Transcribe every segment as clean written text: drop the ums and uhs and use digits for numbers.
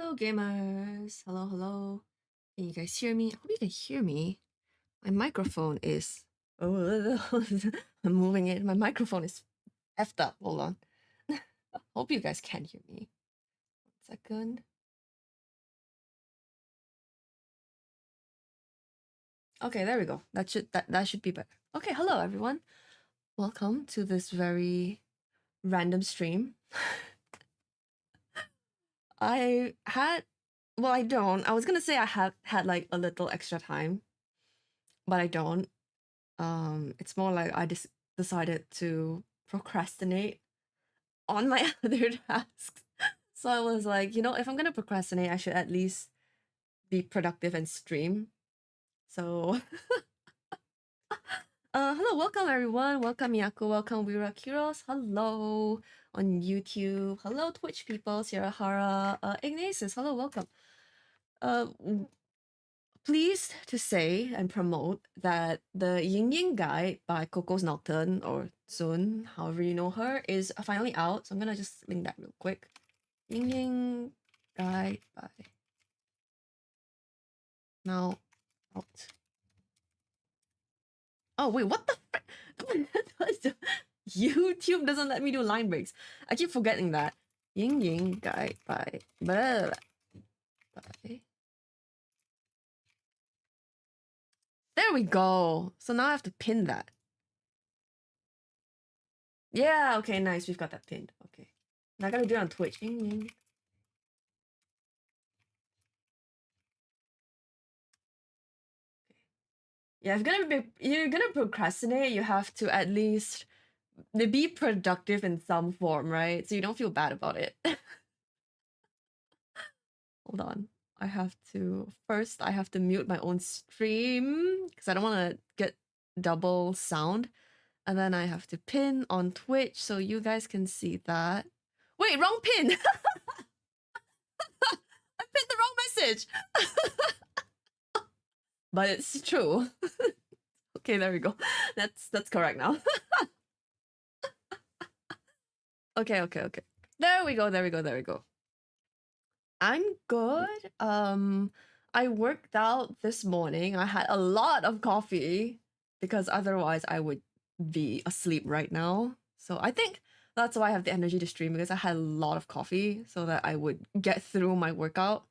Hello, gamers. Hello, hello. Can you guys hear me? I hope you can hear me. My microphone is. Oh, I'm moving it. My microphone is effed up. Hold on. Hope you guys can hear me. 1 second. Okay, there we go. That should be better. Okay, hello everyone. Welcome to this very random stream. I don't. I was gonna say I had like a little extra time, but I don't. It's more like I just decided to procrastinate on my other tasks. So I was like, if I'm gonna procrastinate, I should at least be productive and stream. So hello, welcome everyone. Welcome Yaku, welcome Wira Kiros. Hello on YouTube. Hello Twitch people, Sierra Hara, Ignatius, hello, welcome. Pleased to say and promote that the Yin Yin Guide by Coco's Nocturne, or Sun, however you know her, is finally out. So I'm gonna just link that real quick. Yin Yin Guide by now out. Oh wait, what the frick? YouTube doesn't let me do line breaks. I keep forgetting that. Yin Yin Guide by blah, by. There we go. So now I have to pin that. Yeah, okay, nice. We've got that pinned. Okay. Now I gotta do it on Twitch. Yin Yin. Yeah, if you're gonna procrastinate, you have to at least be productive in some form, right? So you don't feel bad about it. Hold on. I have to mute my own stream because I don't want to get double sound. And then I have to pin on Twitch so you guys can see that. Wait, wrong pin! I pinned the wrong message! But it's true. Okay, there we go. That's correct now. Okay. There we go. I'm good. I worked out this morning. I had a lot of coffee because otherwise I would be asleep right now. So I think that's why I have the energy to stream, because I had a lot of coffee so that I would get through my workout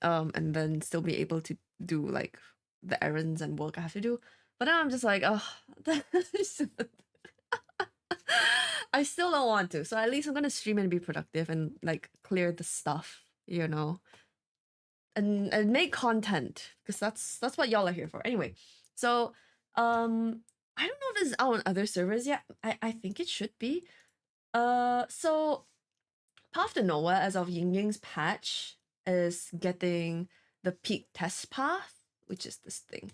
and then still be able to do like the errands and work I have to do. But now I'm just like, oh, I still don't want to. So at least I'm gonna stream and be productive and like clear the stuff, and make content, because that's what y'all are here for. Anyway, so I don't know if this is out on other servers yet. I think it should be. So Path to Nowhere, as of Ying Ying's patch, is getting the peak test path, which is this thing.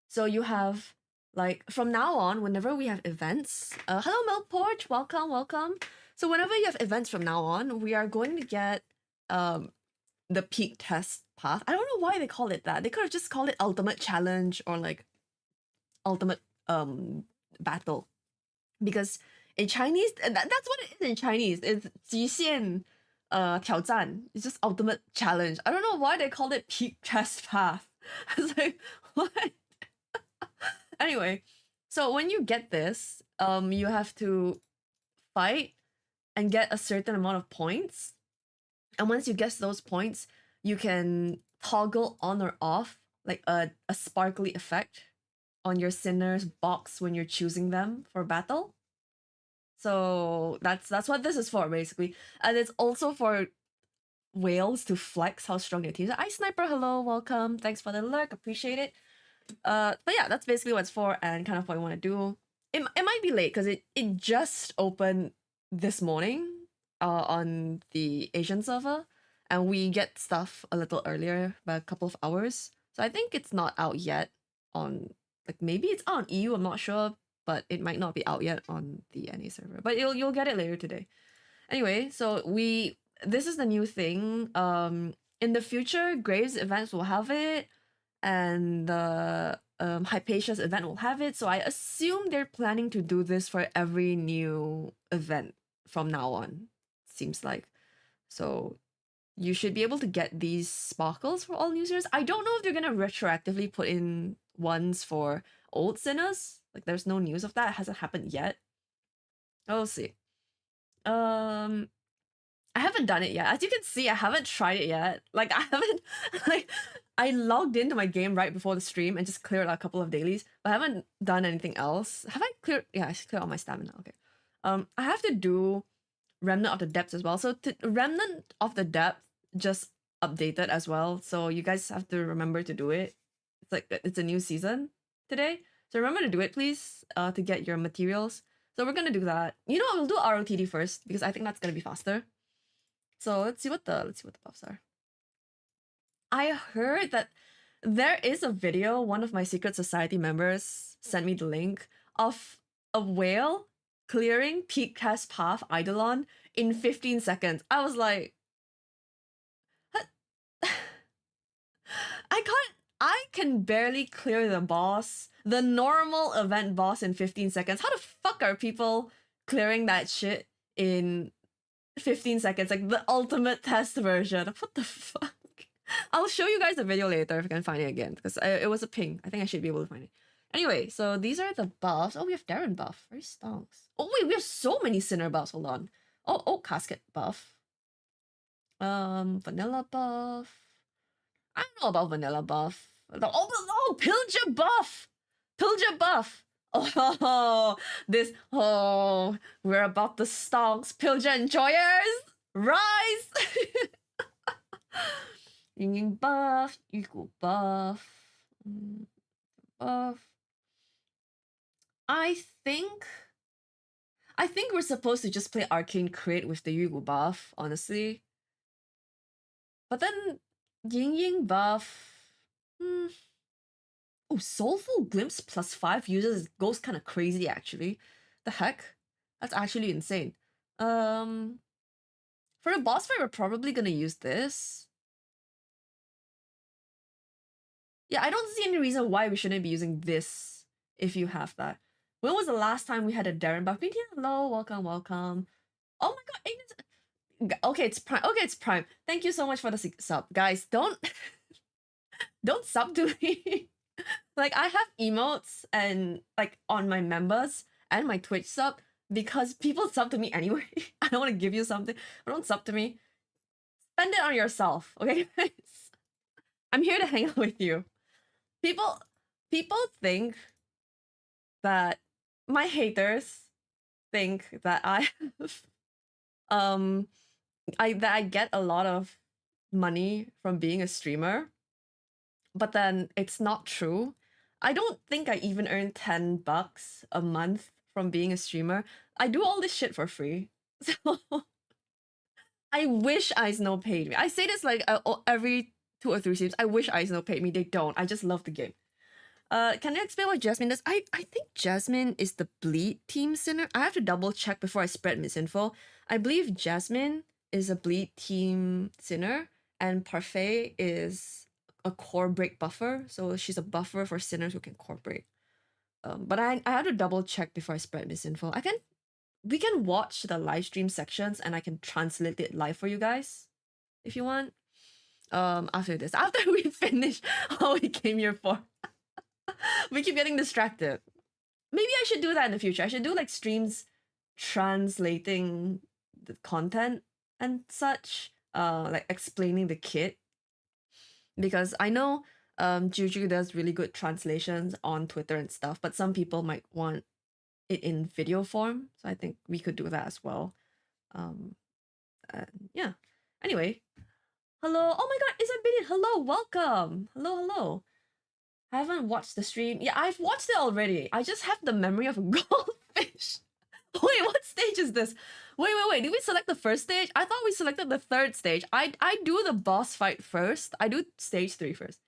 So you have, like, from now on, whenever we have events, hello Milk Porch, welcome. So whenever you have events from now on, we are going to get the peak test path. I don't know why they call it that. They could have just called it ultimate challenge or like ultimate battle, because in Chinese, that's what it is in Chinese. It's 极限挑战. It's just ultimate challenge. I don't know why they called it peak test path. I was like, what? Anyway, so when you get this, you have to fight and get a certain amount of points. And once you get those points, you can toggle on or off like a sparkly effect on your sinner's box when you're choosing them for battle. So that's what this is for, basically. And it's also for whales to flex how strong their teams are. Ice Sniper, hello, welcome. Thanks for the lurk, appreciate it. But yeah, that's basically what it's for and kind of what I want to do. It might be late because it just opened this morning on the Asian server, and we get stuff a little earlier by a couple of hours. So I think it's not out yet on, like, maybe it's out on EU, I'm not sure, but it might not be out yet on the NA server. But you'll get it later today. Anyway, so this is the new thing. In the future, Graves events will have it, and the Hypatia's event will have it. So I assume they're planning to do this for every new event from now on, seems like. So you should be able to get these sparkles for all new sinners. I don't know if they're gonna retroactively put in ones for old sinners. Like, there's no news of that. It hasn't happened yet. We'll see. I haven't done it yet. As you can see, I haven't tried it yet. Like, I haven't, like, I logged into my game right before the stream and just cleared a couple of dailies, but I haven't done anything else. Have I cleared? Yeah, I should clear all my stamina. Okay. I have to do Remnant of the Depths as well. So Remnant of the Depth just updated as well. So you guys have to remember to do it. It's like, it's a new season today. So remember to do it, please, to get your materials. So we're gonna do that. You know, we'll do ROTD first because I think that's gonna be faster. So let's see what the buffs are. I heard that there is a video, one of my Secret Society members sent me the link, of a whale clearing Peak Cast Path Eidolon in 15 seconds. I was like, I can barely clear the boss, the normal event boss, in 15 seconds. How the fuck are people clearing that shit in 15 seconds? Like the ultimate test version. What the fuck? I'll show you guys the video later if I can find it again, because it was a ping. I think I should be able to find it. Anyway, so these are the buffs. Oh, we have Darren buff. Very stonks. Oh wait, we have so many Sinner buffs. Hold on. Oh, Casket buff. Vanilla buff. I don't know about vanilla buff. Oh, Pilger buff! Pilger buff! Oh, we're about the stonks. Pilger enjoyers! Rise! Ying Ying buff, equal buff. Buff. I think we're supposed to just play Arcane Crit with the Yugu buff, honestly. But then Ying Ying buff. Oh, Soulful Glimpse +5 uses goes kind of crazy actually. The heck? That's actually insane. For a boss fight, we're probably gonna use this. Yeah, I don't see any reason why we shouldn't be using this if you have that. When was the last time we had a Darren buff? Hello, welcome, welcome. Oh my god, Agnes. Okay, it's Prime. Okay, it's Prime. Thank you so much for the sub. Guys, don't sub to me. Like, I have emotes and like on my members and my Twitch sub because people sub to me anyway. I don't want to give you something, but don't sub to me. Spend it on yourself, okay, guys? I'm here to hang out with you. People think that my haters think that I have I get a lot of money from being a streamer, but then it's not true. I don't think I even earn $10 a month from being a streamer. I do all this shit for free. So I wish Eisno paid me. I say this like every 2 or 3 streams. I wish Eisno paid me. They don't. I just love the game. Can you explain what Jasmine does? I think Jasmine is the bleed team sinner. I have to double check before I spread misinfo. I believe Jasmine is a bleed team sinner and Parfait is a core break buffer. So she's a buffer for sinners who can core break. But I have to double check before I spread misinfo. We can watch the live stream sections and I can translate it live for you guys if you want. After we finish what we came here for. We keep getting distracted. Maybe I should do that in the future. I should do like streams translating the content and such, like explaining the kit. Because I know Juju does really good translations on Twitter and stuff, but some people might want it in video form. So I think we could do that as well. Yeah. Anyway. Hello. Oh my god, Isabelle. Hello, welcome. Hello. I haven't watched the stream. Yeah, I've watched it already. I just have the memory of a goldfish. Wait, what stage is this? Wait. Did we select the first stage? I thought we selected the 3rd stage. I do the boss fight first. I do stage 3 first.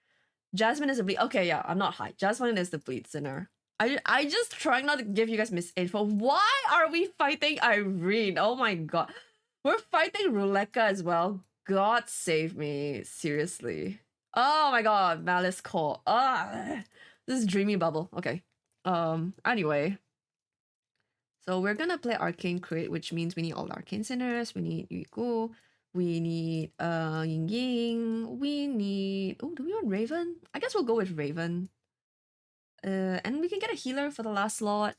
Jasmine is a bleed. Okay, yeah, I'm not high. Jasmine is the bleed sinner. I just trying not to give you guys misinfo. Why are we fighting Irene? Oh my god. We're fighting Ruleka as well. God save me. Seriously. Oh my god, Malice Core. This is Dreamy Bubble. Okay. Anyway. So we're gonna play Arcane Crit, which means we need all the Arcane Sinners. We need Yuiku. We need Ying Ying. We need... Oh, do we want Raven? I guess we'll go with Raven. And we can get a healer for the last slot,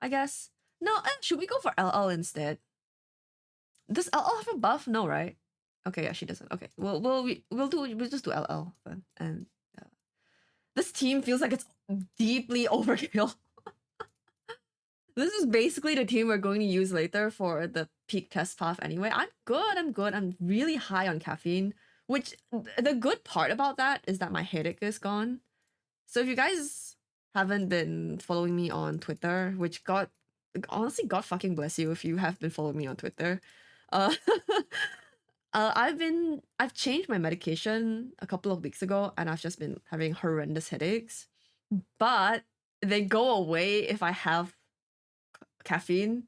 I guess. No, should we go for LL instead? Does LL have a buff? No, right? Okay, yeah, she doesn't. Okay, we'll just do LL then. And this team feels like it's deeply overkill. This is basically the team we're going to use later for the peak test path anyway. I'm good. I'm really high on caffeine, which the good part about that is that my headache is gone. So if you guys haven't been following me on Twitter, which honestly, God fucking bless you if you have been following me on Twitter. Uh, I've changed my medication a couple of weeks ago and I've just been having horrendous headaches. But they go away if I have caffeine.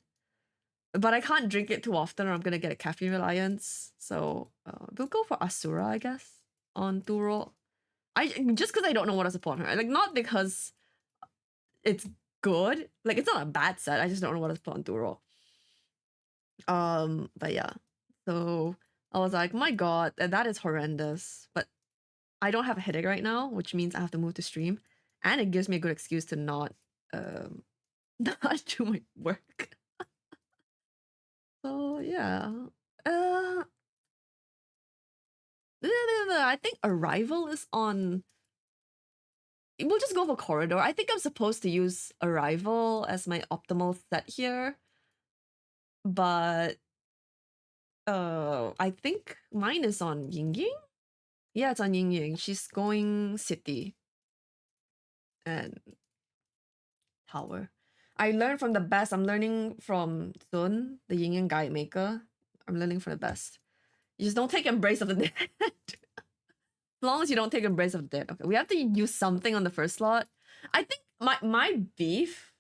But I can't drink it too often or I'm gonna get a caffeine reliance. So we'll go for Asura, I guess, on Turo. Just because I don't know what to support her. Like, not because it's good. Like, it's not a bad set. I just don't know what to put on Turo. But yeah. So I was like, my God, that is horrendous. But I don't have a headache right now, which means I have to move to stream. And it gives me a good excuse to not not do my work. So yeah. I think Arrival is on... We'll just go for Corridor. I think I'm supposed to use Arrival as my optimal set here. But I think mine is on Ying Ying. Yeah, it's on Ying Ying. She's going City. And Tower. I learned from the best. I'm learning from Sun, the Yin Yang guide maker. I'm learning from the best. You just don't take Embrace of the Dead. As long as you don't take Embrace of the Dead. Okay, we have to use something on the first slot. I think my beef...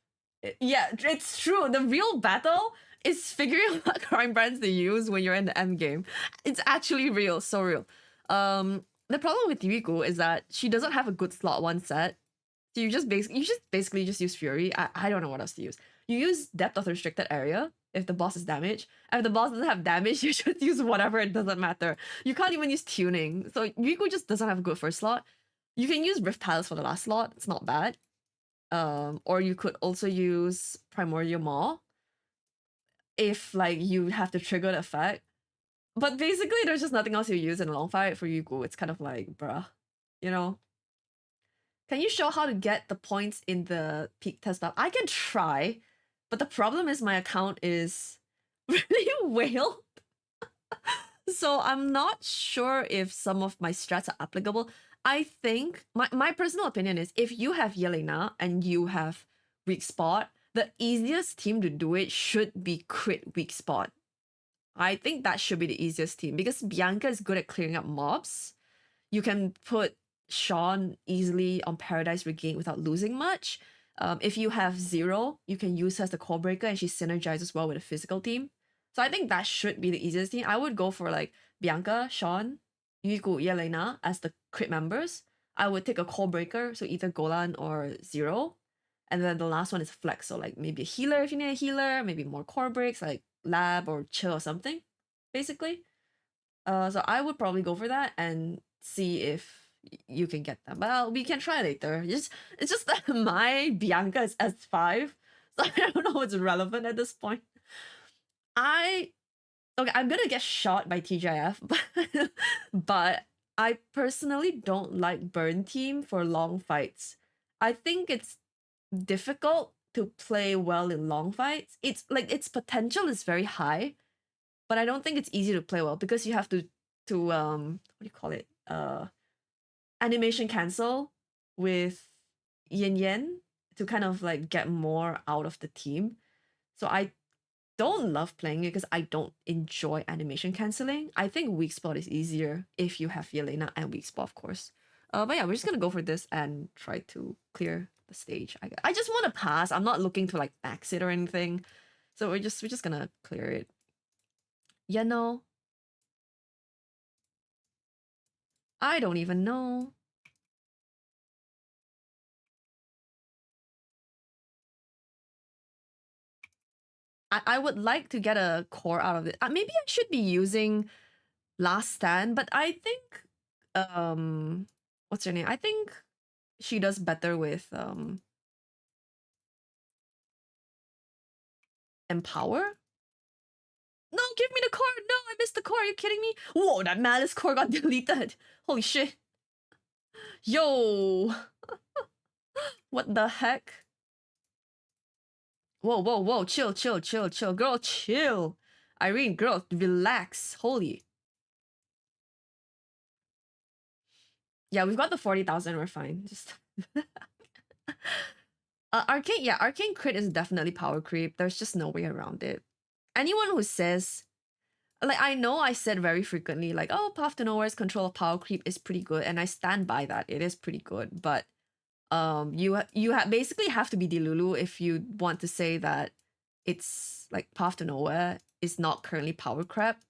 Yeah, it's true. The real battle is figuring out what crime brands to use when you're in the end game. It's actually real, so real. The problem with Yuriku is that she doesn't have a good slot one set. So you just basically just use Fury. I don't know what else to use. You use Depth of the Restricted Area if the boss is damaged. And if the boss doesn't have damage, you should use whatever, it doesn't matter. You can't even use tuning. So Yuriku just doesn't have a good first slot. You can use Rift Palace for the last slot. It's not bad. Or you could also use Primordial Maw if like you have to trigger the effect. But basically, there's just nothing else you use in a long fight for Yugo. It's kind of like, bruh, you know? Can you show how to get the points in the peak test map? I can try, but the problem is my account is really whaled. So I'm not sure if some of my strats are applicable. I think my personal opinion is if you have Yelena and you have weak spot, the easiest team to do it should be crit weak spot. I think that should be the easiest team because Bianca is good at clearing up mobs. You can put Sean easily on Paradise Regain without losing much. If you have Zero, you can use her as the core breaker and she synergizes well with a physical team. So I think that should be the easiest team. I would go for like Bianca, Sean, Yuko, Yelena as the crit members. I would take a core breaker, so either Golan or Zero. And then the last one is flex, so like maybe a healer if you need a healer, maybe more core breaks like Lab or Chill or something, basically. So I would probably go for that and see if you can get them. But we can try later. It's just that my Bianca is S5, so I don't know what's relevant at this point. Okay, I'm gonna get shot by TGIF, but I personally don't like Burn Team for long fights. I think it's difficult to play well in long fights. It's like its potential is very high, but I don't think it's easy to play well because you have to what do you call it? Animation cancel with Yin Yen to kind of like get more out of the team. So I don't love playing it because I don't enjoy animation canceling. I think weak spot is easier if you have Yelena and weak spot, of course. But yeah, we're just gonna go for this and try to clear the stage. I just want to pass. I'm not looking to like max it or anything. So we're just gonna clear it. You know? I don't even know. I would like to get a core out of it. Maybe I should be using Last Stand, but I think what's her name? I think she does better with Empower. No, give me the core. No, I missed the core. Are you kidding me? Whoa, that Malice core got deleted. Holy shit. Yo. What the heck? Whoa, whoa, whoa. Chill, chill, chill, chill. Girl, chill. Irene, girl, relax. Holy. Yeah, we've got the 40,000. We're fine. Just Arcane, yeah, Arcane crit is definitely power creep. There's just no way around it. Anyone who says, like, I know I said very frequently, like, oh, Path to Nowhere's control of power creep is pretty good, and I stand by that. It is pretty good, but you basically have to be Delulu if you want to say that it's like Path to Nowhere is not currently power crap.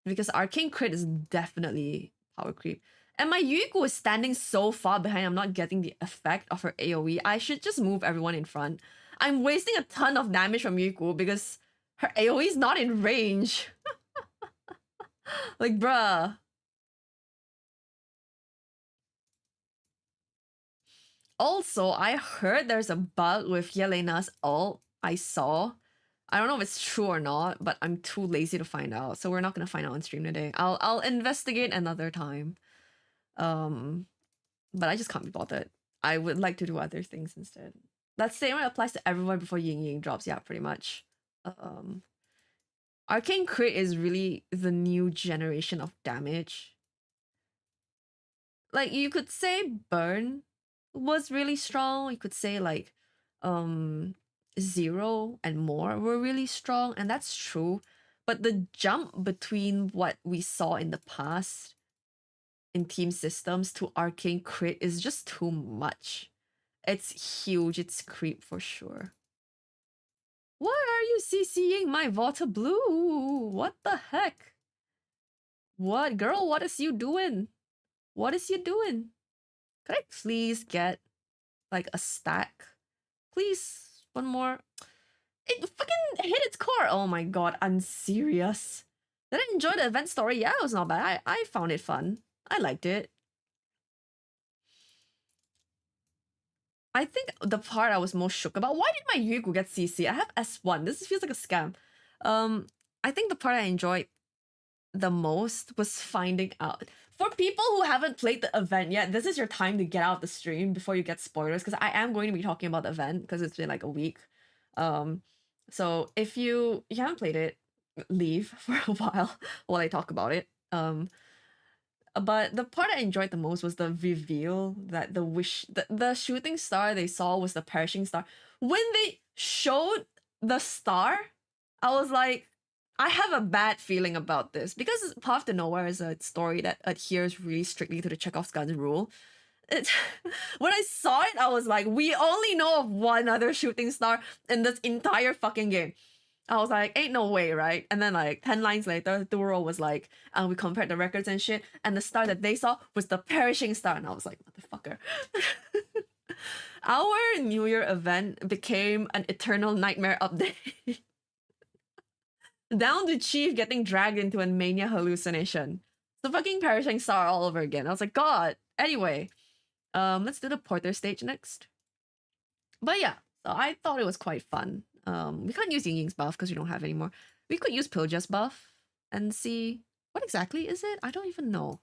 Because Arcane crit is definitely power creep. And my Yuiko is standing so far behind, I'm not getting the effect of her AoE. I should just move everyone in front. I'm wasting a ton of damage from Yuiko because her AoE is not in range. Like, bruh. Also, I heard there's a bug with Yelena's ult. I saw. I don't know if it's true or not, but I'm too lazy to find out. So we're not gonna find out on stream today. I'll investigate another time. But I just can't be bothered. I would like to do other things instead. That statement applies to everyone before Ying Ying drops. Yeah, pretty much. Arcane crit is really the new generation of damage. Like, you could say burn was really strong. You could say like zero and more were really strong, and that's true. But the jump between what we saw in the past in team systems to Arcane crit is just too much. It's huge. It's creep for sure. Why are you CCing my Vota Blue? What the heck? What, girl? What is you doing? What is you doing? Could I please get like a stack? Please, one more. It fucking hit its core. Oh my god, I'm serious. Did I enjoy the event story? Yeah, it was not bad. I found it fun. I liked it. I think the part I was most shook about, why did my Yugo get CC? I have S1. This feels like a scam. I think the part I enjoyed the most was finding out. For people who haven't played the event yet, this is your time to get out of the stream before you get spoilers, because I am going to be talking about the event because it's been like a week. So if you haven't played it, leave for a while I talk about it. But the part I enjoyed the most was the reveal that the shooting star they saw was the perishing star. When they showed the star, I was like, I have a bad feeling about this because Path to Nowhere is a story that adheres really strictly to the Chekhov's gun rule. When I saw it, I was like, we only know of one other shooting star in this entire fucking game. I was like, ain't no way, right? And then like 10 lines later, Duro was like, we compared the records and shit, and the star that they saw was the perishing star. And I was like, motherfucker. Our New Year event became an eternal nightmare update. Down to Chief getting dragged into a mania hallucination. The fucking perishing star all over again. I was like, God. Anyway, let's do the Porter stage next. But yeah, so I thought it was quite fun. We can't use Ying Ying's buff because we don't have any more. We could use Pilja's buff and see what exactly is it? I don't even know.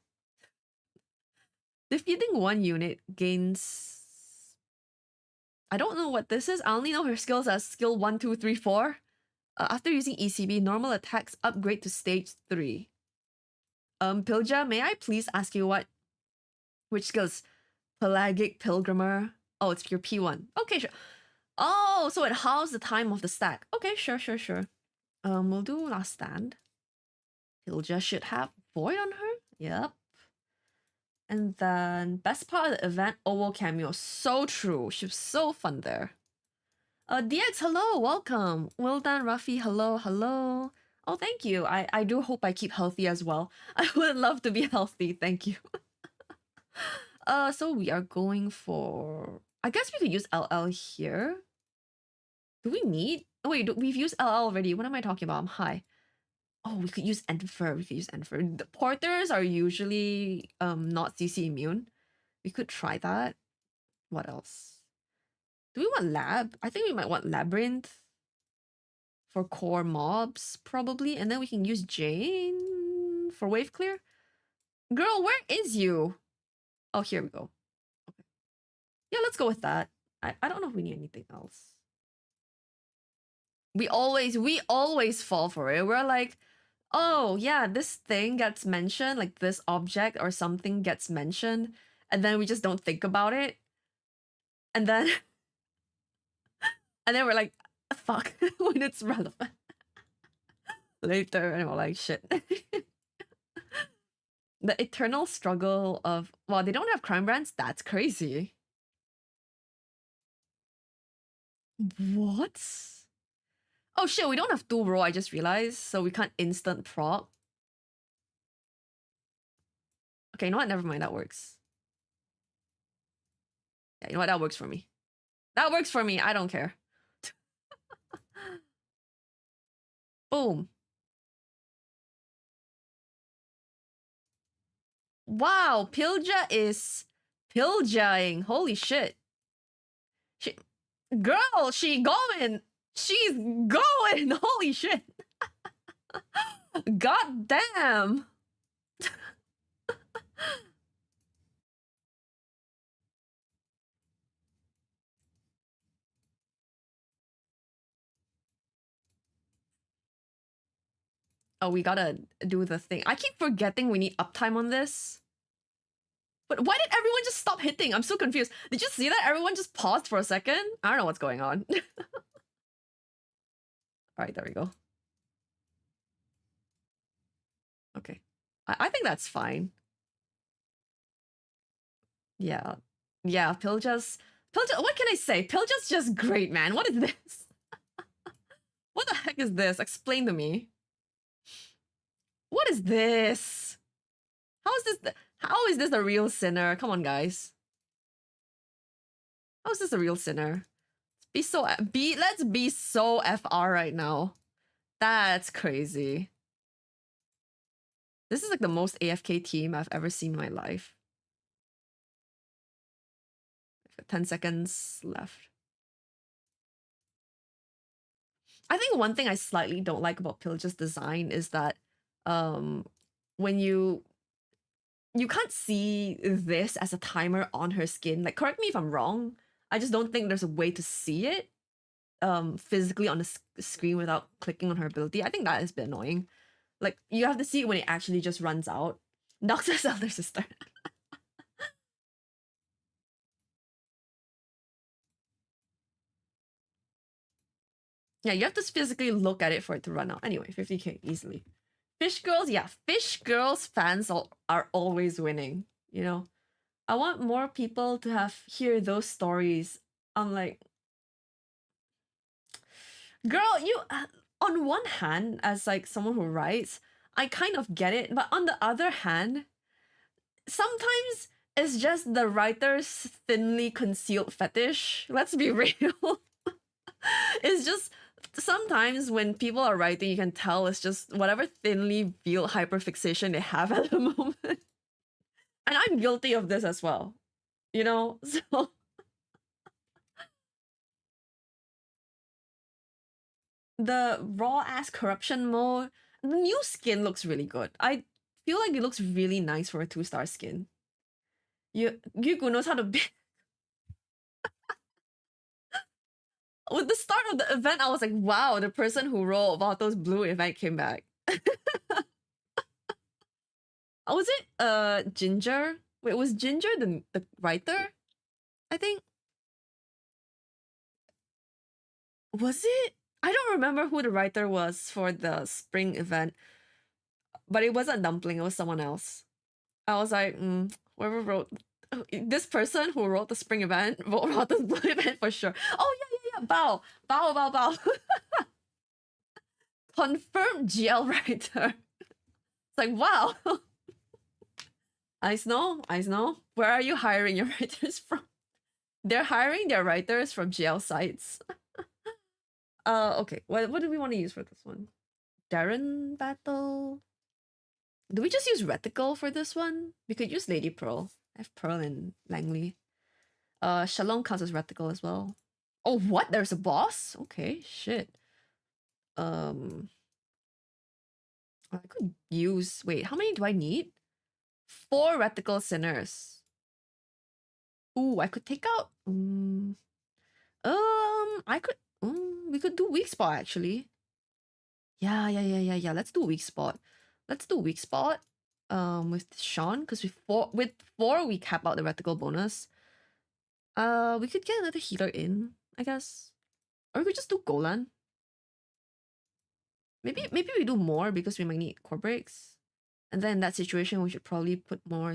Defeating one unit gains. I don't know what this is. I only know her skills as skill 1, 2, 3, 4. After using ECB, normal attacks upgrade to stage 3. Pilja, may I please ask you which skills? Pelagic Pilgrimer. Oh, it's your P1. Okay, sure. Oh, so it halves the time of the stack. Okay, sure. We'll do Last Stand. Pilja should have Void on her. Yep. And then best part of the event, Owo cameo. So true. She was so fun there. DX, hello, welcome. Well done, Ruffy. Hello. Oh, thank you. I do hope I keep healthy as well. I would love to be healthy. Thank you. So we are going for. I guess we could use LL here. Do we need Oh, wait, we've used LL already. What am I talking about? I'm high. Oh, we could use Enfer. We could use Enfer. The porters are usually not CC immune. We could try that. What else? Do we want lab? I think we might want labyrinth for core mobs, probably. And then we can use Jane for wave clear. Girl, where is you? Oh, here we go. Okay. Yeah, let's go with that. I don't know if we need anything else. We always fall for it. We're like, oh yeah, this thing gets mentioned, like this object or something gets mentioned, and then we just don't think about it. And then and then we're like, fuck, when it's relevant. Later, and we're like, shit. The eternal struggle of, well, they don't have crime brands? That's crazy. What? Oh shit, we don't have dual roll, I just realized, so we can't instant proc. Okay, you know what? Never mind, that works. Yeah, you know what? That works for me. That works for me, I don't care. Boom. Wow, Pilja is Piljaing. Holy shit. Girl, she going. She's going. Holy shit. God damn. Oh, we gotta do the thing. I keep forgetting we need uptime on this. But why did everyone just stop hitting? I'm so confused. Did you see that? Everyone just paused for a second? I don't know what's going on. Alright, there we go. Okay. I think that's fine. Yeah. Yeah, Pilja, what can I say? Pilja's just great, man. What is this? What the heck is this? Explain to me. What is this? How is this a real sinner? Come on, guys. How is this a real sinner? Let's be so FR right now. That's crazy. This is like the most AFK team I've ever seen in my life. 10 seconds left. I think one thing I slightly don't like about Pilja's design is that when you can't see this as a timer on her skin. Like, correct me if I'm wrong. I just don't think there's a way to see it physically on the screen without clicking on her ability. I think that is a bit annoying. Like, you have to see it when it actually just runs out. Noxa's elder sister. Yeah, you have to physically look at it for it to run out. Anyway, 50k easily. Fish girls, yeah, Fish girls fans are always winning, you know? I want more people to hear those stories. I'm like, girl, you on one hand, as like someone who writes, I kind of get it, but on the other hand, sometimes it's just the writer's thinly concealed fetish. Let's be real. It's just sometimes when people are writing, you can tell it's just whatever thinly veiled hyperfixation they have at the moment. And I'm guilty of this as well, you know? So the raw ass corruption mode, the new skin looks really good. I feel like it looks really nice for a 2-star skin. Yuku knows how to be. With the start of the event, I was like, wow, the person who wrote Vato's blue event came back. Oh, was it Ginger? Wait, was Ginger the writer? I think. Was it? I don't remember who the writer was for the spring event, but it wasn't Dumpling, it was someone else. I was like, whoever wrote this person who wrote the spring event wrote the blue event for sure. Oh yeah. Bao. Confirmed GL writer. It's like, wow. Ice know. Where are you hiring your writers from? They're hiring their writers from GL sites. Okay. What do we want to use for this one? Darren battle. Do we just use reticle for this one? We could use Lady Pearl. I have Pearl and Langley. Shalom counts as reticle as well. Oh, what? There's a boss? Okay, shit. I could use. Wait, how many do I need? 4 reticle sinners. Ooh, I could take out. I could. We could do weak spot actually. Yeah. Let's do weak spot. Let's do weak spot. With Sean, because with four we cap out the reticle bonus. We could get another healer in, I guess, or we could just do Golan. Maybe we do more because we might need core breaks. And then in that situation, we should probably put more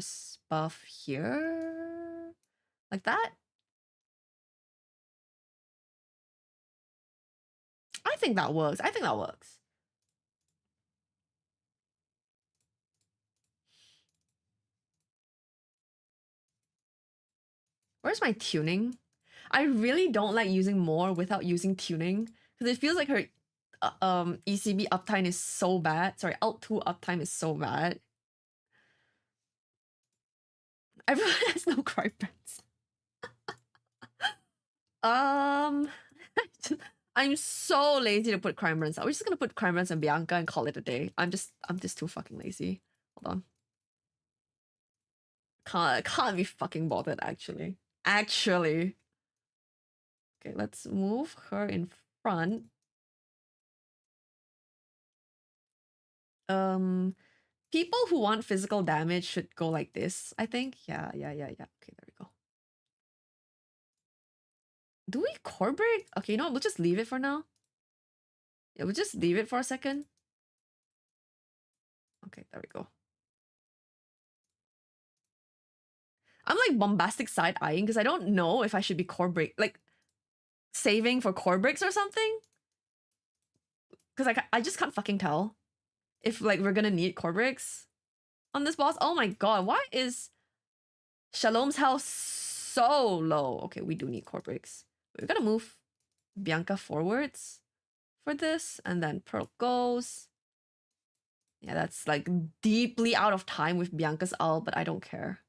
buff here. Like that. I think that works. Where's my tuning? I really don't like using more without using tuning. Because it feels like her ECB uptime is so bad. Sorry, alt 2 uptime is so bad. Everyone has no crime brands. I'm so lazy to put crime brands out. We're just gonna put crime brands and Bianca and call it a day. I'm just too fucking lazy. Hold on. Can't be fucking bothered actually. Okay, let's move her in front. People who want physical damage should go like this, I think. Yeah. Okay, there we go. Do we core break? Okay, you know what? We'll just leave it for now. Yeah, we'll just leave it for a second. Okay, there we go. I'm like bombastic side eyeing because I don't know if I should be core break, like saving for core breaks or something. Because I just can't fucking tell if like we're gonna need core breaks on this boss. Oh my god, why is Shalom's health so low? Okay, we do need core breaks. We gotta move Bianca forwards for this, and then Pearl goes. Yeah, that's like deeply out of time with Bianca's ult, but I don't care.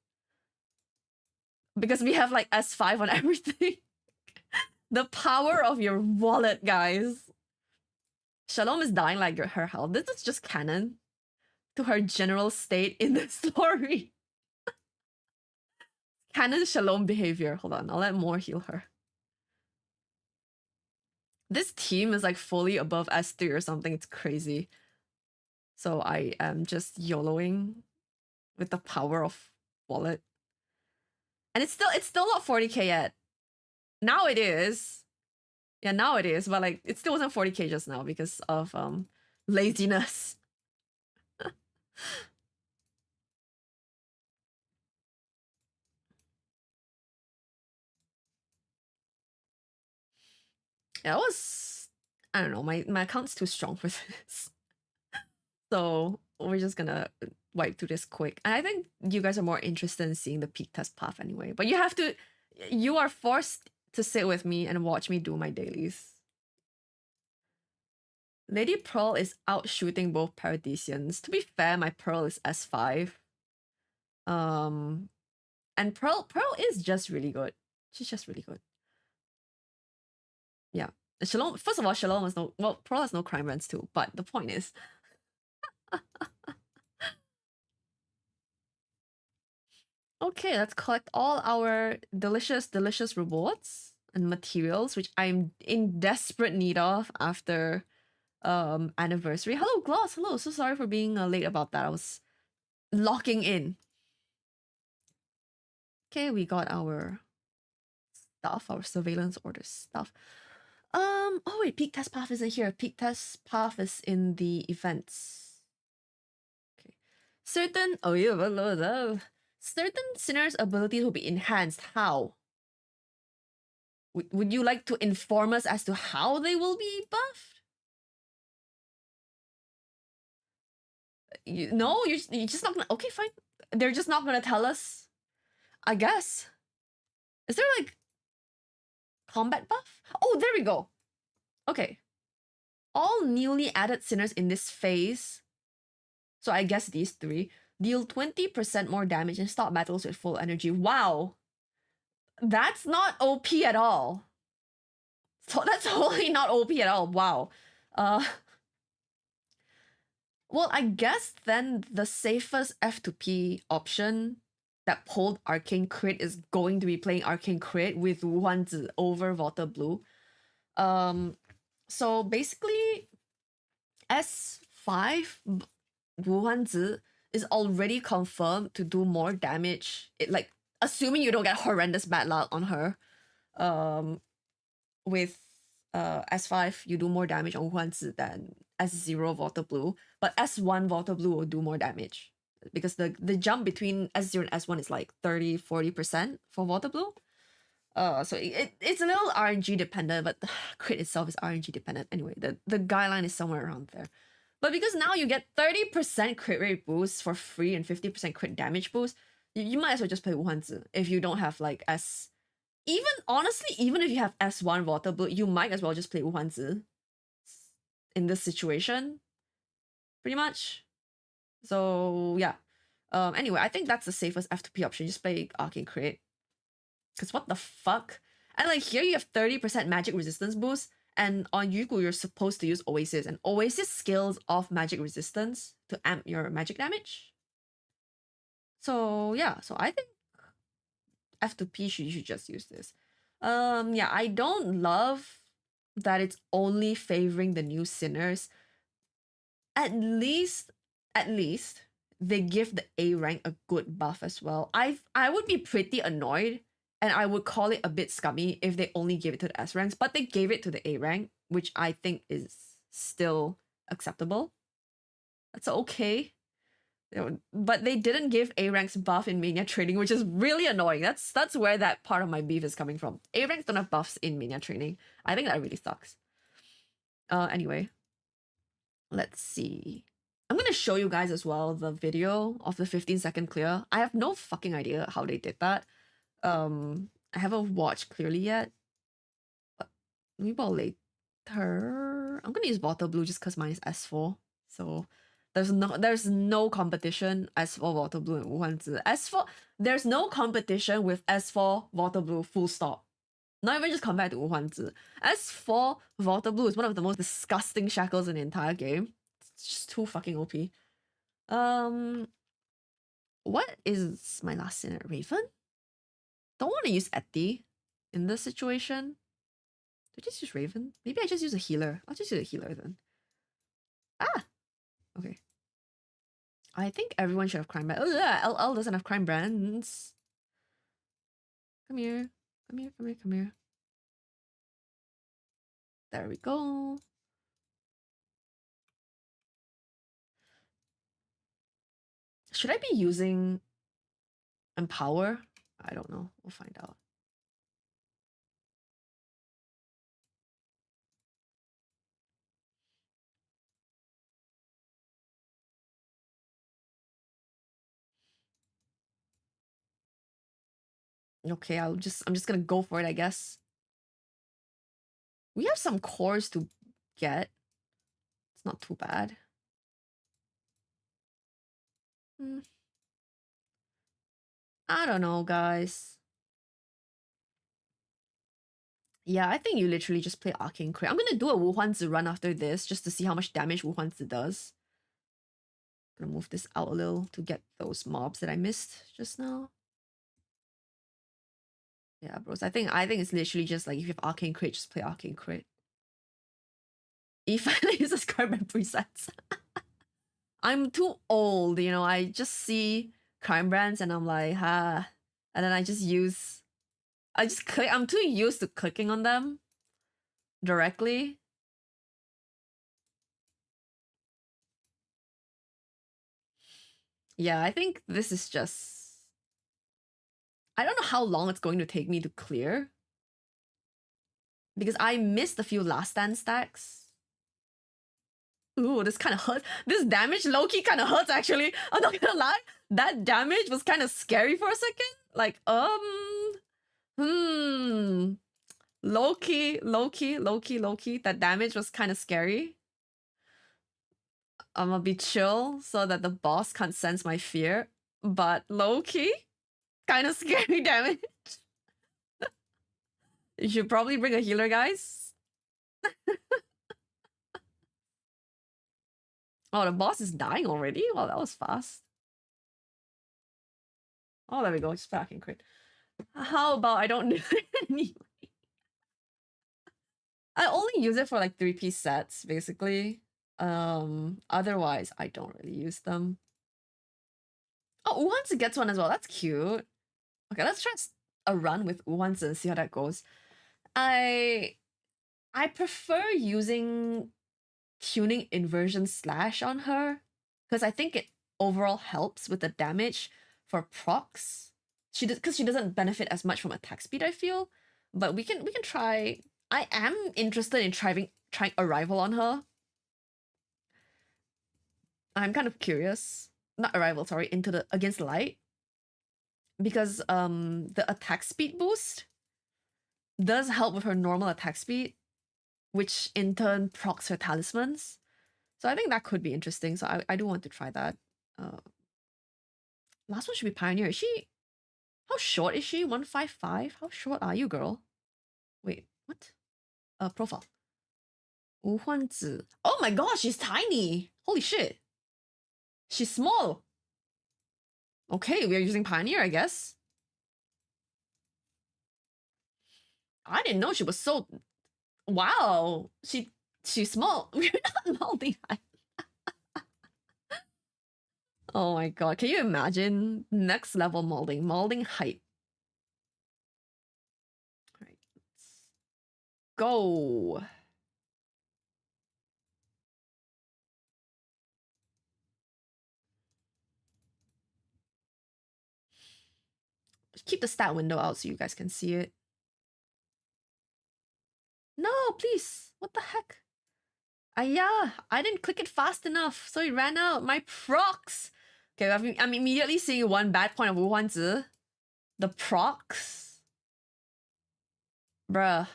Because we have like S5 on everything. The power of your wallet, guys. Shalom is dying like her health. This is just canon to her general state in the story. Canon Shalom behavior. Hold on, I'll let Moore heal her. This team is like fully above S3 or something. It's crazy. So I am just YOLOing with the power of wallet. And it's still not 40k yet. Now it is. Yeah, now it is, but like it still wasn't 40k just now because of laziness. Yeah, it was, I don't know, my account's too strong for this. So we're just gonna wipe through this quick. And I think you guys are more interested in seeing the peak test path anyway. But you are forced to sit with me and watch me do my dailies. Lady Pearl is out shooting both Paradisians. To be fair, my Pearl is S5. And Pearl is just really good. She's just really good. Yeah. Shalom, first of all, Shalom has Pearl has no crime runs too, but the point is. Okay, let's collect all our delicious rewards and materials, which I'm in desperate need of after anniversary. Hello, Gloss. Hello. So sorry for being late about that. I was locking in. Okay, we got our stuff, our surveillance order stuff. Oh wait, peak test path isn't here. Peak test path is in the events. Okay. Certain sinners' abilities will be enhanced. How? Would you like to inform us as to how they will be buffed? No, you're just not gonna. Okay, fine. They're just not gonna tell us. I guess. Is there like combat buff? Oh, there we go. Okay. all newly added sinners in this phase, so I guess these three, deal 20% more damage and stop battles with full energy. Wow. That's not OP at all. So that's totally not OP at all. Wow. Well, I guess then the safest F to P option that pulled Arcane Crit is going to be playing Arcane Crit with Wu Huanzi over Water Blue. So basically, S5 Wu Huanzi is already confirmed to do more damage. Like, assuming you don't get horrendous bad luck on her. With S5, you do more damage on Wu Huanzi than S0 Water Blue, but S1 Water Blue will do more damage because the jump between S0 and S1 is like 30-40% for Water Blue. So it's a little RNG dependent, but the crit itself is RNG dependent. Anyway, the guideline is somewhere around there. But because now you get 30% crit rate boost for free and 50% crit damage boost, you might as well just play Wu Huanzi if you don't have like honestly, even if you have S1 Water Blue, you might as well just play Wu Huanzi in this situation, pretty much. So yeah. Anyway, I think that's the safest F2P option. Just play Arcane Crit. Because what the fuck? And like here you have 30% magic resistance boost, and on Yugu you're supposed to use Oasis, and Oasis scales off magic resistance to amp your magic damage. So yeah, so I think F2P you should just use this. Yeah, I don't love that it's only favoring the new sinners. At least they give the A rank a good buff as well. I would be pretty annoyed and I would call it a bit scummy if they only gave it to the S ranks, but they gave it to the A rank, which I think is still acceptable. That's okay. But they didn't give A ranks buff in Mania Training, which is really annoying. That's where that part of my beef is coming from. A ranks don't have buffs in Mania Training. I think that really sucks. Anyway, let's see. I'm gonna show you guys as well the video of the 15-second clear. I have no fucking idea how they did that. I haven't watched clearly yet. But maybe later. I'm gonna use Water Blue just because mine is S4. So there's no competition S4 Water Blue and Wu Huanzi. S4, there's no competition with S4 Water Blue, full stop. Not even just compared to Wu Huanzi. S4 Water Blue is one of the most disgusting shackles in the entire game. It's just too fucking OP. What is my last sinner? Raven? Don't want to use Etty in this situation. Did I just use Raven? Maybe I just use a healer. I'll just use a healer then. Ah! Okay. I think everyone should have crime brands. Oh yeah, LL doesn't have crime brands. Come here. Come here, come here, come here. There we go. Should I be using Empower? I don't know. We'll find out. Okay, I'm just gonna go for it, I guess. We have some cores to get. It's not too bad. I don't know, guys. Yeah, I think you literally just play Arcane Crit. I'm gonna do a Wu Huanzi run after this just to see how much damage Wu Huanzi does. Gonna move this out a little to get those mobs that I missed just now. Yeah, bros. I think it's literally just like if you have Arcane Crit, just play Arcane Crit. He finally uses crime presets. I'm too old, you know. I just see crime brands and I'm like, ha. And then I just click. I'm too used to clicking on them directly. Yeah, I think this is just... I don't know how long it's going to take me to clear. Because I missed a few last stand stacks. Ooh, this kind of hurts. This damage low-key kind of hurts, actually. I'm not gonna lie. That damage was kind of scary for a second. Like, low-key. That damage was kind of scary. I'm gonna be chill so that the boss can't sense my fear, but low-key, kind of scary damage. You should probably bring a healer, guys. Oh, the boss is dying already? Well, that was fast. Oh, there we go. Just packing crit. How about I don't do it anyway? I only use it for like 3-piece sets, basically. Otherwise, I don't really use them. Oh, Uhanzi gets one as well. That's cute. Okay, let's try a run with Uhanzi and see how that goes. I prefer using tuning inversion slash on her because I think it overall helps with the damage for procs. Because she doesn't benefit as much from attack speed, I feel. But we can try. I am interested in trying Arrival on her. I'm kind of curious. Not Arrival, sorry, into the Against Light. Because the attack speed boost does help with her normal attack speed, which in turn procs her talismans. So I think that could be interesting. So I do want to try that. Last one should be Pioneer. Is she... How short is she? 155? How short are you, girl? Wait, what? Profile. Wu Huanzi. Oh my gosh, she's tiny! Holy shit. She's small. Okay, we are using Pioneer, I guess. I didn't know she was so... Wow. She's small. We're not molding height. Oh my god. Can you imagine? Next level molding. Molding height. Alright. Let's go. Keep the stat window out so you guys can see it. No, please. What the heck? Yeah, I didn't click it fast enough, so it ran out. My procs. Okay, I'm immediately seeing one bad point of Wu Huanzi. The procs. Bruh.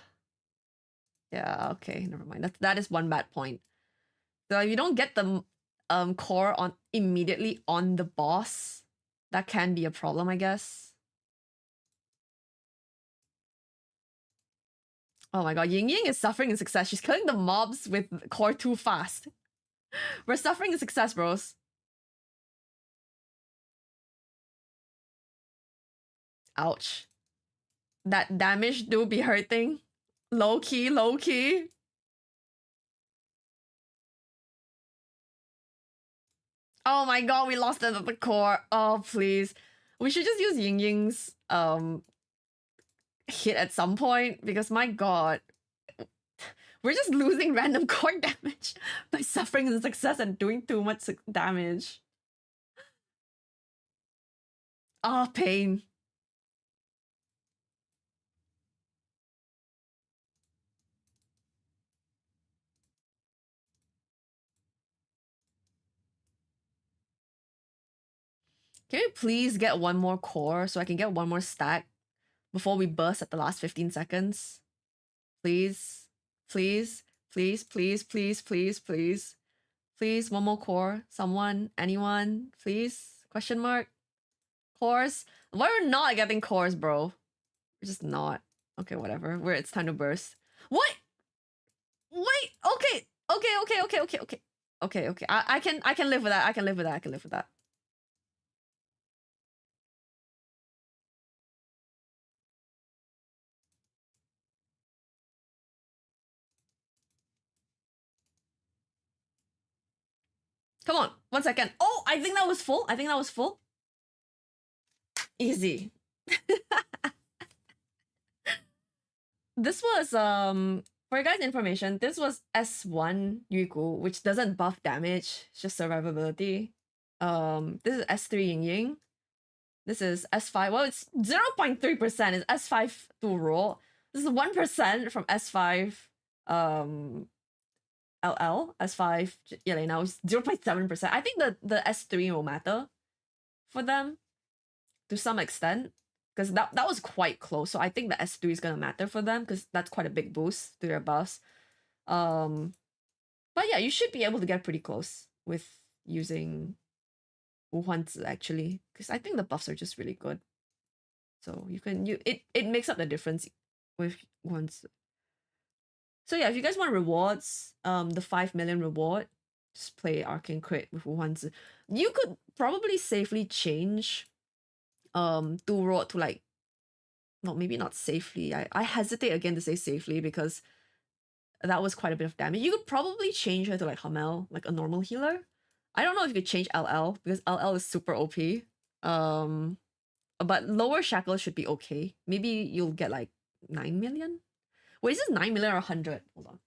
Yeah, okay, never mind. That is one bad point. So if you don't get the core on immediately on the boss, that can be a problem, I guess. Oh my god, Ying Ying is suffering in success. She's killing the mobs with core too fast. We're suffering in success, bros. Ouch. That damage do be hurting. Low key, low key. Oh my god, we lost it at the core. Oh, please. We should just use Ying Ying's hit at some point because my god. We're just losing random core damage by suffering in success and doing too much damage. Oh, pain. Can we please get one more core so I can get one more stack before we burst at the last 15 seconds? Please, please, please, please, please, please, please. Please, one more core. Someone, anyone, please? Question mark? Cores? Why are we not getting cores, bro? We're just not. Okay, whatever. It's time to burst. What? Wait, okay. Okay. I can live with that. I can live with that. Come on, 1 second. Oh, I think that was full. Easy. This was for your guys' information, this was S1 Yuku, which doesn't buff damage, it's just survivability. This is S3 Ying Ying. This is S5. Well, it's 0.3%. It's S5 to roll. This is 1% from S5 LL. S5 Yelena is 0.7%. I think the S3 will matter for them to some extent. Because that was quite close. So I think the S3 is gonna matter for them because that's quite a big boost to their buffs. But yeah, you should be able to get pretty close. with using 无患子 actually, because I think the buffs are just really good. So it makes up the difference with 无患子. So yeah, if you guys want rewards, the 5 million reward, just play Arcane Crit with 无患子. You could probably safely change 杜若 to like, no, maybe not safely. I hesitate again to say safely because that was quite a bit of damage. You could probably change her to like Hamel, like a normal healer. I don't know if you could change LL because LL is super OP. But lower shackle should be okay. Maybe you'll get like 9 million. Wait, is this 9 million or 100? Hold on.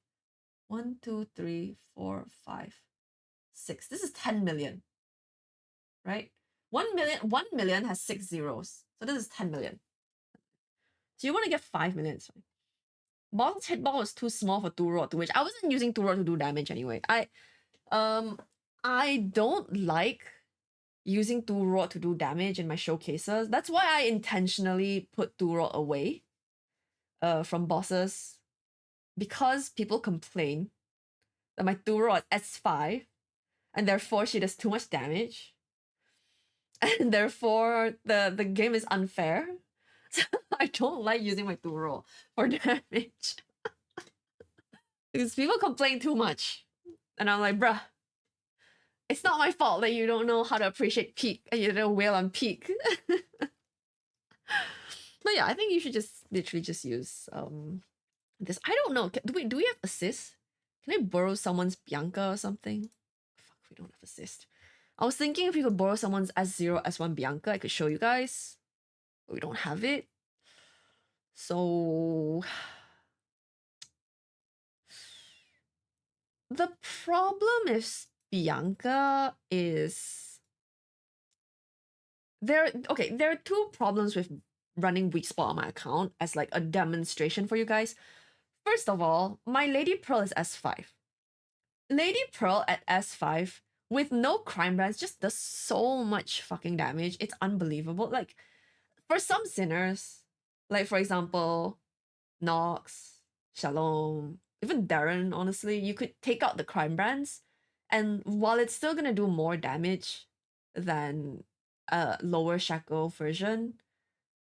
1, 2, 3, 4, 5, 6. This is 10 million. Right? 1 million has 6 zeros. So this is 10 million. So you want to get 5 million. It's fine. Ball's hitball was too small for Turok, which I wasn't using Turok to do damage anyway. I don't like using Turok to do damage in my showcases. That's why I intentionally put Turok away from bosses, because people complain that my Turok is S5 and therefore she does too much damage. And therefore the game is unfair. So I don't like using my Turok for damage. Because people complain too much. And I'm like, bruh, it's not my fault that you don't know how to appreciate peak and you don't wail on peak. But yeah, I think you should just literally just use this. I don't know. Do we have assist? Can I borrow someone's Bianca or something? Fuck, we don't have assist. I was thinking if you could borrow someone's S0, S1 Bianca, I could show you guys. But we don't have it. So the problem is Bianca is there are two problems with running weak spot on my account as like a demonstration for you guys. First of all, my Lady Pearl is S5. Lady Pearl at S5 with no crime brands just does so much fucking damage. It's unbelievable. Like, for some sinners, like for example, Nox, Shalom, even Darren, honestly, you could take out the crime brands, and while it's still gonna do more damage than a lower shackle version,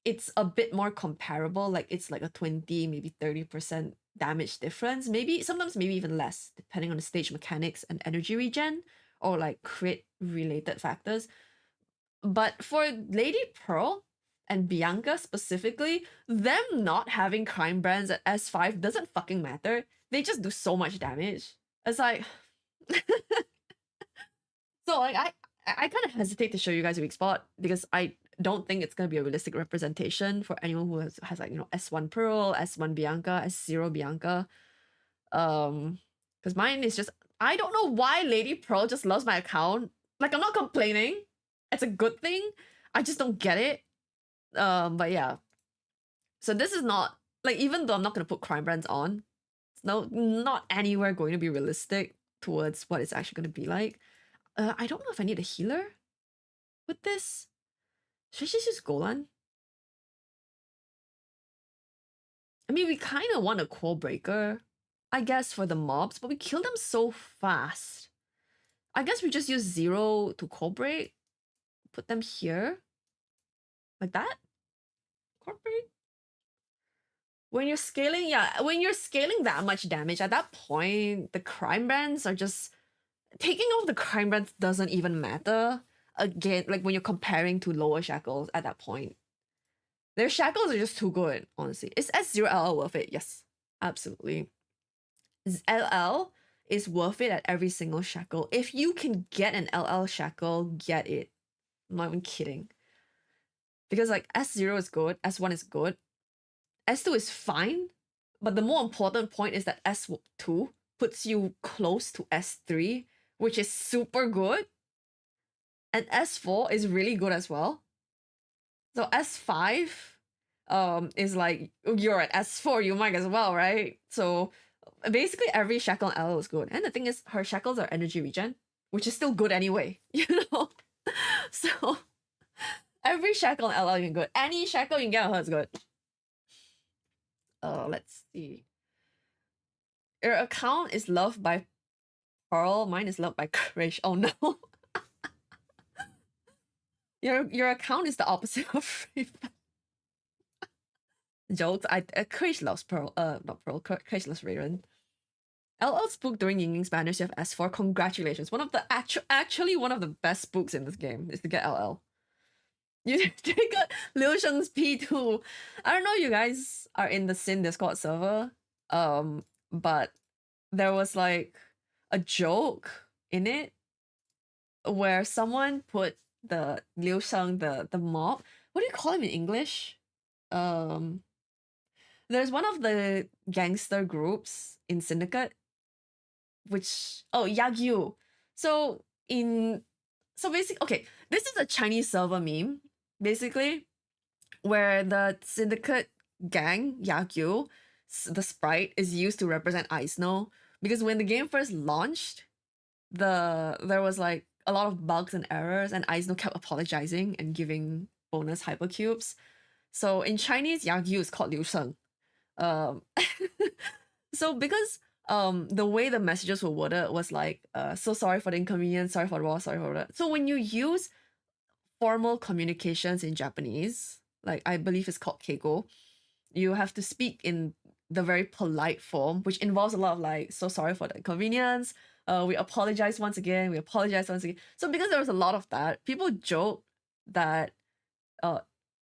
it's a bit more comparable. Like it's like a 20, maybe 30% damage difference. Sometimes even less, depending on the stage mechanics and energy regen or like crit related factors. But for Lady Pearl and Bianca specifically, them not having crime brands at S5 doesn't fucking matter. They just do so much damage. It's like so like I kind of hesitate to show you guys a weak spot because I don't think it's gonna be a realistic representation for anyone who has like, you know, S1 Pearl, S1 Bianca, S0 Bianca. Because mine is just, I don't know why Lady Pearl just loves my account. Like, I'm not complaining. It's a good thing. I just don't get it. But yeah. So this is not, like, even though I'm not gonna put crime brands on, it's not anywhere going to be realistic towards what it's actually gonna be like. I don't know if I need a healer with this. Should I just use Golan? I mean, we kind of want a Core Breaker, I guess, for the mobs, but we kill them so fast. I guess we just use 0 to Core Break. Put them here. Like that? Core Break? When you're scaling, yeah, when you're scaling that much damage, at that point, the crime brands are just... Taking off the crime brands doesn't even matter. Again, like when you're comparing to lower shackles at that point. Their shackles are just too good, honestly. Is S0 LL worth it? Yes, absolutely. LL is worth it at every single shackle. If you can get an LL shackle, get it. I'm not even kidding. Because like S0 is good, S1 is good, S2 is fine, but the more important point is that S2 puts you close to S3, which is super good. And S4 is really good as well. So S5 is like, you're at S4, you might as well, right? So basically every shackle on LL is good. And the thing is, her shackles are energy regen, which is still good anyway, you know? So every shackle on LL you can good. Any shackle you can get on her is good. Let's see. Your account is loved by Pearl. Mine is loved by Krish. Oh no. Your account is the opposite of free fire. Jokes. Krish loves Pearl. Not Pearl. Krish loves Rayron. LL's book during Ying Ying's banners you have S4. Congratulations. One of the actually one of the best books in this game is to get LL. You triggered Liu Sheng's P2. I don't know you guys are in the Sin Discord server. But there was like a joke in it where someone put the Liu Sheng, the mob. What do you call him in English? There's one of the gangster groups in Syndicate, which Yagyu. So basically, okay, this is a Chinese server meme, basically, where the Syndicate gang Yagyu, the sprite, is used to represent Eisno, because when the game first launched, there was like a lot of bugs and errors, and Eisno kept apologizing and giving bonus hypercubes. So in Chinese, Yagyu is called Liu Sheng. So because the way the messages were worded was like, so sorry for the inconvenience, sorry for the loss, sorry for that. So when you use formal communications in Japanese, like I believe it's called keigo, you have to speak in the very polite form, which involves a lot of like, so sorry for the inconvenience, we apologize once again, we apologize once again. So because there was a lot of that, people joke that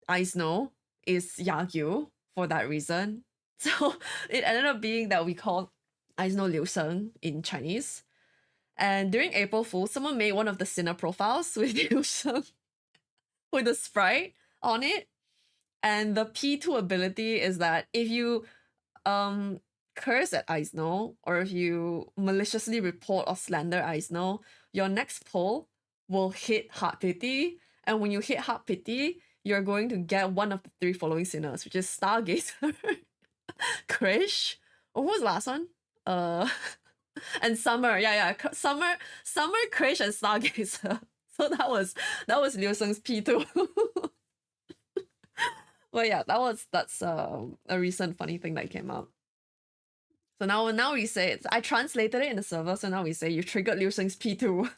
Eisno is Yagyu for that reason. So it ended up being that we called Eisno Liu Sheng in Chinese. And during April Fool's, someone made one of the Sinner profiles with Liu Sheng with a sprite on it. And the P2 ability is that if you curse at Eisno, or if you maliciously report or slander Eisno, your next pull will hit Heart Pity. And when you hit Heart Pity, you're going to get one of the 3 following sinners, which is Stargazer, Krish, or who was the last one? And Summer. Yeah. Summer, Krish, and Stargazer. So that was Liu Sheng's P2. But yeah, that's a recent funny thing that came up. So now we say it. I translated it in the server, so now we say you triggered Liu Sheng's P2.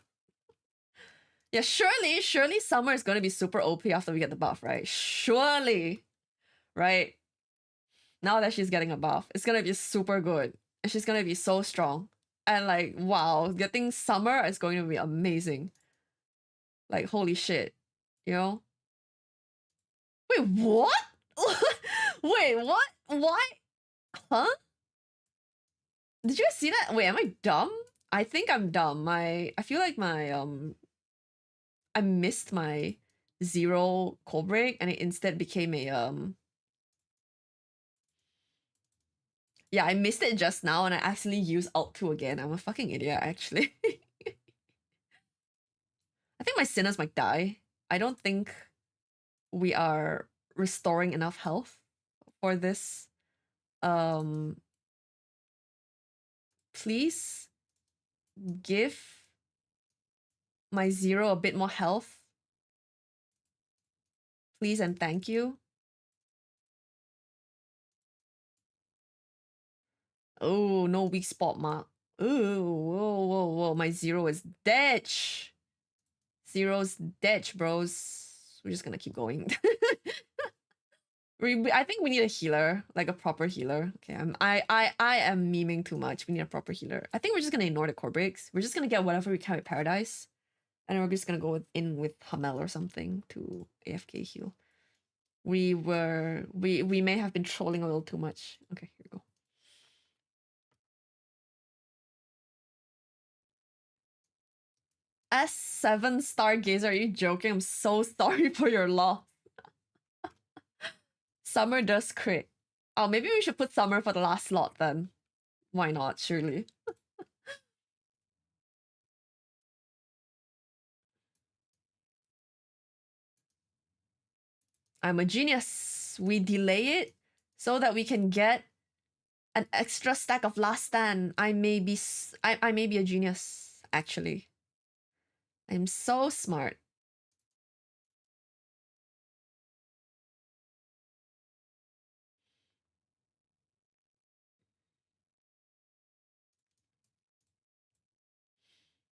Yeah, surely Summer is gonna be super OP after we get the buff, right? Surely, right? Now that she's getting a buff, it's gonna be super good, and she's gonna be so strong. And like, wow, getting Summer is going to be amazing. Like, holy shit, you know? Wait, what? Wait, what? Why? Huh? Did you see that? Wait, am I dumb? I think I'm dumb. I feel like I missed my 0 cold break, and it instead became a yeah, I missed it just now, and I accidentally used Alt 2 again. I'm a fucking idiot, actually. I think my sinners might die. I don't think we are restoring enough health for this. Please give my 0 a bit more health. Please and thank you. Oh, no weak spot mark. Ooh, whoa. My 0 is dead. 0's dead, bros. We're just gonna keep going. I think we need a healer, like a proper healer. Okay, I am memeing too much. We need a proper healer. I think we're just gonna ignore the core breaks. We're just gonna get whatever we can with Paradise. And we're just gonna go in with Hamel or something to AFK heal. We may have been trolling a little too much. Okay, here we go. S7 Stargazer, are you joking? I'm so sorry for your loss. Summer does crit. Oh, maybe we should put Summer for the last slot then. Why not, surely? I'm a genius. We delay it so that we can get an extra stack of Last Stand. I may be a genius, actually. I'm so smart.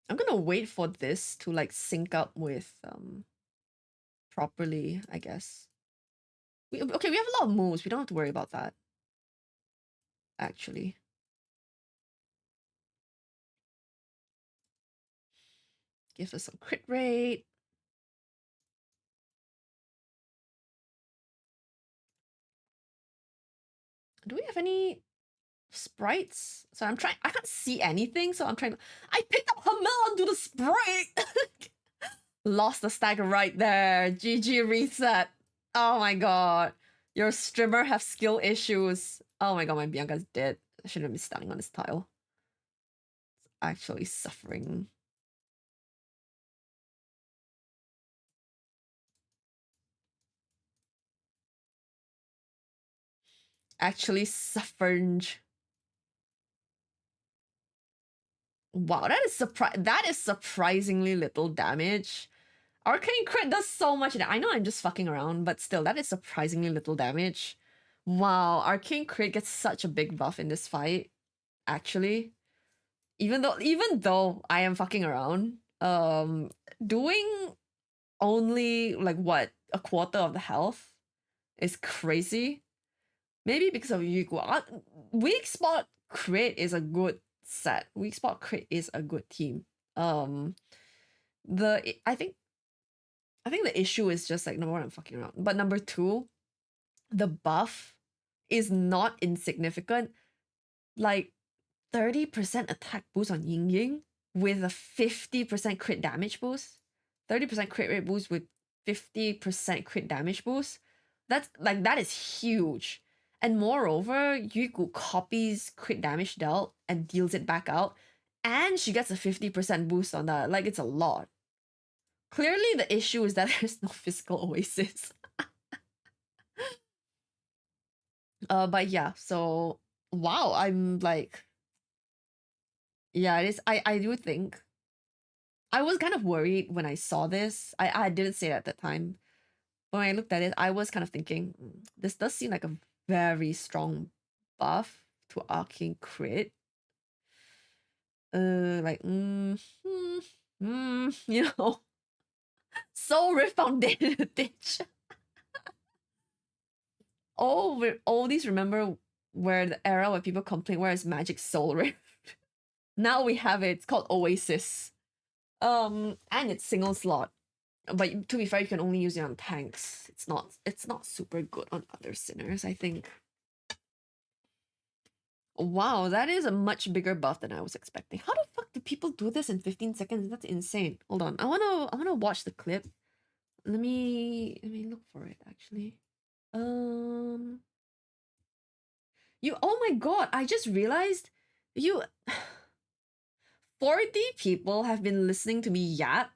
I'm gonna wait for this to like sync up with properly, I guess. Okay, we have a lot of moves. We don't have to worry about that. Actually. Gives us some crit rate. Do we have any sprites? So I can't see anything, so I'm trying to... I picked up Hamel onto the sprite! Lost the stack right there. GG reset. Oh my god. Your streamer have skill issues. Oh my god, my Bianca's dead. I shouldn't be standing on this tile. It's actually suffering. Actually suffering. Wow, that is surprisingly little damage. Arcane crit does so much. I know I'm just fucking around, but still, that is surprisingly little damage. Wow, Arcane crit gets such a big buff in this fight. Actually, even though I am fucking around, doing only like what, a quarter of the health is crazy. Maybe because of Yuko. Weak spot crit is a good set. Weak spot crit is a good team. I think the issue is just like, number one, I'm fucking around. But number two, the buff is not insignificant. Like 30% attack boost on Ying Ying with a 50% crit damage boost. 30% crit rate boost with 50% crit damage boost. That is huge. And moreover, Yuku copies crit damage dealt and deals it back out. And she gets a 50% boost on that. Like, it's a lot. Clearly, the issue is that there's no physical oasis. But yeah, so wow, I'm like, yeah, it is. I do think I was kind of worried when I saw this. I didn't say it at that time. When I looked at it, I was kind of thinking, this does seem like a very strong buff to arcane crit. Like, you know, Soul Rift Foundation ditch. Oh, we always remember where the era where people complain, where is Magic Soul Rift? Now we have it. It's called Oasis. And it's single slot. But to be fair, you can only use it on tanks. It's not super good on other sinners, I think. Wow, that is a much bigger buff than I was expecting. How the fuck do people do this in 15 seconds? That's insane. Hold on. I wanna watch the clip. Let me look for it actually. Oh my god, I just realized 40 people have been listening to me yap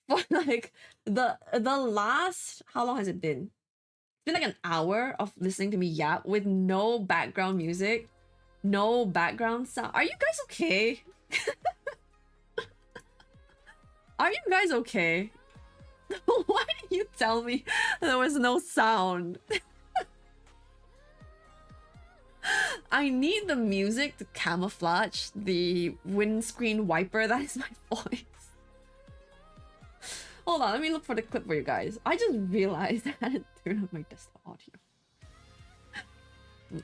for like the last, how long has it been? It's been like an hour of listening to me yap with no background music, no background sound. Are you guys okay? Are you guys okay? Why did you tell me there was no sound? I need the music to camouflage the windscreen wiper that is my voice. Hold on, let me look for the clip for you guys. I just realized I hadn't turned on my desktop audio. Where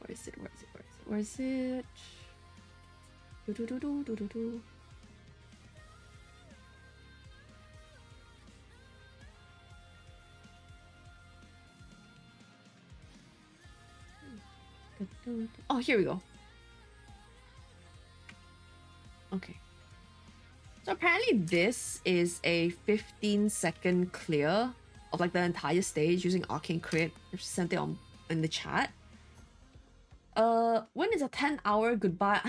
is it? Where is it? Where is it? Where is it? Do-do-do-do-do-do-do. Oh, here we go. Okay. So apparently this is a 15-second clear of like the entire stage using Arcane Crit. I just sent it in the chat. When is a 10-hour goodbye?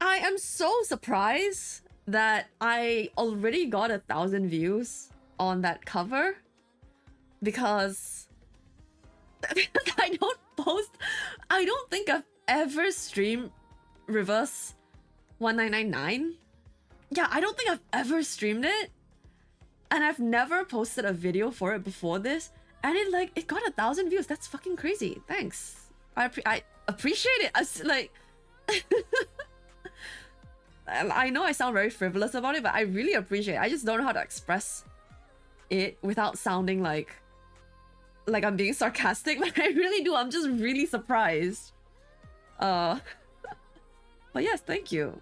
I am so surprised that I already got 1,000 views on that cover because I don't think I've ever streamed Reverse 1999. Yeah, I don't think I've ever streamed it. And I've never posted a video for it before this. And it got 1,000 views. That's fucking crazy. Thanks. I appreciate it. I was like I know I sound very frivolous about it, but I really appreciate it. I just don't know how to express it without sounding like I'm being sarcastic, but I really do. I'm just really surprised. But yes, thank you.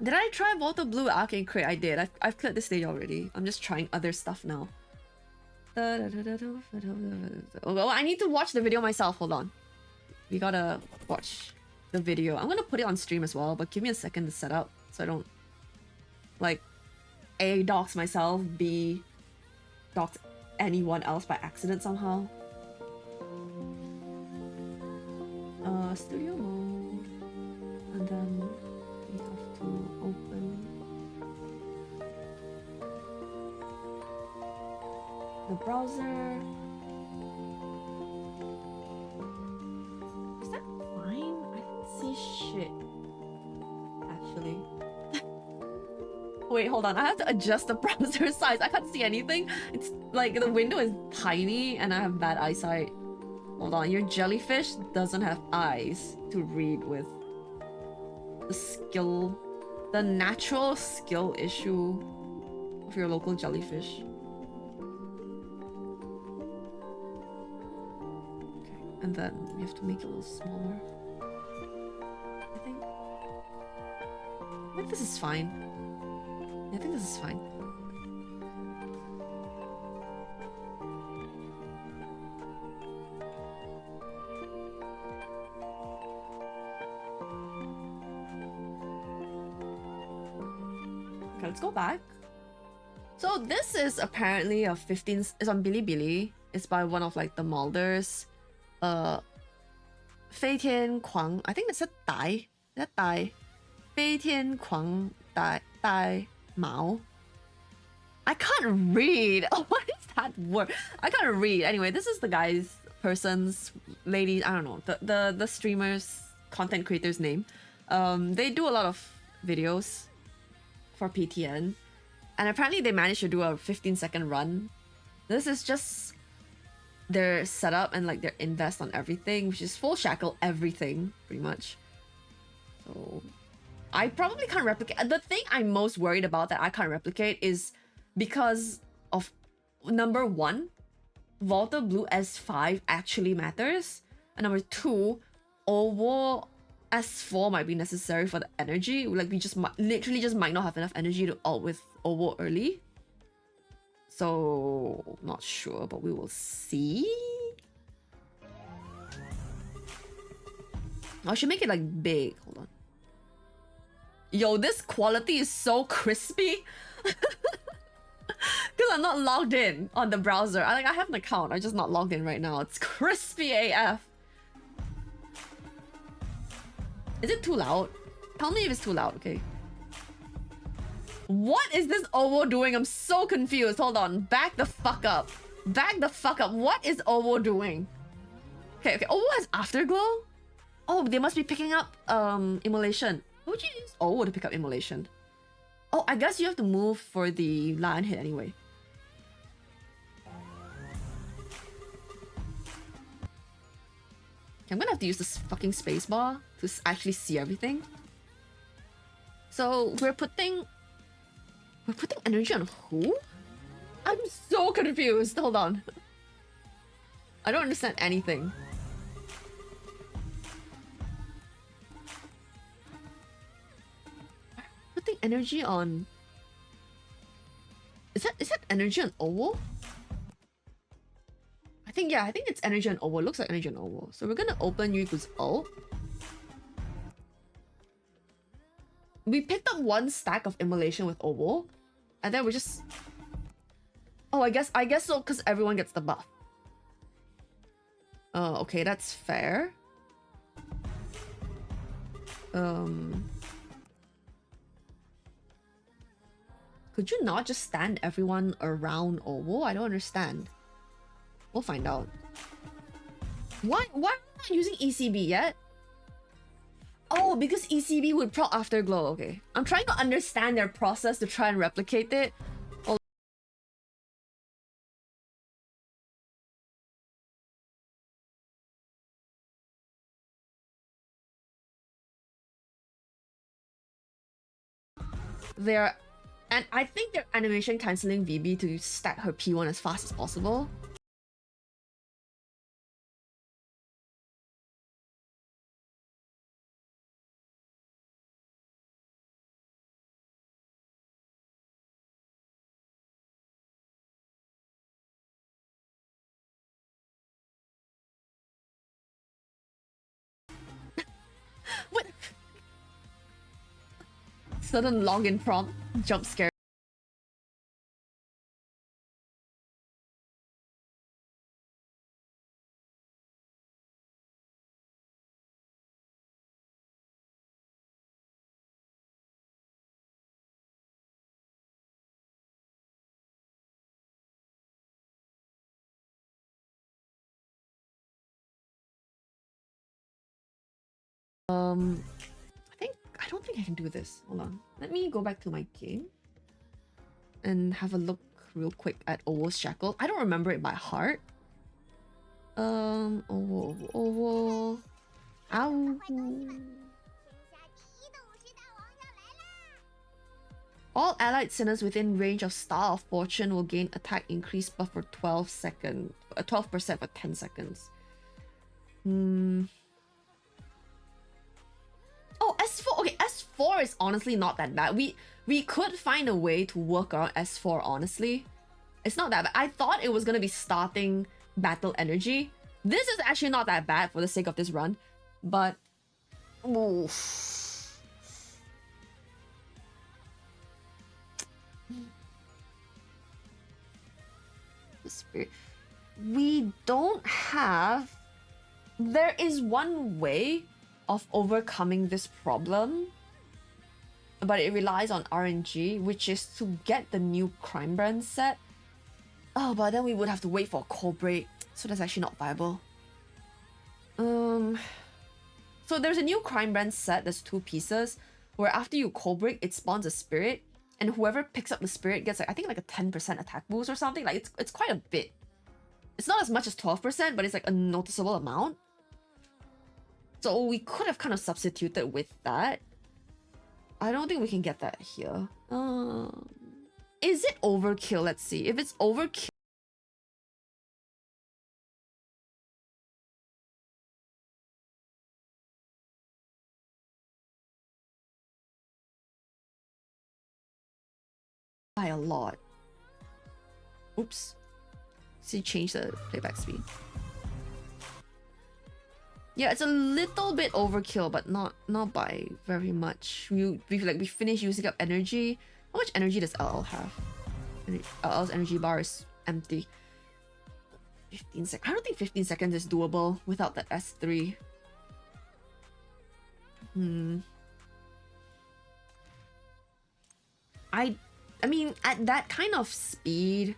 Did I try Volta Blue Arcane Crate? I did. I've cleared this stage already. I'm just trying other stuff now. Oh, I need to watch the video myself. Hold on. We gotta watch the video. I'm gonna put it on stream as well, but give me a second to set up so I don't like A, dox myself, B, dox anyone else by accident somehow. Studio mode, and then we have to open the browser. Is that fine? I don't see shit. Actually. Wait, hold on. I have to adjust the browser size. I can't see anything. It's like the window is tiny and I have bad eyesight. Hold on. Your jellyfish doesn't have eyes to read with. The natural skill issue of your local jellyfish. Okay, and then we have to make it a little smaller. I think this is fine. I think this is fine. Okay, let's go back. So this is apparently a 15. It's on Bilibili. It's by one of like the molders. Fei Tian Kuang. I think it's a Dai. That Dai. Fei Tian Kuang Dai Mao. I can't read. Oh, what is that word? I can't read. Anyway, this is the guy's, person's, lady. I don't know. The streamer's, content creator's name. They do a lot of videos for PTN, and apparently they managed to do a 15-second run. This is just their setup and like their invest on everything, which is full shackle everything pretty much. So I probably can't replicate. The thing I'm most worried about that I can't replicate is because of number one, Volta Blue S5 actually matters, and number two, OWO S4 might be necessary for the energy. Like we just literally just might not have enough energy to ult with OWO early. So not sure, but we will see. I should make it like big. Hold on. Yo, this quality is so crispy. Because I'm not logged in on the browser. I have an account. I'm just not logged in right now. It's crispy AF. Is it too loud? Tell me if it's too loud, okay? What is this OWO doing? I'm so confused. Hold on. Back the fuck up. Back the fuck up. What is OWO doing? Okay. OWO has Afterglow? Oh, they must be picking up immolation. Who would you use OWO to pick up immolation? Oh, I guess you have to move for the lion hit anyway. Okay, I'm gonna have to use this fucking spacebar to actually see everything. So we're putting energy on who? I'm so confused. Hold on. I don't understand anything. Putting energy on. Is that energy on OWO? I think it's energy on OWO. Looks like energy on OWO. So we're gonna open Yuiku's ult. We picked up one stack of immolation with OWO, and then we just. Oh, I guess so, because everyone gets the buff. Okay, that's fair. Could you not just stand everyone around OWO? I don't understand. We'll find out. Why am I not using ECB yet? Oh, because ECB would proc Afterglow. Okay. I'm trying to understand their process to try and replicate it. They're, and I think they're animation cancelling VB to stack her P1 as fast as possible. What? Sudden login prompt, jump scare. I don't think I can do this. Hold on. Let me go back to my game and have a look real quick at Owo's Shackle. I don't remember it by heart. Owo. Ow. All allied sinners within range of Star of Fortune will gain attack increase buff for 12% for 10 seconds. Oh, S4. Okay, S4 is honestly not that bad. We could find a way to work around S4, honestly. It's not that bad. I thought it was gonna be starting battle energy. This is actually not that bad for the sake of this run. But oof. The spirit. We don't have. There is one way of overcoming this problem, but it relies on RNG, which is to get the new crime brand set. Oh, but then we would have to wait for a cold break, so that's actually not viable. So there's a new crime brand set. There's 2 pieces where after you cold break, it spawns a spirit, and whoever picks up the spirit gets like, I think like a 10% attack boost or something. Like it's quite a bit. It's not as much as 12%, but it's like a noticeable amount. So we could have kind of substituted with that. I don't think we can get that here. Is it overkill? Let's see. If it's overkill... by a lot. Oops. See, change the playback speed. Yeah, it's a little bit overkill, but not by very much. We finish using up energy. How much energy does LL have? LL's energy bar is empty. 15 seconds. I don't think 15 seconds is doable without that S3. I mean, at that kind of speed,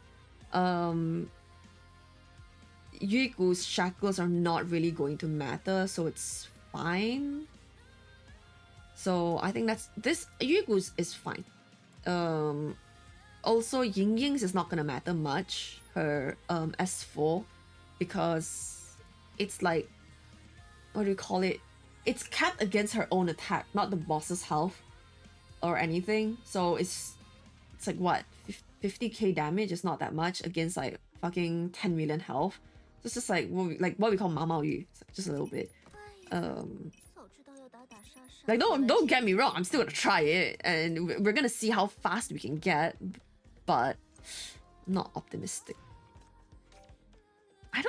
Yuiku's shackles are not really going to matter, so it's fine. So I think that's this. Yuiku's is fine. Also Ying Ying's is not gonna matter much. Her S4, because it's like, what do you call it? It's capped against her own attack, not the boss's health or anything. So it's like what, 50k damage is not that much against like fucking 10 million health. So it's just like what we call Ma Mao Yu, just a little bit. Like don't get me wrong, I'm still gonna try it, and we're gonna see how fast we can get, but I'm not optimistic. I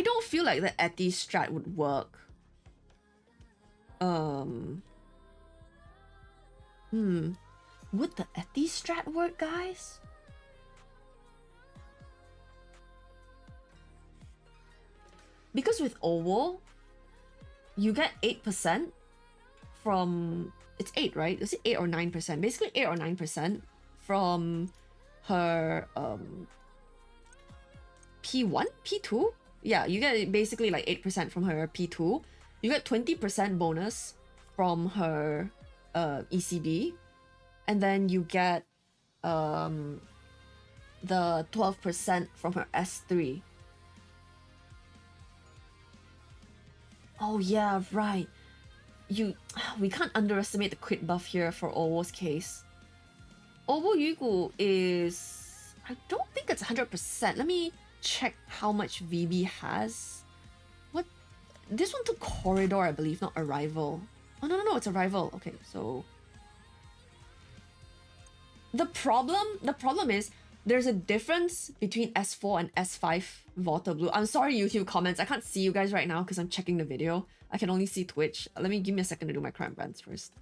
don't feel like the Eti strat would work. Would the Eti strat work, guys? Because with Owo, you get 8% from... It's 8, right? Is it 8 or 9%? Basically 8 or 9% from her P1? P2? Yeah, you get basically like 8% from her P2. You get 20% bonus from her ECB. And then you get the 12% from her S3. Oh yeah, right. we can't underestimate the crit buff here for Owo's case. Owo Yugu is, I don't think it's 100%. Let me check how much VB has. What? This one took Corridor, I believe, not Arrival. Oh, no, it's Arrival. Okay, so the problem is there's a difference between S4 and S5 Water Blue. I'm sorry, YouTube comments. I can't see you guys right now because I'm checking the video. I can only see Twitch. Give me a second to do my crime brands first.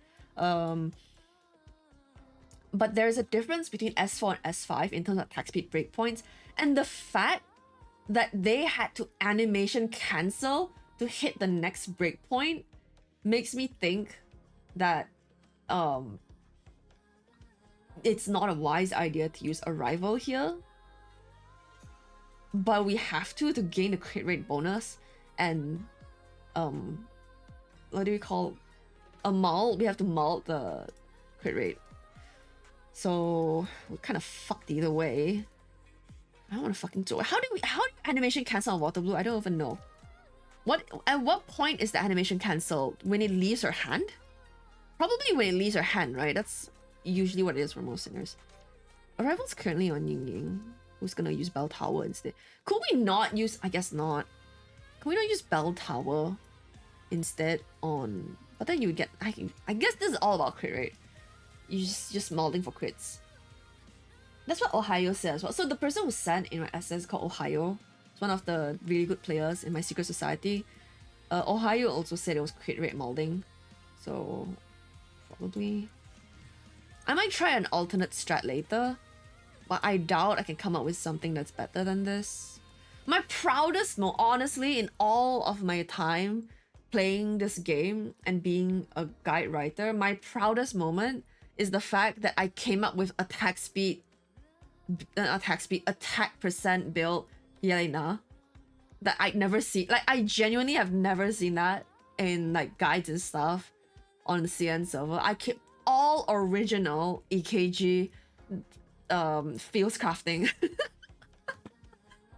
But there's a difference between S4 and S5 in terms of attack speed breakpoints, and the fact that they had to animation cancel to hit the next breakpoint makes me think that it's not a wise idea to use Arrival here. But we have to gain the crit rate bonus and what do we call a mull? We have to mull the crit rate. So we're kind of fucked either way. I don't want to fucking do it. How do animation cancel on Water Blue? I don't even know. At what point is the animation cancelled? When it leaves her hand? Probably when it leaves her hand, right? That's usually what it is for most sinners. Arrival's currently on Ying Ying, who's gonna use Bell Tower instead. Could we not use? I guess not. Can we not use Bell Tower instead on? But then you would get. I guess this is all about crit rate. You just molding for crits. That's what Ohio says. So the person who sent in my SS called Ohio. It's one of the really good players in my secret society. Ohio also said it was crit rate molding. So probably I might try an alternate strat later, but I doubt I can come up with something that's better than this. My proudest moment, honestly, in all of my time playing this game and being a guide writer, my proudest moment is the fact that I came up with attack percent build Yelena that I'd never seen. Like, I genuinely have never seen that in like guides and stuff on the CN server. I kept all original EKG fields crafting.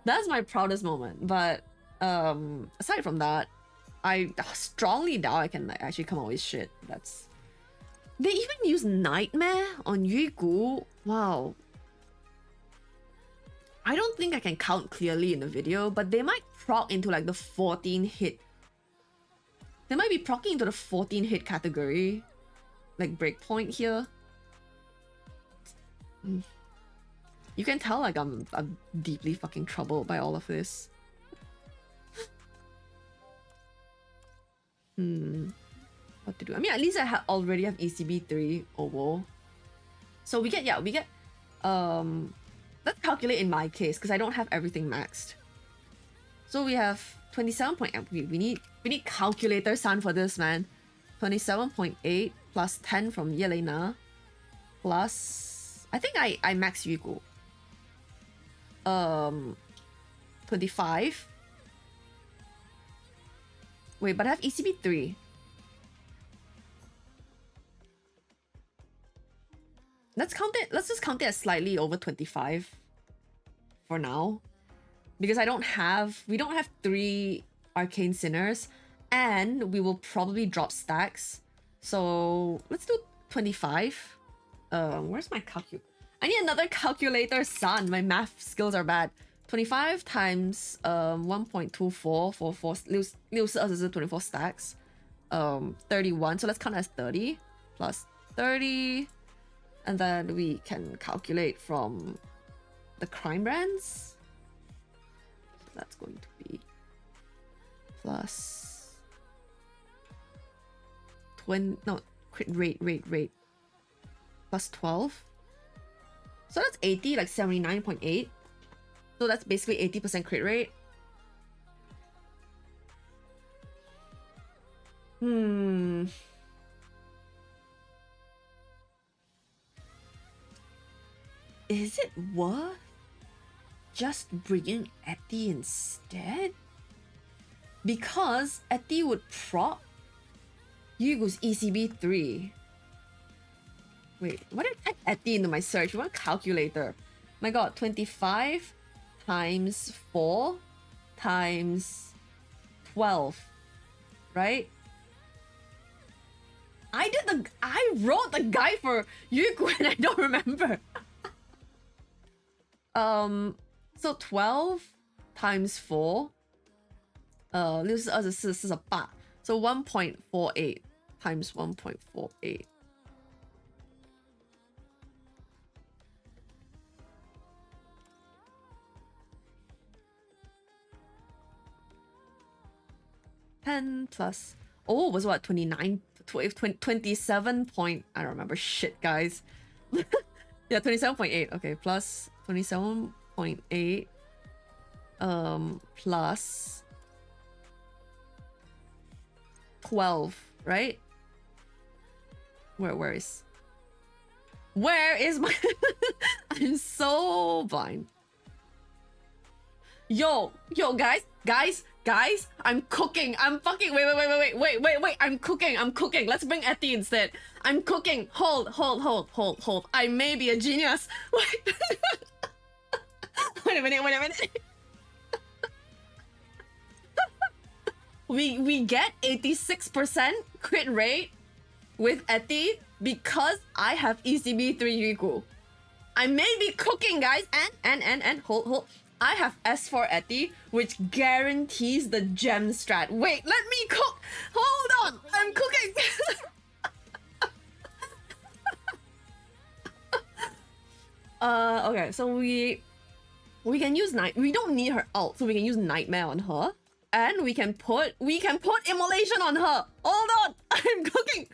That's my proudest moment. But aside from that, I strongly doubt I can like, actually come up with shit. They even use Nightmare on Yugu. Wow. I don't think I can count clearly in the video, but they might proc into like the 14 hit. They might be proccing into the 14 hit category. Like breakpoint here. You can tell like I'm deeply fucking troubled by all of this. What to do? I mean, at least I already have ECB3 Owo. So we get let's calculate in my case because I don't have everything maxed. So we have 27 point. We need calculator sound for this, man. 27.8 plus 10 from Yelena plus I think I max Yugo. 25. Wait, but I have ECB3. Let's just count it as slightly over 25 for now. Because we don't have 3 arcane sinners and we will probably drop stacks. So let's do 25. Where's my calculator? I need another calculator, son. My math skills are bad. 25 times 1.24 for 24 stacks. 31. So let's count as 30 plus 30. And then we can calculate from the crime brands. So that's going to be plus 20. No, rate. Plus 12. So that's 80, like 79.8. So that's basically 80% crit rate. Is it worth just bringing Etty instead? Because Etty would proc Yugo's ECB3. Wait, what did I type Etty into my search? What calculator? My god, 25 times 4 times 12, right? I wrote the guide for Yugu and I don't remember. So 12 times 4. 64 So 1.48 times 1.48. Plus, oh, was what, 29, 27 point, I don't remember shit, guys. Yeah, 27.8, okay, plus 27.8, plus 12, right? Where is my, I'm so blind. Yo, guys, I'm cooking. I'm fucking wait. I'm cooking. Let's bring Etty instead. I'm cooking. Hold. I may be a genius. Wait a minute. we get 86% crit rate with Etty because I have ECB3 Yugu. I may be cooking, guys, and hold. I have S4 Etty, which guarantees the gem strat. Wait, let me cook. Hold on, I'm cooking. Okay, so we can use we don't need her ult, so we can use Nightmare on her, and we can put Immolation on her. Hold on, I'm cooking.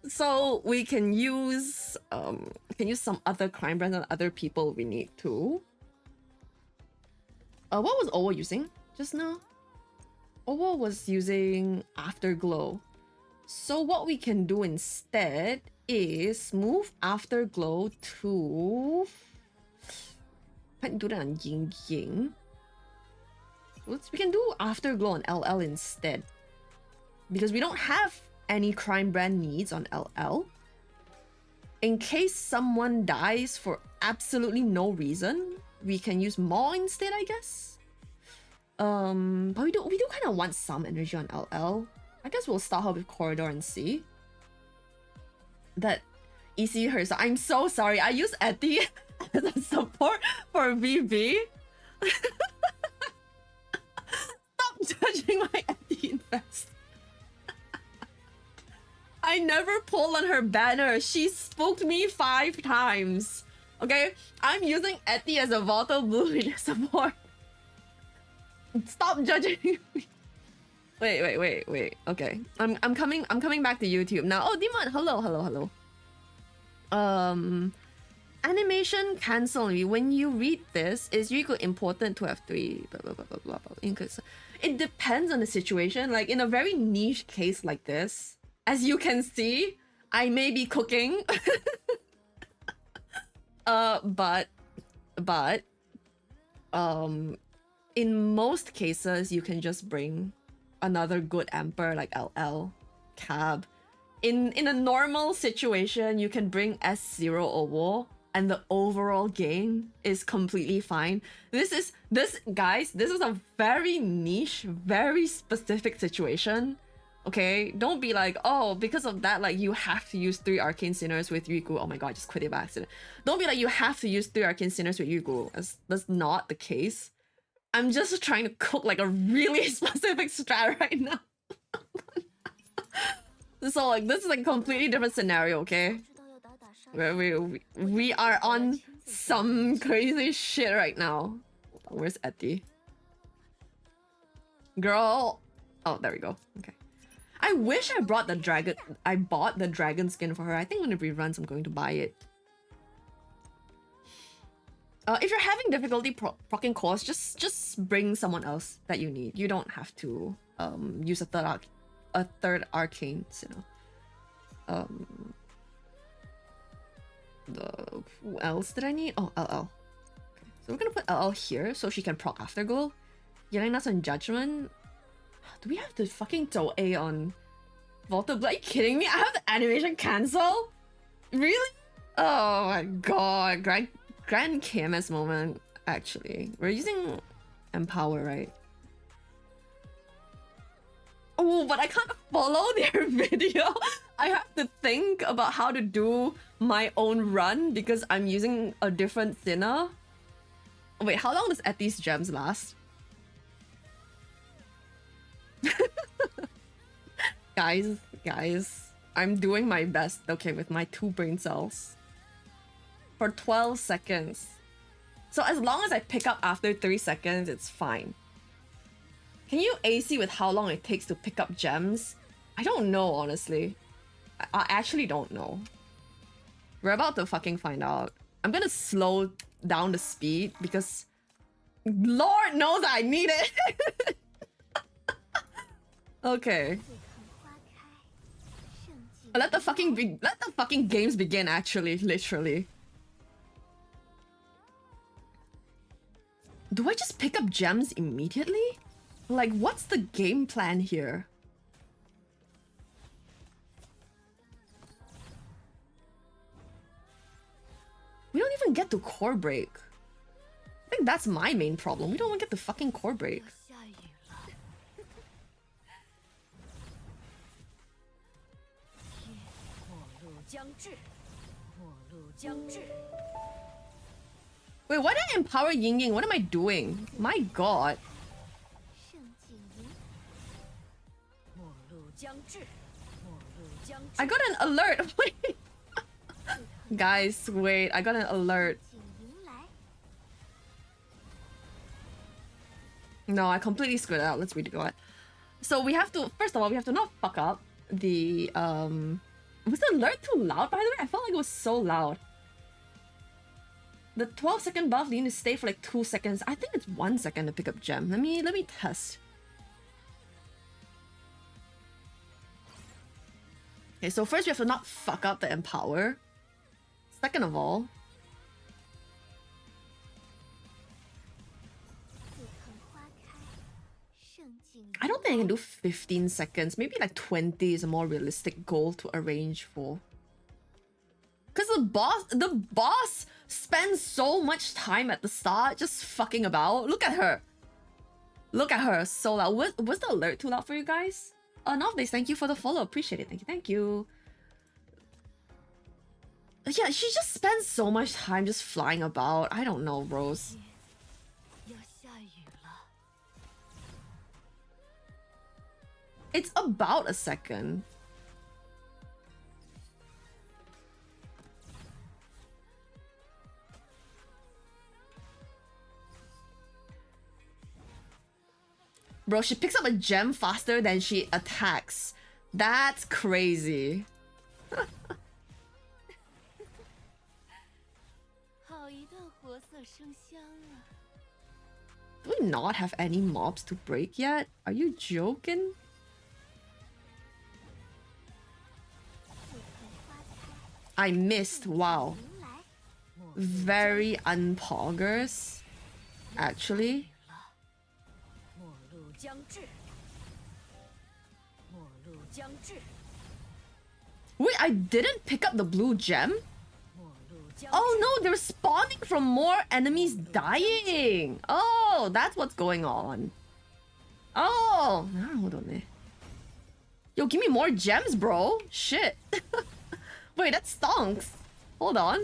So we can use some other crime brands and other people we need to. What was Owo using just now? Owo was using Afterglow. So what we can do instead is move Afterglow to... Can't do that on Ying Ying. We can do Afterglow on LL instead. Because we don't have any crime brand needs on LL. In case someone dies for absolutely no reason, we can use Maw instead, I guess. But we do kind of want some energy on LL. I guess we'll start her with Corridor and see. That EC her. So I'm so sorry. I use Etty as a support for VB. Stop judging my Etty invest. I never pulled on her banner. She spooked me 5 times. Okay, I'm using Etty as a Volatile Blue support. Stop judging me. Wait. Okay, I'm coming back to YouTube now. Oh, Dimon, hello. Animation cancel me. When you read this, is Yugo important to have 3? Blah. It depends on the situation. Like in a very niche case like this, as you can see, I may be cooking. But in most cases you can just bring another good Emperor like LL, Cab. In a normal situation, you can bring S0 Owo and the overall game is completely fine. This is a very niche, very specific situation. Okay, don't be like, oh, because of that, like you have to use 3 Arcane Sinners with Yugu. Oh my god, I just quit it by accident. Don't be like, you have to use 3 Arcane Sinners with Yugu. That's not the case. I'm just trying to cook like a really specific strat right now. So like, this is like a completely different scenario, okay? Where we are on some crazy shit right now. Where's Etty? Girl. Oh, there we go. Okay. I wish I bought the dragon skin for her. I think when it reruns, I'm going to buy it. If you're having difficulty proccing cores, just bring someone else that you need. You don't have to use a third arcane, you know. Who else did I need? Oh, LL. Okay. So we're gonna put LL here so she can proc Afterglow. Yelena's on Judgment. Do we have the fucking Toei on Volta Blue? Are you kidding me? I have the animation cancel? Really? Oh my god. Grand KMS moment, actually. We're using Empower, right? Oh, but I can't follow their video. I have to think about how to do my own run because I'm using a different thinner. Wait, how long does Ethy's gems last? Guys, I'm doing my best, okay, with my 2 brain cells. For 12 seconds. So as long as I pick up after 3 seconds, it's fine. Can you AC with how long it takes to pick up gems? I don't know, honestly. I actually don't know. We're about to fucking find out. I'm gonna slow down the speed because Lord knows I need it. Okay. Let the fucking games begin, actually, literally. Do I just pick up gems immediately? Like, what's the game plan here? We don't even get to core break. I think that's my main problem. We don't even get to fucking core break. Wait, why did I empower Ying Ying? What am I doing? My god. I got an alert. Wait. Guys, wait. I got an alert. No, I completely screwed it out. Let's redo it. So we have to, first of all, we have to not fuck up the, was the alert too loud, by the way? I felt like it was so loud. The 12-second buff, you need to stay for like 2 seconds. I think it's 1 second to pick up gem. Let me test. Okay, so first we have to not fuck up the empower. Second of all, I don't think I can do 15 seconds. Maybe like 20 is a more realistic goal to arrange for. Because the boss spends so much time at the start just fucking about. Look at her. Look at her. So loud. Was the alert too loud for you guys? Novdays, thank you for the follow. Appreciate it. Thank you. Yeah, she just spends so much time just flying about. I don't know, Rose. It's about a second. Bro, she picks up a gem faster than she attacks. That's crazy. Do we not have any mobs to break yet? Are you joking? I missed. Wow. Very unpoggers, actually. Wait, I didn't pick up the blue gem? Oh no, they're spawning from more enemies dying. Oh, that's what's going on. Oh, hold on. Yo, give me more gems, bro. Shit. Wait, that stonks. Hold on.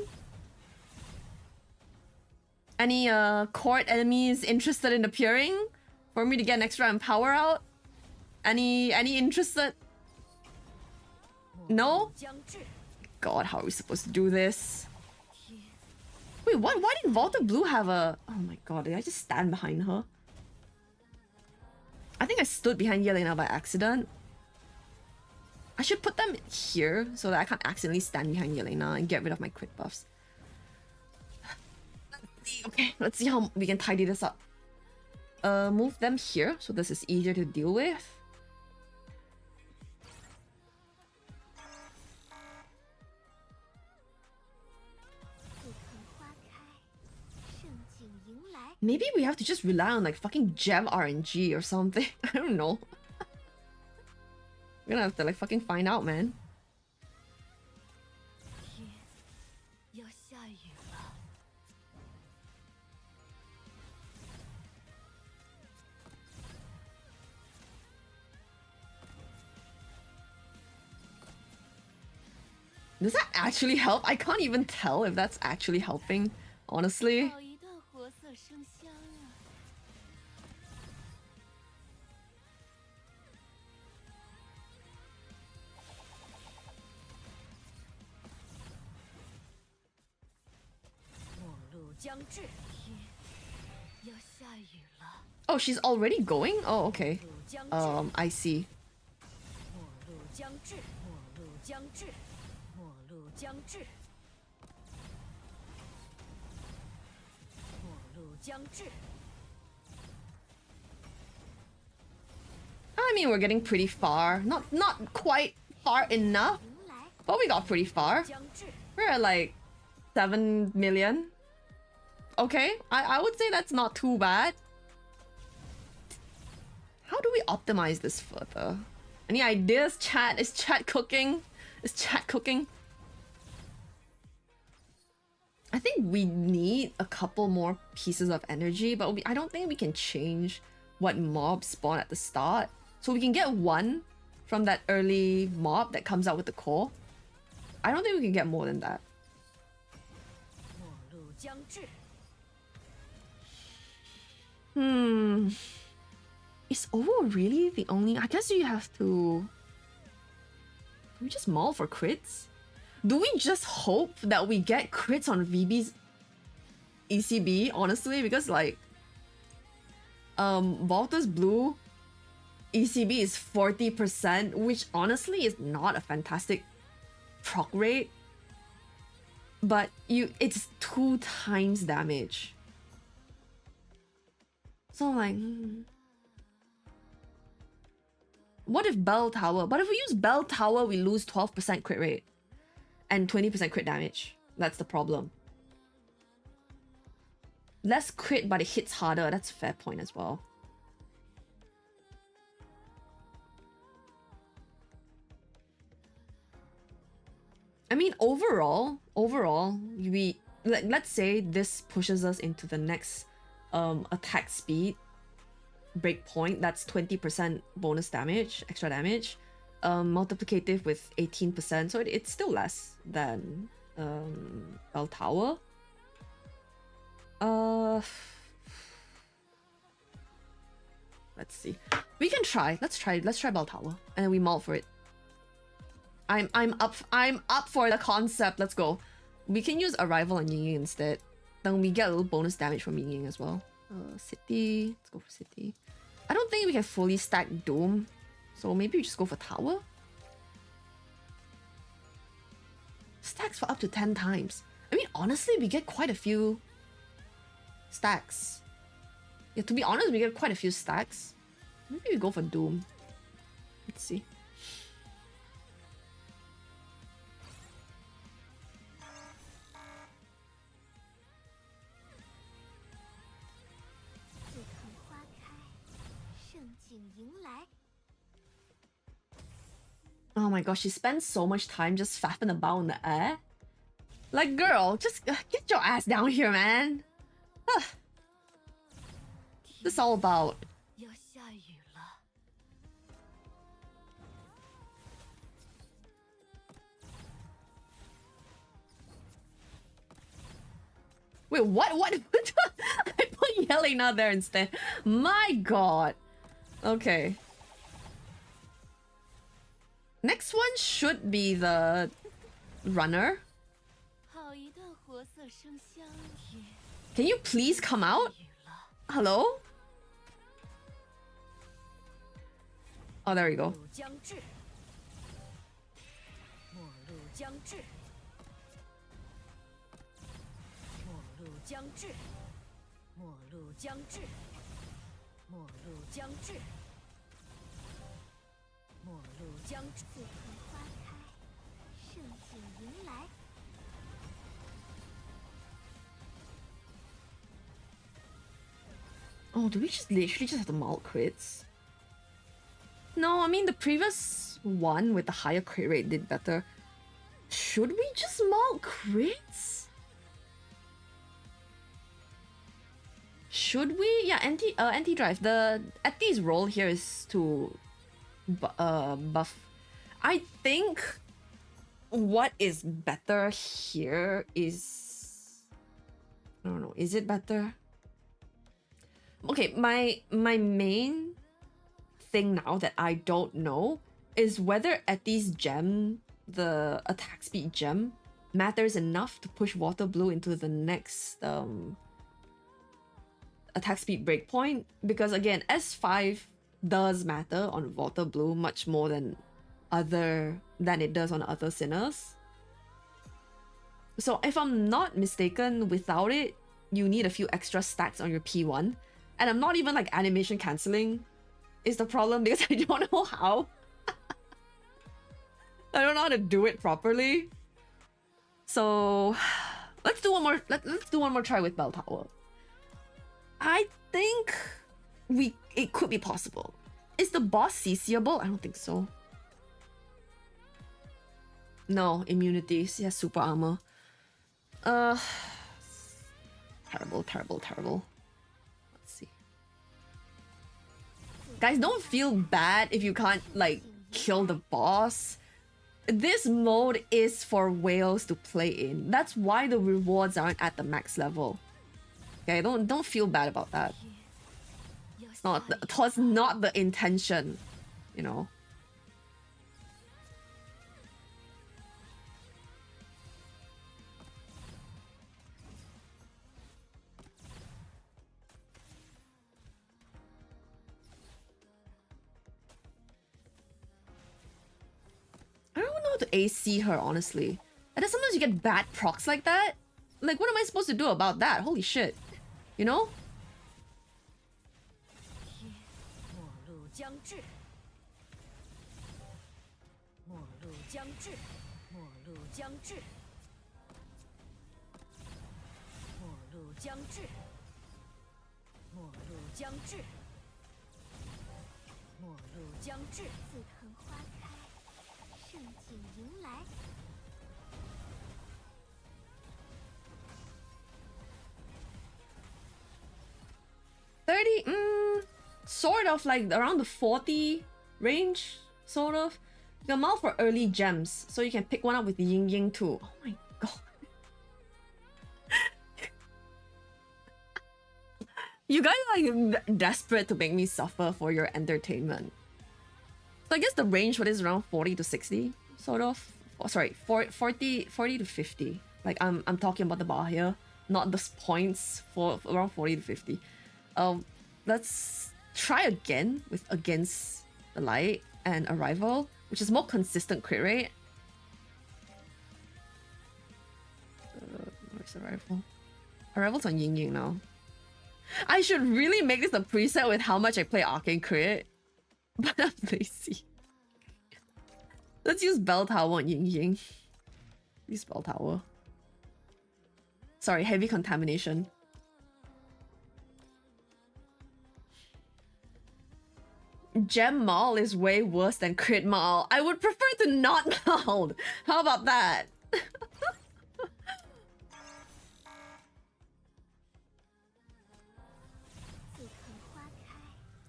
Any court enemies interested in appearing for me to get an extra empower out? Any interested? No? God, how are we supposed to do this? Wait, what? Why did Volta Blue have a... Oh my god, did I just stand behind her? I think I stood behind Yelena by accident. I should put them here so that I can't accidentally stand behind Yelena and get rid of my crit buffs. Okay, let's see how we can tidy this up. Move them here so this is easier to deal with. Maybe we have to just rely on like fucking gem RNG or something. I don't know. We're gonna have to like fucking find out, man. Does that actually help? I can't even tell if that's actually helping, honestly. Oh, she's already going? Oh, okay. I see. I mean, we're getting pretty far. Not quite far enough, but we got pretty far. We're at like 7 million. Okay, I would say that's not too bad. How do we optimize this further? Any ideas, chat? Is chat cooking? Is chat cooking? I think we need a couple more pieces of energy, but I don't think we can change what mobs spawn at the start. So we can get one from that early mob that comes out with the core. I don't think we can get more than that. Is Ovo really the only... I guess you have to... Do we just maul for crits? Do we just hope that we get crits on VB's ECB, honestly? Because like... Volta's Blue ECB is 40%, which honestly is not a fantastic proc rate. But it's 2 times damage. So like... What if Bell Tower? But if we use Bell Tower, we lose 12% crit rate. And 20% crit damage. That's the problem. Less crit, but it hits harder. That's a fair point as well. I mean, overall, let's say this pushes us into the next attack speed breakpoint. That's 20% bonus damage, extra damage. Multiplicative with 18%, so it's still less than Bell Tower. Let's see. We can try. Let's try Bell Tower, and then we maul for it. I'm up for the concept. Let's go. We can use Arrival on Ying Ying instead. Then we get a little bonus damage from Ying Ying as well. City. Let's go for City. I don't think we can fully stack Doom, so maybe we just go for Tower. Stacks for up to 10 times. I mean, honestly, we get quite a few stacks. Yeah, to be honest, we get quite a few stacks. Maybe we go for Doom. Let's see. Oh my gosh, she spends so much time just faffing about in the air. Like, girl, just get your ass down here, man. This is all about. Wait, what? I put yelling out there instead. My god. Okay. Next one should be the runner. Can you please come out? Hello? Oh, there we go. Oh, do we just literally just have to maul crits? No, I mean the previous one with the higher crit rate did better. Should we just maul crits? Should we? Yeah, anti-drive. The Etty's role here is to buff. I think what is better here is... I don't know, is it better? Okay, my main thing now that I don't know is whether Etty's gem, the attack speed gem, matters enough to push Water Blue into the next attack speed breakpoint. Because again, S5 does matter on Water Blue much more than it does on other Sinners. So if I'm not mistaken, without it, you need a few extra stacks on your P1. And I'm not even like animation cancelling is the problem, because I don't know how. I don't know how to do it properly. So let's do one more. Let's do one more try with Bell Tower. I think it could be possible. Is the boss CCable? I don't think so. No, immunities. Yeah, super armor. Terrible, terrible, terrible. Let's see. Guys, don't feel bad if you can't like kill the boss. This mode is for whales to play in. That's why the rewards aren't at the max level. Okay, don't feel bad about that. It's not the intention, you know. I don't know how to AC her, honestly. And then sometimes you get bad procs like that. Like, what am I supposed to do about that? Holy shit. You know? Sort of like around the 40 range, sort of. You can mount for early gems, so you can pick one up with Ying Ying too. Oh my god. You guys are like desperate to make me suffer for your entertainment. So I guess the range for this is around 40 to 60, sort of. Oh, sorry, 40 to 50. Like I'm talking about the bar here, not the points, for around 40 to 50. Let's try again with Against the Light and Arrival, which is more consistent crit rate. Where's Arrival? Arrival's on Ying Ying now. I should really make this a preset with how much I play Arcane Crit, but I'm lazy. Let's use Bell Tower on Ying Ying. Use Bell Tower. Sorry, heavy contamination. Gem Maul is way worse than Crit Maul. I would prefer to not Maul. How about that?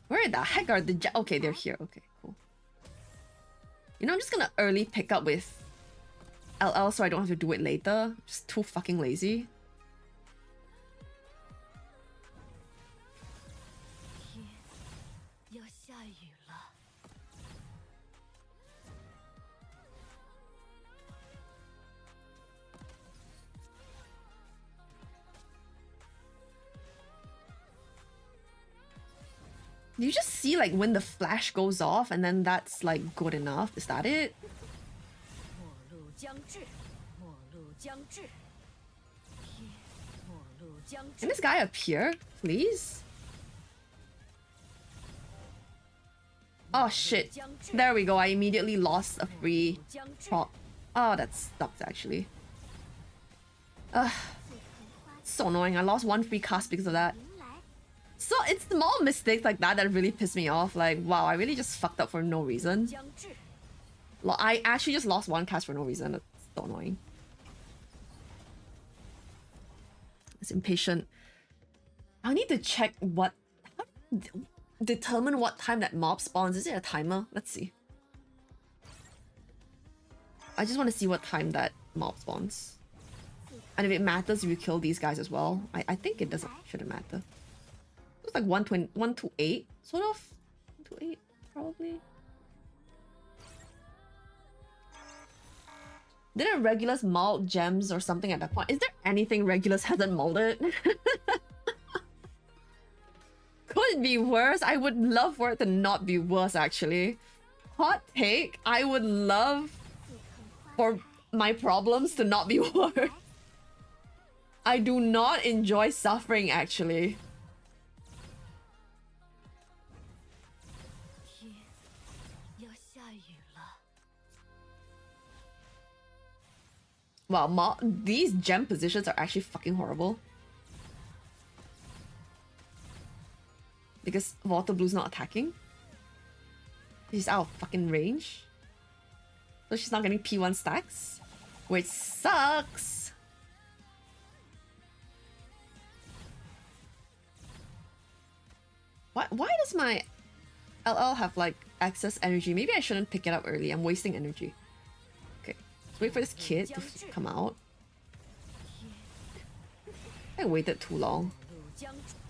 Where the heck are the okay, they're here. Okay, cool. You know, I'm just gonna early pick up with LL so I don't have to do it later. Just too fucking lazy. You just see like when the flash goes off and then that's like good enough. Is that it? Can this guy appear, please? Oh shit. There we go. I immediately lost a free prop. Oh, that sucked actually. So annoying. I lost one free cast because of that. So it's small mistakes like that that really piss me off. Like, wow, I really just fucked up for no reason. I actually just lost one cast for no reason. That's so annoying. It's impatient. I need to check what... determine what time that mob spawns. Is it a timer? Let's see. I just want to see what time that mob spawns. And if it matters if you kill these guys as well. I think it shouldn't matter. It's like 1 to 8, sort of. 1 to 8, probably. Didn't Regulus mold gems or something at that point? Is there anything Regulus hasn't molded? Could it be worse? I would love for it to not be worse, actually. Hot take, I would love for my problems to not be worse. I do not enjoy suffering, actually. Wow, these gem positions are actually fucking horrible. Because Water Blue's not attacking. She's out of fucking range. So she's not getting P1 stacks. Which sucks. Why does my LL have like excess energy? Maybe I shouldn't pick it up early. I'm wasting energy. Okay, let's wait for this kid to come out. I waited too long. It's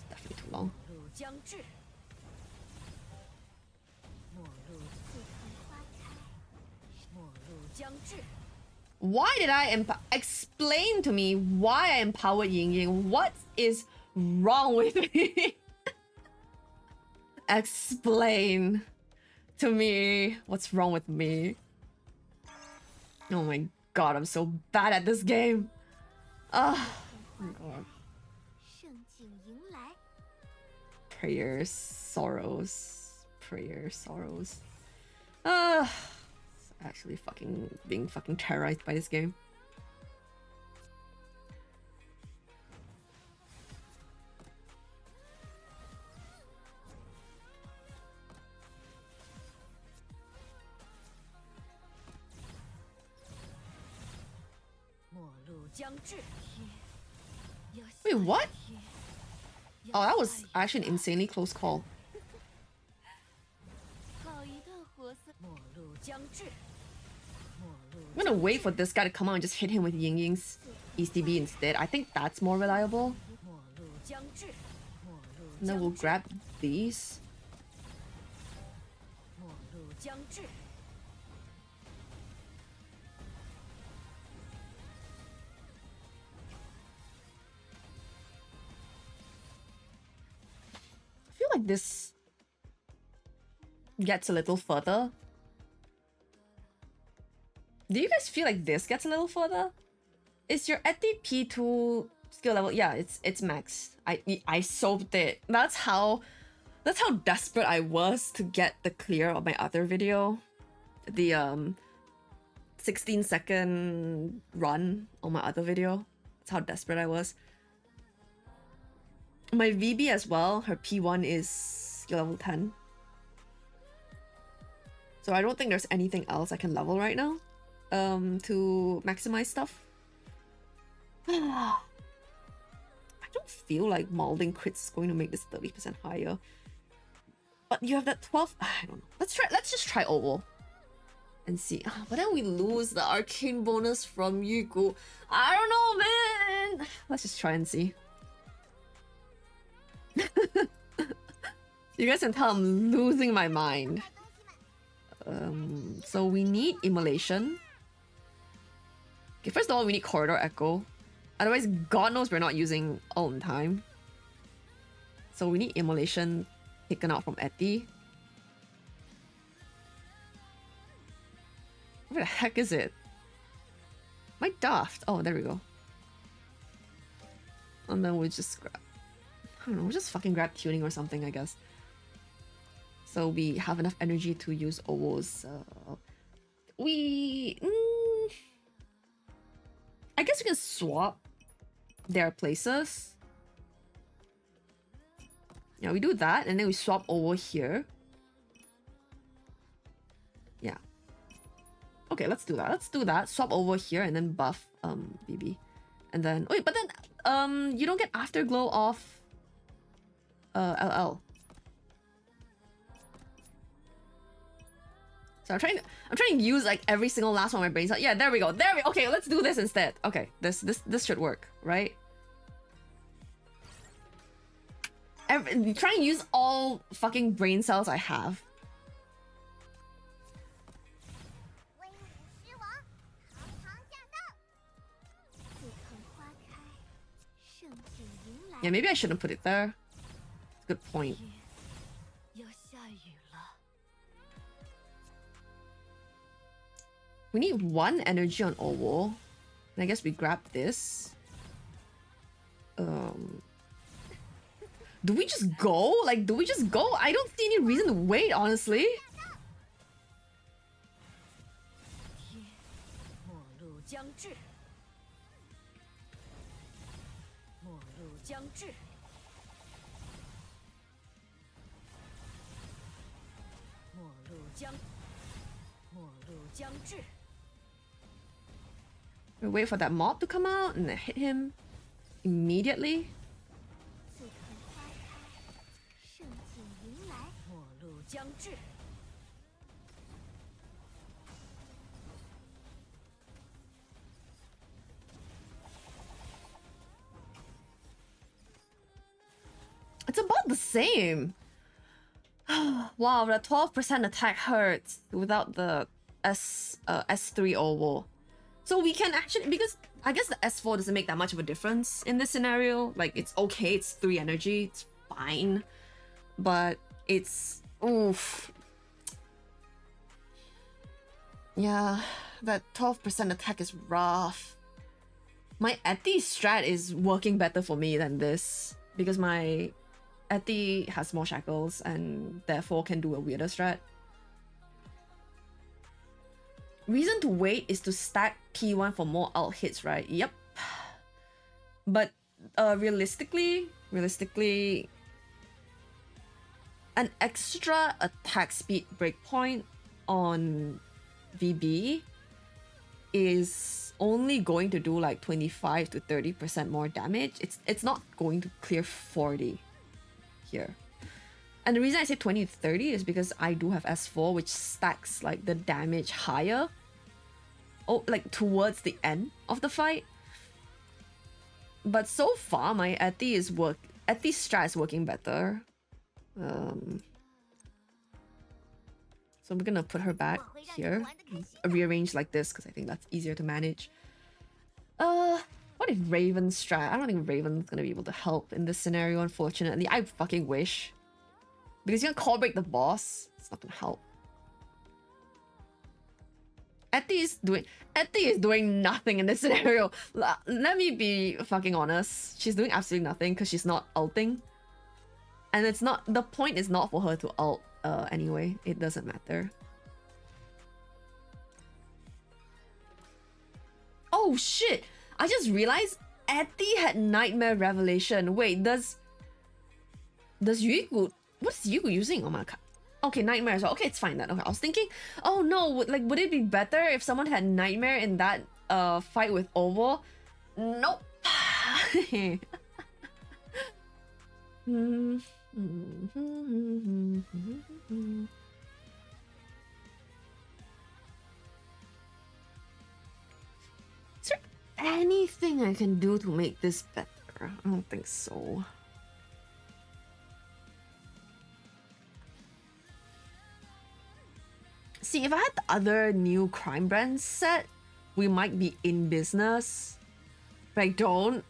definitely too long. Why did I explain to me why I empowered Ying Ying? What is wrong with me? Explain to me what's wrong with me. Oh my god, I'm so bad at this game. Oh my god. Prayers, sorrows, prayers, sorrows. Actually being fucking terrorized by this game. Wait, what? Oh, that was actually an insanely close call. I'm gonna wait for this guy to come out and just hit him with Ying Ying's ECB instead. I think that's more reliable. And then we'll grab these. I feel like this gets a little further. Do you guys feel like this gets a little further? Is your ETI P2 skill level? Yeah, it's maxed. I soaped it. That's how desperate I was to get the clear of my other video. The 16-second run on my other video. That's how desperate I was. My VB as well, her P1 is skill level 10. So I don't think there's anything else I can level right now. To maximize stuff. I don't feel like molding crits is going to make this 30% higher. But you have that 12. I don't know. Let's just try oval. And see. But then we lose the arcane bonus from Yuku. I don't know, man. Let's just try and see. You guys can tell I'm losing my mind. So we need immolation. Okay, first of all, we need corridor echo. Otherwise, God knows we're not using all the time. So we need immolation taken out from ETI. What the heck is it? My daft. Oh, there we go. And then we'll just grab. I don't know, we'll just fucking grab tuning or something, I guess. So we have enough energy to use ovals. I guess we can swap their places. Yeah, we do that and then we swap over here. Yeah. Okay, let's do that. Let's do that. Swap over here and then buff BB. And then wait, but then you don't get afterglow off LL. So I'm trying to use like every single last one of my brain cells. Yeah, there we go. Okay, let's do this instead. Okay, this should work, right? Trying to use all fucking brain cells I have. Yeah, maybe I shouldn't put it there. Good point. We need 1 energy on Owo. And I guess we grab this. Do we just go? Like, do we just go? I don't see any reason to wait, honestly. We wait for that mob to come out and then hit him immediately. It's about the same. Wow, the 12% attack hurts without the S3 Owo. So we can actually, because I guess the S4 doesn't make that much of a difference in this scenario. Like, it's okay, it's 3 energy, it's fine. But it's, oof. Yeah, that 12% attack is rough. My Eti strat is working better for me than this, because my Eti has more shackles and therefore can do a weirder strat. Reason to wait is to stack P1 for more ult hits, right? Yep. But realistically, an extra attack speed breakpoint on VB is only going to do like 25 to 30% more damage. It's not going to clear 40 here. And the reason I say 20 to 30 is because I do have S4, which stacks like the damage higher. Oh, like towards the end of the fight. But so far, my Eti strat is working better. So we're gonna put her back here, rearrange like this because I think that's easier to manage. What if Raven's strat? I don't think Raven's gonna be able to help in this scenario, unfortunately. I fucking wish. Because you're gonna call break the boss, it's not gonna help. Eti is doing nothing in this scenario. Let me be fucking honest. She's doing absolutely nothing because she's not ulting. And it's not, the point is not for her to ult anyway. It doesn't matter. Oh shit! I just realized Eti had Nightmare Revelation. Wait, does Yuiku, what's Yuiku using? Oh my god. Okay, Nightmare as well. Okay, it's fine then. Okay, I was thinking, oh no, like would it be better if someone had Nightmare in that fight with Ovo? Nope. Is there anything I can do to make this better? I don't think so. See, if I had the other new crime brands set, we might be in business. But I don't.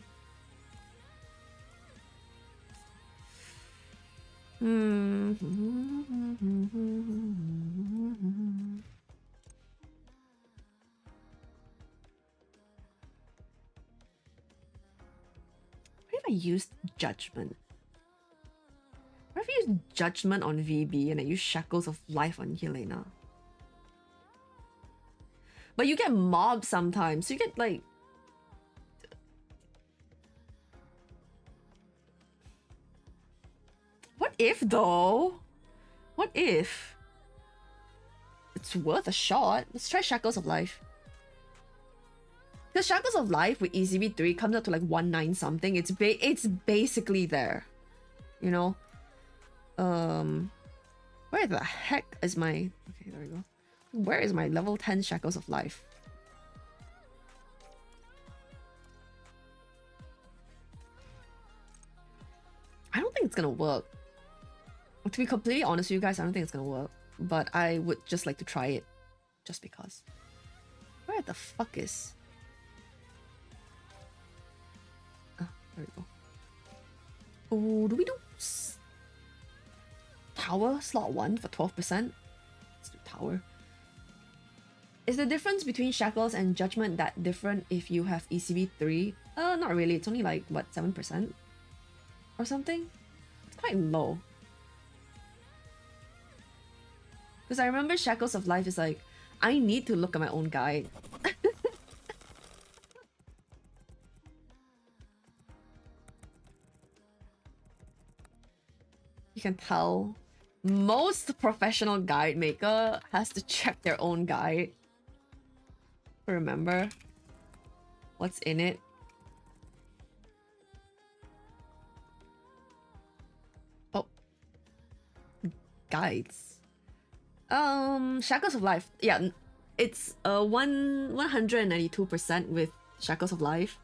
What if I used Judgment? What if I use Judgment on VB and I use Shackles of Life on Helena? But you get mobbed sometimes. So you get like... What if though? What if? It's worth a shot. Let's try Shackles of Life. Because Shackles of Life with EZB3 comes up to like 1.9 something. It's basically there. You know? Where the heck is my... Okay, there we go. Where is my level 10 Shackles of Life? I don't think it's gonna work. To be completely honest with you guys, I don't think it's gonna work. But I would just like to try it. Just because. Where the fuck is... Oh, there we go. Oh, do we do... Tower? Slot 1 for 12%? Let's do Tower. Is the difference between Shackles and Judgment that different if you have ECB 3? Not really. It's only like, what, 7%? Or something? It's quite low. Because I remember Shackles of Life is like, I need to look at my own guide. You can tell most professional guide maker has to check their own guide. Remember what's in it. Oh. Guides. Shackles of Life. Yeah, it's 192% with Shackles of Life.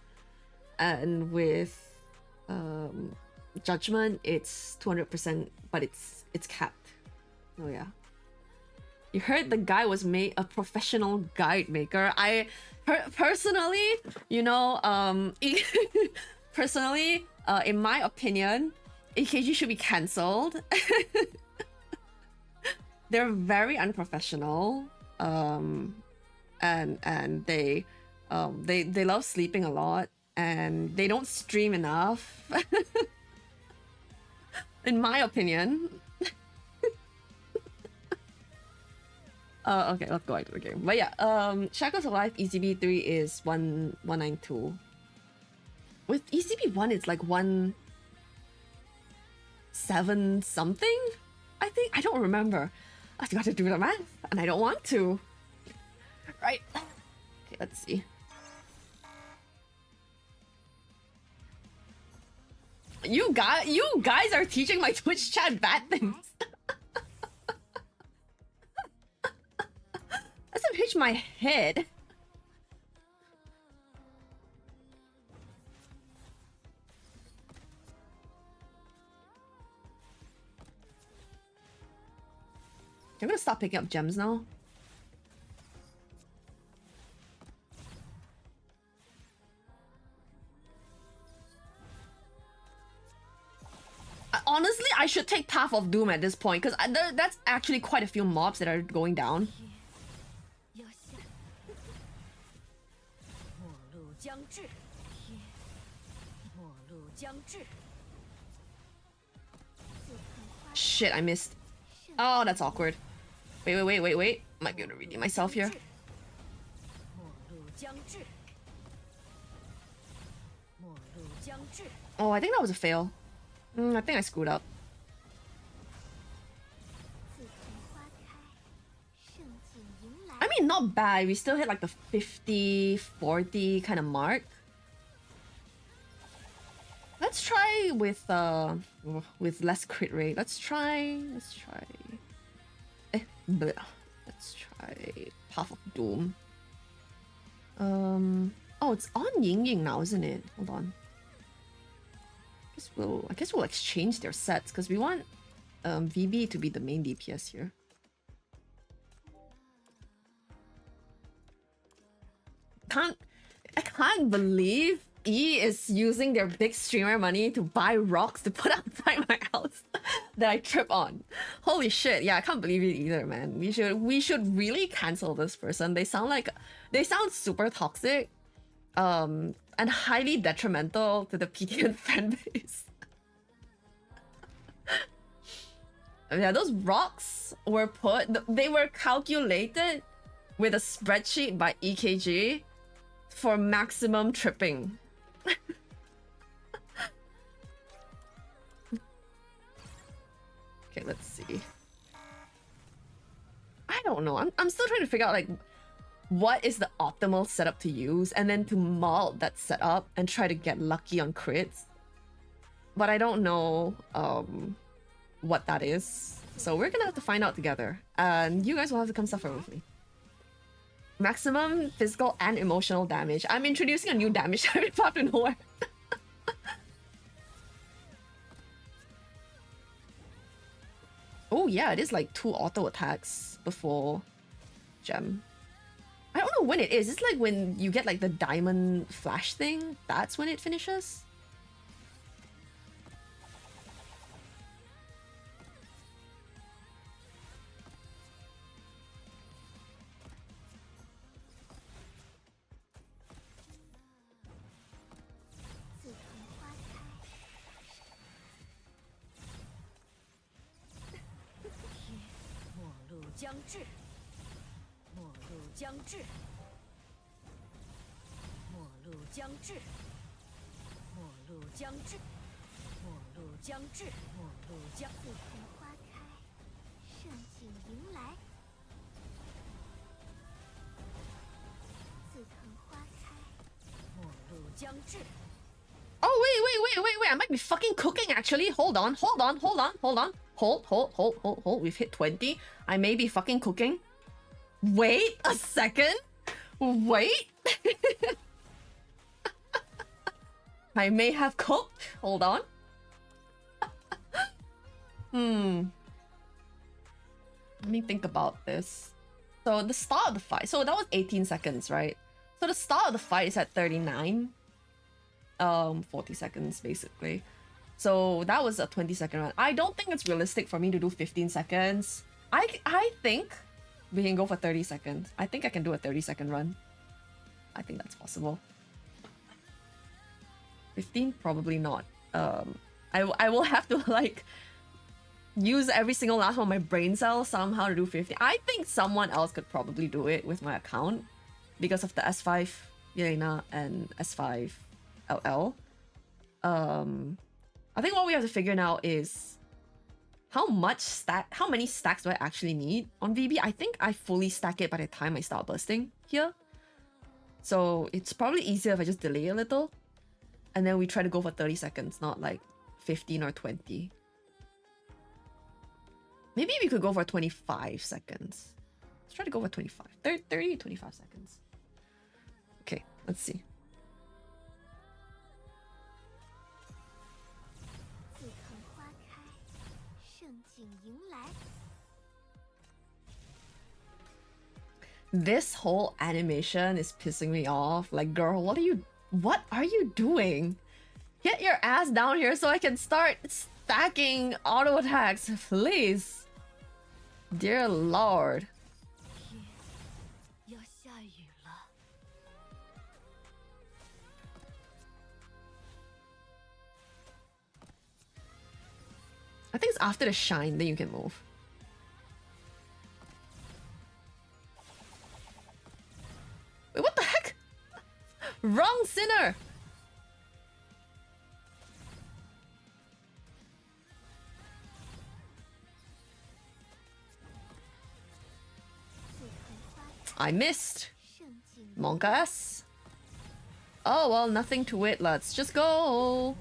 And with Judgment, it's 200%, but it's capped. Oh yeah. You heard the guy was made a professional guide maker. I personally, you know, personally, in my opinion, EKG should be cancelled. They're very unprofessional, and they love sleeping a lot, and they don't stream enough. In my opinion. Okay, let's go back to the game. But yeah, Shackles of Life ECB 3 is 192. With ECB 1, it's like 1.7 something. I think I don't remember. I've got to do the math, and I don't want to. Right. Okay, let's see. You guys are teaching my Twitch chat bad things. Doesn't hit my head. I'm gonna stop picking up gems now. Honestly, I should take Path of Doom at this point, because that's actually quite a few mobs that are going down. Shit, I missed. Oh, that's awkward. Wait. Might be able to redeem myself here. Oh, I think that was a fail. I think I screwed up. I mean, not bad. We still hit like the 50, 40 kind of mark. Let's try with less crit rate. Let's try. Let's try Path of Doom. Oh, it's on Ying Ying now, isn't it? Hold on. I guess we'll exchange their sets because we want VB to be the main DPS here. I can't believe E is using their big streamer money to buy rocks to put outside my house that I trip on. Holy shit! Yeah, I can't believe it either, man. We should really cancel this person. They sound super toxic, and highly detrimental to the PTN fan base. Yeah, those rocks were they were calculated with a spreadsheet by EKG for maximum tripping. Okay, let's see. I don't know. I'm still trying to figure out like what is the optimal setup to use and then to mold that setup and try to get lucky on crits. But I don't know what that is. So we're gonna have to find out together. And you guys will have to come suffer with me. Maximum physical and emotional damage. I'm introducing a new damage type out of nowhere. Oh yeah, it is like 2 auto attacks before gem. I don't know when it is. It's like when you get like the diamond flash thing. That's when it finishes. Oh, wait. I might be fucking cooking, actually. Hold on. Hold. We've hit 20. I may be fucking cooking. Wait a second. Wait. I may have cooked. Hold on. Let me think about this. So the start of the fight. So that was 18 seconds, right? So the start of the fight is at 39. 40 seconds basically. So that was a 20-second run. I don't think it's realistic for me to do 15 seconds. I think we can go for 30 seconds. I think I can do a 30-second run. I think that's possible. 15? Probably not. I will have to like use every single last one of my brain cells somehow to do 15. I think someone else could probably do it with my account because of the S5 Yelena and S5 LL. I think what we have to figure now is how many stacks do I actually need on VB? I think I fully stack it by the time I start bursting here. So it's probably easier if I just delay a little. And then we try to go for 30 seconds, not like 15 or 20. Maybe we could go for 25 seconds. Let's try to go for 25. 30, 25 seconds. Okay, let's see. This whole animation is pissing me off. Like, girl, what are you doing? Get your ass down here so I can start stacking auto attacks, please. Dear Lord. I think it's after the shine, then you can move. Wait, what the heck? Wrong sinner! I missed. Monkas. Oh, well, nothing to it. Let's just go.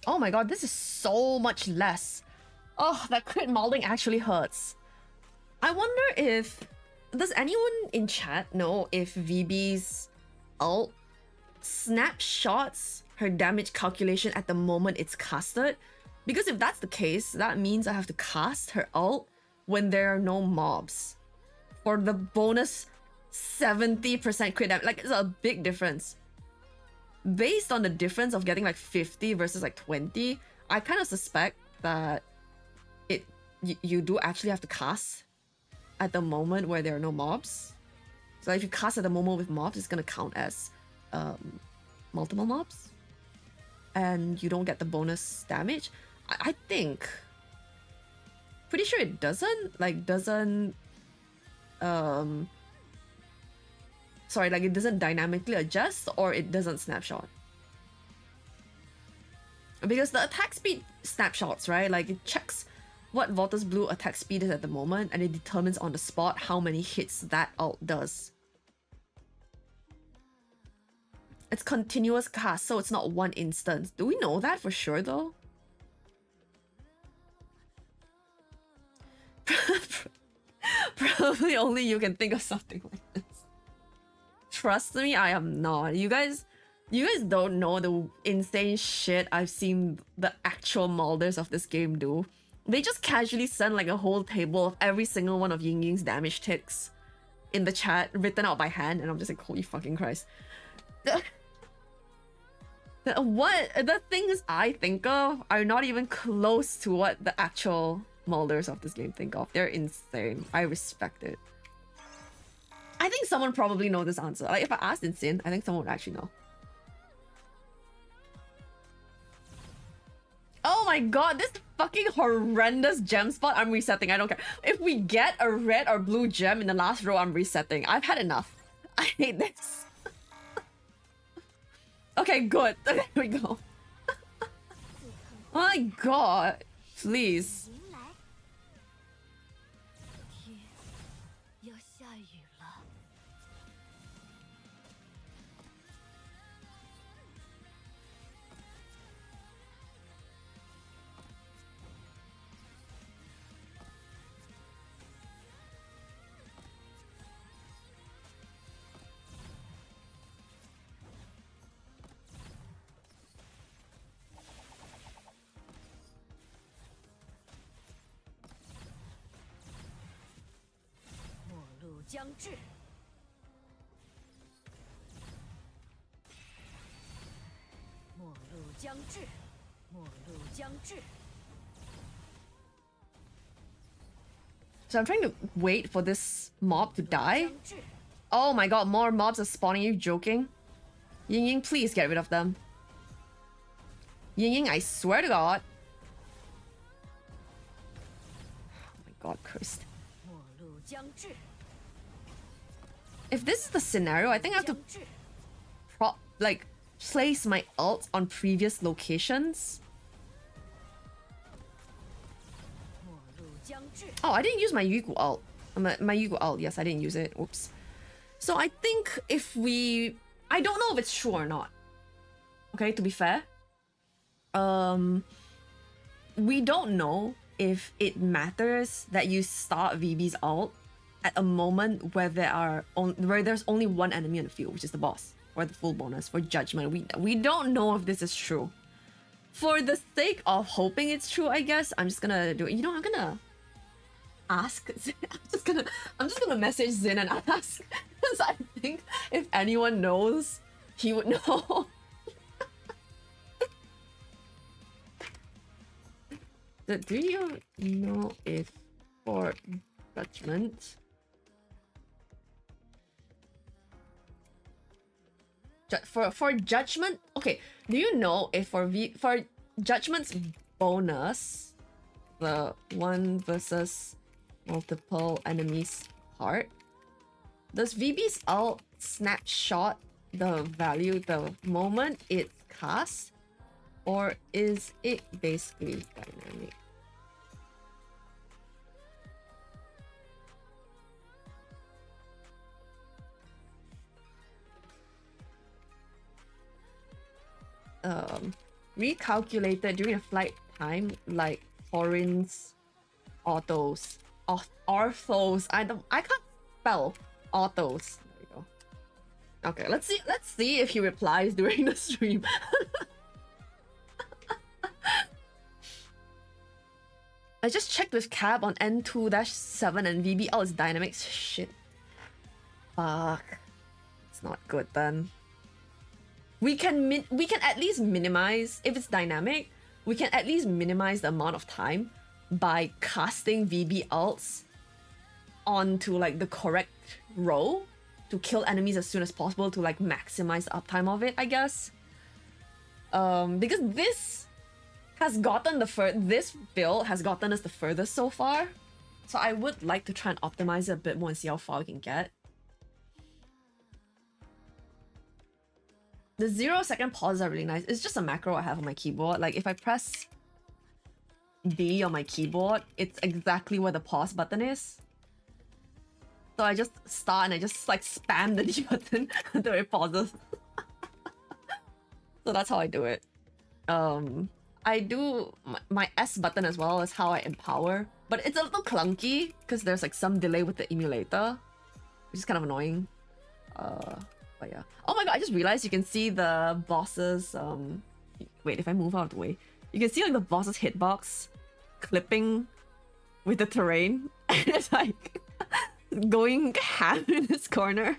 Oh my god, this is so much less. Oh, that crit molding actually hurts. I wonder if... Does anyone in chat know if VB's ult snapshots her damage calculation at the moment it's casted? Because if that's the case, that means I have to cast her ult when there are no mobs. For the bonus 70% crit damage. Like, it's a big difference. Based on the difference of getting like 50 versus like 20, I kind of suspect that you do actually have to cast at the moment where there are no mobs. So if you cast at the moment with mobs, it's gonna count as multiple mobs, and you don't get the bonus damage. I think, pretty sure it doesn't sorry, like it doesn't dynamically adjust or it doesn't snapshot. Because the attack speed snapshots, right? Like it checks what Volta's blue attack speed is at the moment and it determines on the spot how many hits that ult does. It's continuous cast, so it's not one instance. Do we know that for sure though? Probably only you can think of something like this. Trust me, I am not. You guys don't know the insane shit I've seen the actual molders of this game do. They just casually send like a whole table of every single one of Ying Ying's damage ticks in the chat, written out by hand, and I'm just like, holy fucking Christ. The things I think of are not even close to what the actual molders of this game think of. They're insane. I respect it. I think someone probably knows this answer. Like if I asked Insane, I think someone would actually know. Oh my god, this fucking horrendous gem spot, I'm resetting, I don't care. If we get a red or blue gem in the last row, I'm resetting. I've had enough. I hate this. Okay, good. There we go. Oh my god. Please. So I'm trying to wait for this mob to die. Oh my god, more mobs are spawning. Are you joking? Ying Ying, please get rid of them. Ying Ying, I swear to god. Oh my god, Christ. If this is the scenario, I think I have to place my ult on previous locations. Oh, I didn't use my Yugu ult. My Yugu ult, yes, I didn't use it. Oops. So I think if we... I don't know if it's true or not. Okay, to be fair. We don't know if it matters that you start VB's ult at a moment where there's only one enemy on the field, which is the boss, or the full bonus for judgment. We don't know if this is true. For the sake of hoping it's true, I guess I'm just gonna do it. You know, I'm gonna ask. I'm just gonna message Zin and ask, because I think if anyone knows, he would know. Do you know if for judgment? For judgment, okay. Do you know if for judgment's bonus, the 1 versus multiple enemies part, does VB's ult snapshot the value the moment it's cast, or is it basically dynamic? Recalculated during a flight time, like Corin's autos, orthos. I can't spell autos. There we go. Okay, let's see if he replies during the stream. I just checked with Cab on N2-7 and VBL is dynamics. Shit. Fuck. It's not good then. We can at least minimize, if it's dynamic, we can at least minimize the amount of time by casting VB ults onto like the correct row to kill enemies as soon as possible to like maximize the uptime of it, I guess. Because this build has gotten us the furthest so far. So I would like to try and optimize it a bit more and see how far we can get. The 0-second pauses are really nice. It's just a macro I have on my keyboard. Like if I press B on my keyboard, it's exactly where the pause button is. So I just start and I just like spam the D button until it pauses. So that's how I do it. I do my S button as well as how I empower, but it's a little clunky because there's like some delay with the emulator, which is kind of annoying. But yeah. Oh my god, I just realized you can see the boss's wait, if I move out of the way, you can see like the boss's hitbox clipping with the terrain and it's like going ham in this corner.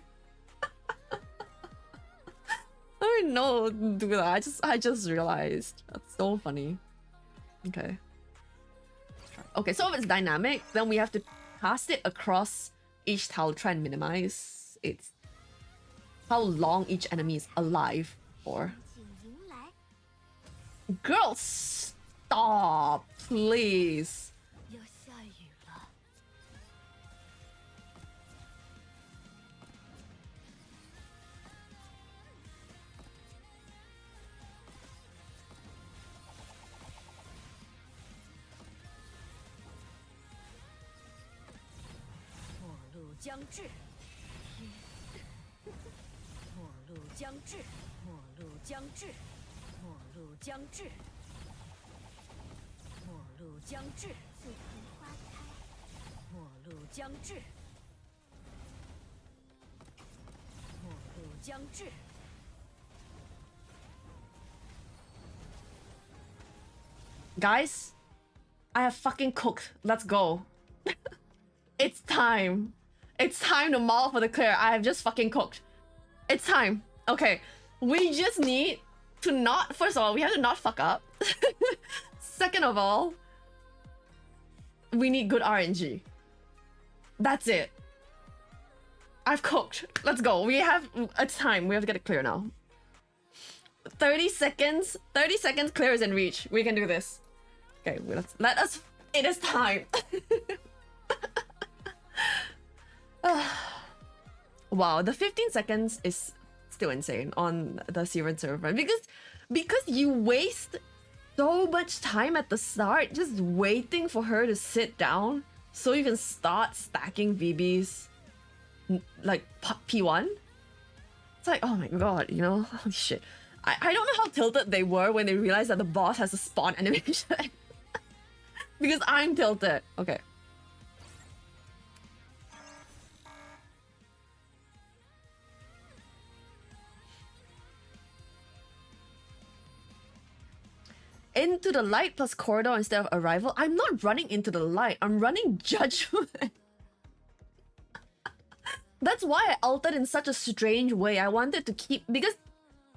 I didn't know do that. I just realized. That's so funny. Okay. Okay, so if it's dynamic, then we have to cast it across each tile, try and minimize its how long each enemy is alive for. Girl, stop, please. Guys, I have fucking cooked. Let's go. It's time. It's time to maul for the clear. I have just fucking cooked. It's time. Okay. We just need to not... First of all, we have to not fuck up. Second of all, we need good RNG. That's it. I've cooked. Let's go. We have... It's time. We have to get it clear now. 30 seconds. 30 seconds clear is in reach. We can do this. Okay, let us... It is time. Wow, the 15 seconds is still insane on the Siren server because you waste so much time at the start just waiting for her to sit down so you can start stacking VBs like P1. It's like, oh my god, you know, holy shit. I don't know how tilted they were when they realized that the boss has a spawn animation. Because I'm tilted. Okay. Into the light plus corridor instead of arrival. I'm not running into the light. I'm running judgment. That's why I altered in such a strange way. I wanted to keep... Because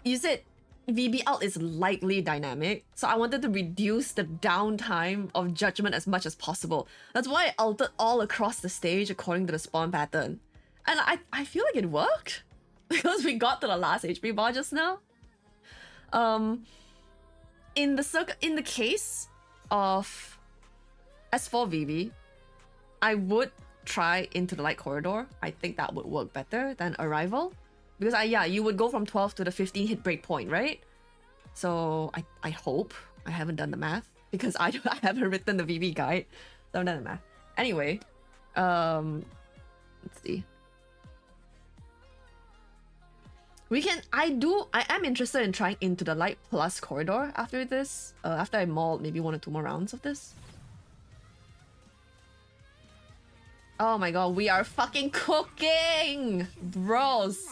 you said VBL is lightly dynamic. So I wanted to reduce the downtime of judgment as much as possible. That's why I altered all across the stage according to the spawn pattern. And I feel like it worked. Because we got to the last HP bar just now. In the case of S4 VB, I would try into the light corridor. I think that would work better than arrival. Because yeah, you would go from 12 to the 15 hit break point, right? So I hope. I haven't done the math because I haven't written the VB guide. So I haven't done the math. Anyway, let's see. We can, I am interested in trying into the light plus corridor after this. After I maul maybe 1 or 2 more rounds of this. Oh my god, we are fucking cooking! Bros!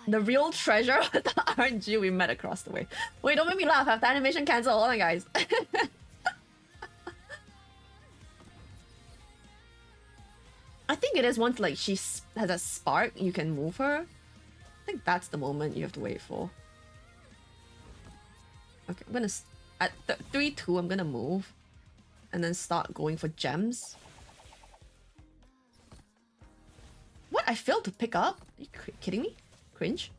The real treasure of the RNG we met across the way. Wait, don't make me laugh. I have the animation cancel. Hold on, guys. I think it is once like she has a spark, you can move her. I think that's the moment you have to wait for. Okay, I'm gonna... At 3-2, I'm gonna move. And then start going for gems. What? I failed to pick up? Are you kidding me? Cringe.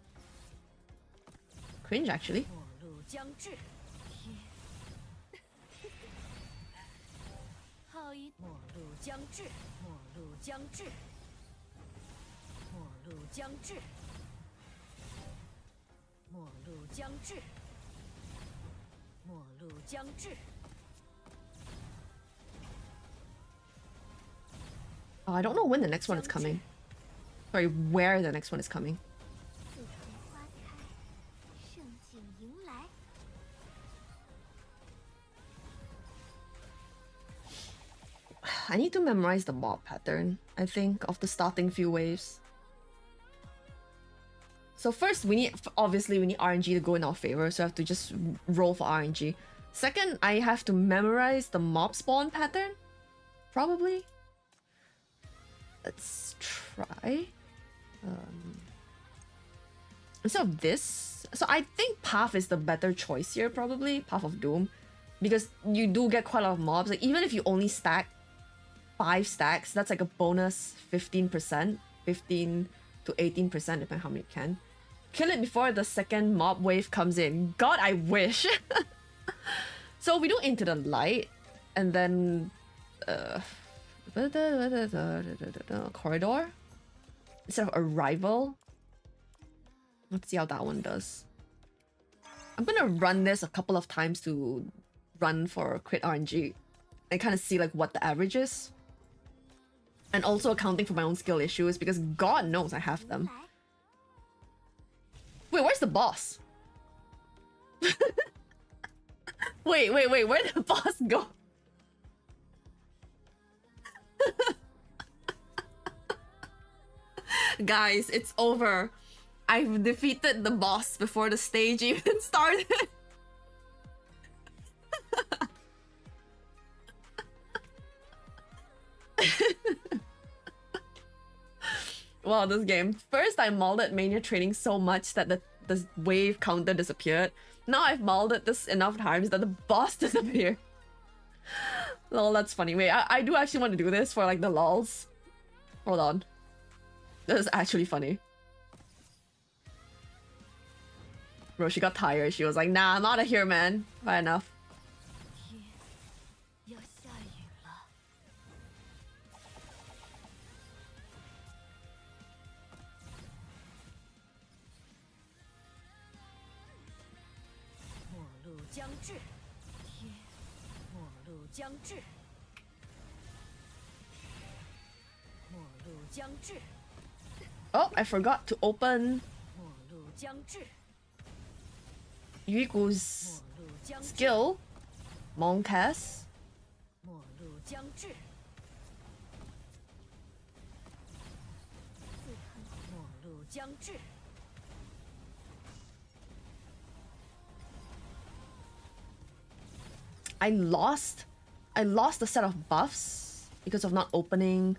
Cringe, actually. Oh, I don't know when the next one is coming. Sorry, where the next one is coming. I need to memorize the mob pattern, I think, of the starting few waves. So first, obviously we need RNG to go in our favor, so I have to just roll for RNG. Second, I have to memorize the mob spawn pattern, probably. Let's try. Instead of this, so I think Path is the better choice here, probably. Path of Doom. Because you do get quite a lot of mobs. Like, even if you only stack 5 stacks, that's like a bonus 15%. 15 to 18%, depending on how many you can. Kill it before the second mob wave comes in. God, I wish! So we do Into the Light, and then... Corridor? Instead of Arrival. Let's see how that one does. I'm gonna run this a couple of times to run for crit RNG and kind of see like what the average is. And also accounting for my own skill issues, because God knows I have them. Wait, where's the boss? wait, where did the boss go? Guys, it's over. I've defeated the boss before the stage even started. Wow, this game. First, I molded Mania Training so much that the wave counter disappeared. Now I've molded this enough times that the boss disappeared. Lol, that's funny. Wait, I do actually want to do this for like the lols. Hold on. This is actually funny. Bro, she got tired. She was like, nah, I'm out of here, man. Fair enough. Oh, I forgot to open Yuigu's skill, Moncast. I lost a set of buffs because of not opening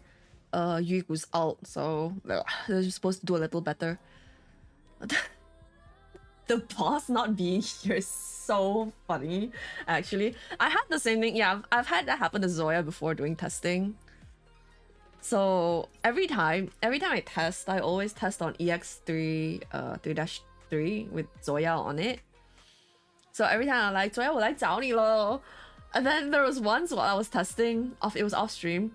Yuigu's ult, so they're supposed to do a little better. The boss not being here is so funny, actually. I had the same thing. Yeah, I've had that happen to Zoya before doing testing. So every time I test, I always test on EX3 3-3 with Zoya on it. So every time I'm like, Zoya, 我来找你咯. And then there was once while I was testing, it was off stream,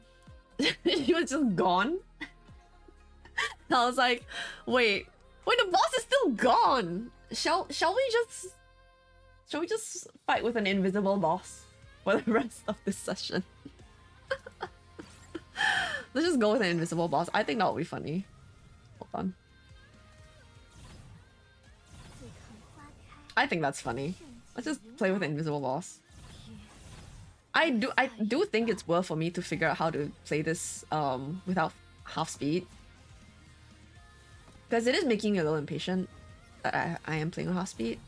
he was just gone. And I was like, wait, the boss is still gone. Shall we just fight with an invisible boss for the rest of this session? Let's just go with an invisible boss. I think that would be funny. Hold on. I think that's funny. Let's just play with an invisible boss. I do think it's worth for me to figure out how to play this without half speed. Because it is making me a little impatient that I am playing with half speed.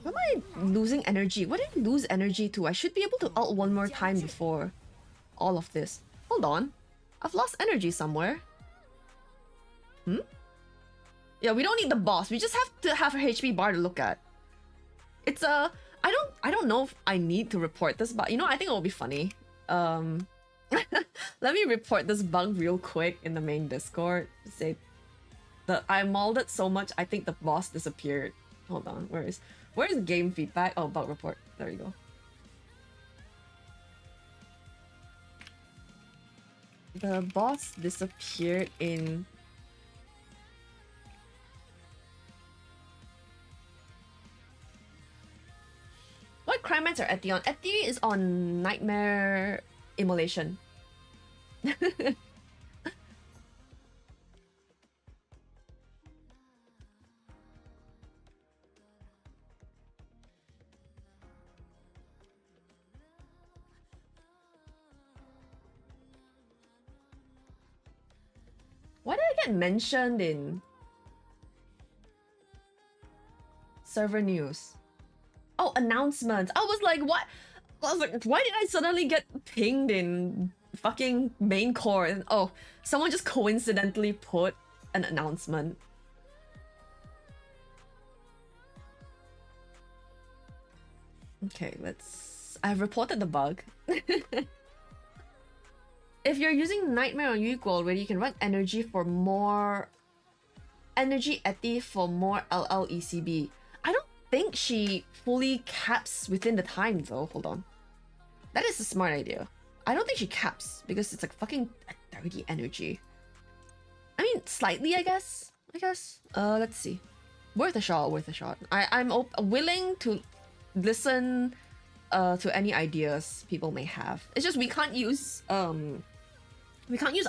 Why am I losing energy? What did I lose energy to? I should be able to ult one more time before all of this. Hold on. I've lost energy somewhere. Hmm? Yeah, we don't need the boss. We just have to have her HP bar to look at. It's a... I don't know if I need to report this, but you know, I think it will be funny. Let me report this bug real quick in the main Discord. Say that I mauled it so much, I think the boss disappeared. Hold on, where's game feedback? Oh, bug report. There you go. The boss disappeared in... What crime mats are Eti on? Eti is on Nightmare Immolation. Why did I get mentioned in server news? Oh, announcements. I was like, what? I was like, why did I suddenly get pinged in fucking main core? And oh, someone just coincidentally put an announcement. Okay, let's... I've reported the bug. If you're using Nightmare on Yuiko already, you can run energy for more... Energy Eti for more LLECB. I don't think she fully caps within the time though. Hold on. That is a smart idea. I don't think she caps because it's like fucking 30 energy. I mean, slightly, I guess. Let's see. Worth a shot, worth a shot. I'm willing to listen to any ideas people may have. It's just we can't use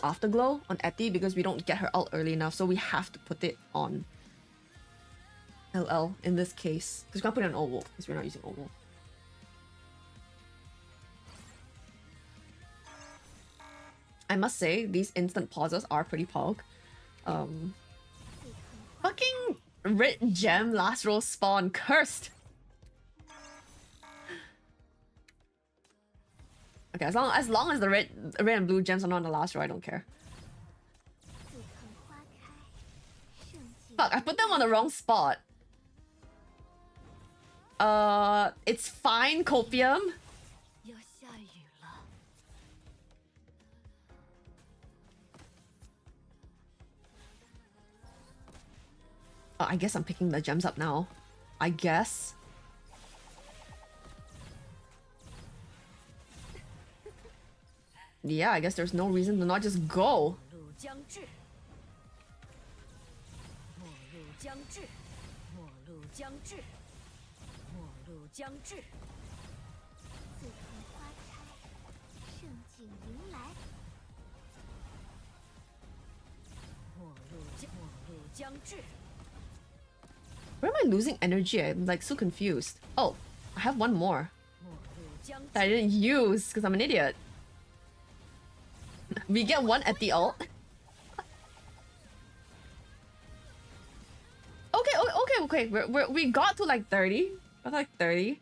Afterglow on Eti because we don't get her ult early enough, so we have to put it on LL in this case. Because we can't put it on Old Wolf because we're not using Old Wolf. I must say, these instant pauses are pretty pog. Fucking red gem last row spawn cursed. Okay, as long as the red and blue gems are not on the last row, I don't care. Fuck, I put them on the wrong spot. It's fine, Copium. Oh, I guess I'm picking the gems up now. I guess. Yeah, I guess there's no reason to not just go. Where am I losing energy? I'm like so confused. Oh, I have one more that I didn't use because I'm an idiot. We get one at the ult. Okay. We got to like 30. That's like 30.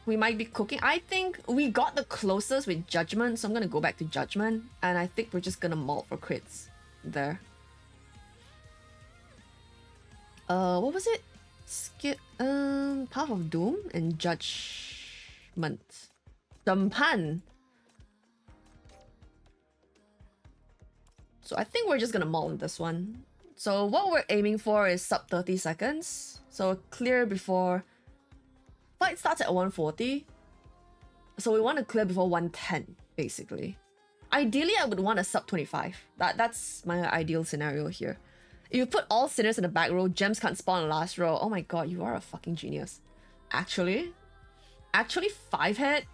We might be cooking. I think we got the closest with Judgment, so I'm gonna go back to Judgment, and I think we're just gonna mult for crits there. What was it? Path of Doom and Judgment. Dampan. So I think we're just gonna mult this one. So what we're aiming for is sub 30 seconds. So clear before... Fight starts at 140. So we want to clear before 110, basically. Ideally, I would want a sub 25. That's my ideal scenario here. If you put all sinners in the back row, gems can't spawn in the last row. Oh my god, you are a fucking genius. Actually 5 hit?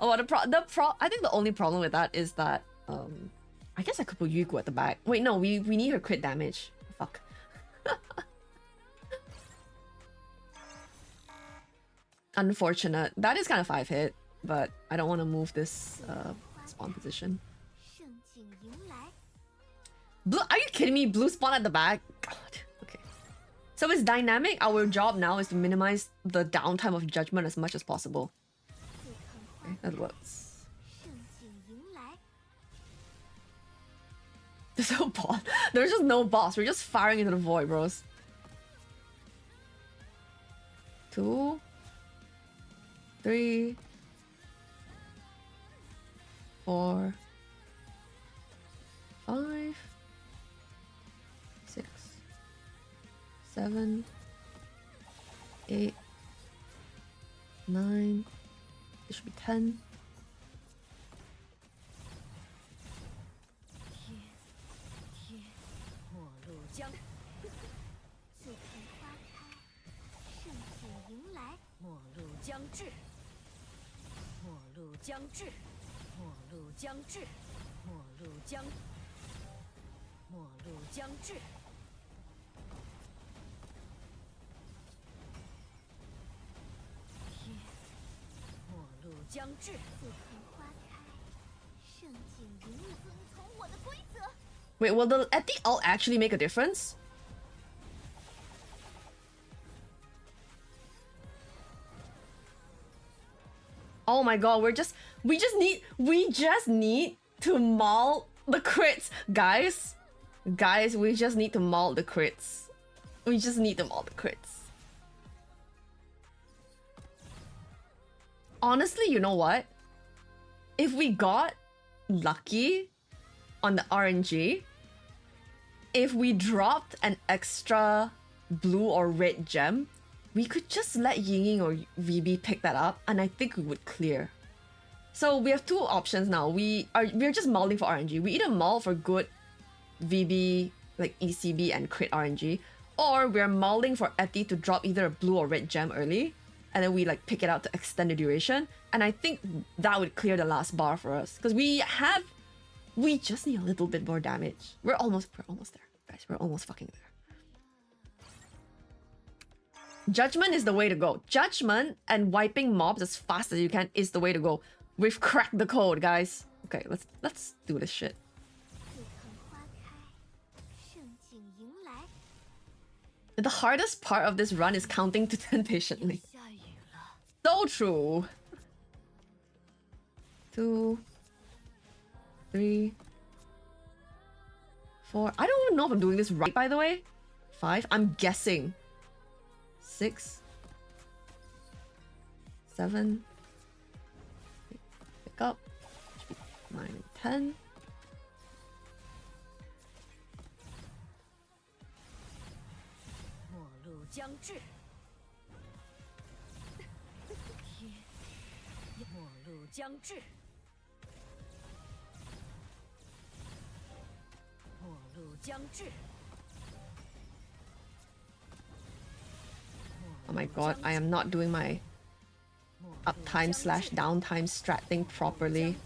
Oh, I think the only problem with that is that I guess I could put Yuko at the back. Wait, no, we need her crit damage. Fuck. Unfortunate. That is kind of 5 hit, but I don't want to move this spawn position. Blue, are you kidding me? Blue spawn at the back? God. Okay. So it's dynamic. Our job now is to minimize the downtime of judgment as much as possible. Okay, that works. There's no boss. There's just no boss. We're just firing into the void, bros. 2, 3, 4, 5, 6, 7, 8, 9. This should be 10. Wait, will the at the alt actually make a difference? Oh my god, we just need to maul the crits, guys. Guys, we just need to maul the crits. We just need to maul the crits. Honestly, you know what? If we got lucky on the RNG, if we dropped an extra blue or red gem, we could just let Yingying or VB pick that up, and I think we would clear. So we have two options now. We're just mauling for RNG. We either maul for good VB, like ECB and crit RNG, or we're mauling for Eti to drop either a blue or red gem early, and then we like pick it out to extend the duration. And I think that would clear the last bar for us, because we just need a little bit more damage. We're almost there, guys. We're almost fucking there. Judgment is the way to go. Judgment and wiping mobs as fast as you can is the way to go. We've cracked the code, guys. Okay, let's do this shit. The hardest part of this run is counting to 10 patiently. So true. 2, 3, 4. I don't even know if I'm doing this right, by the way. 5. I'm guessing. 6, 7. Pick up. 9 and 10. Oh my god, I am not doing my uptime / downtime strat thing properly.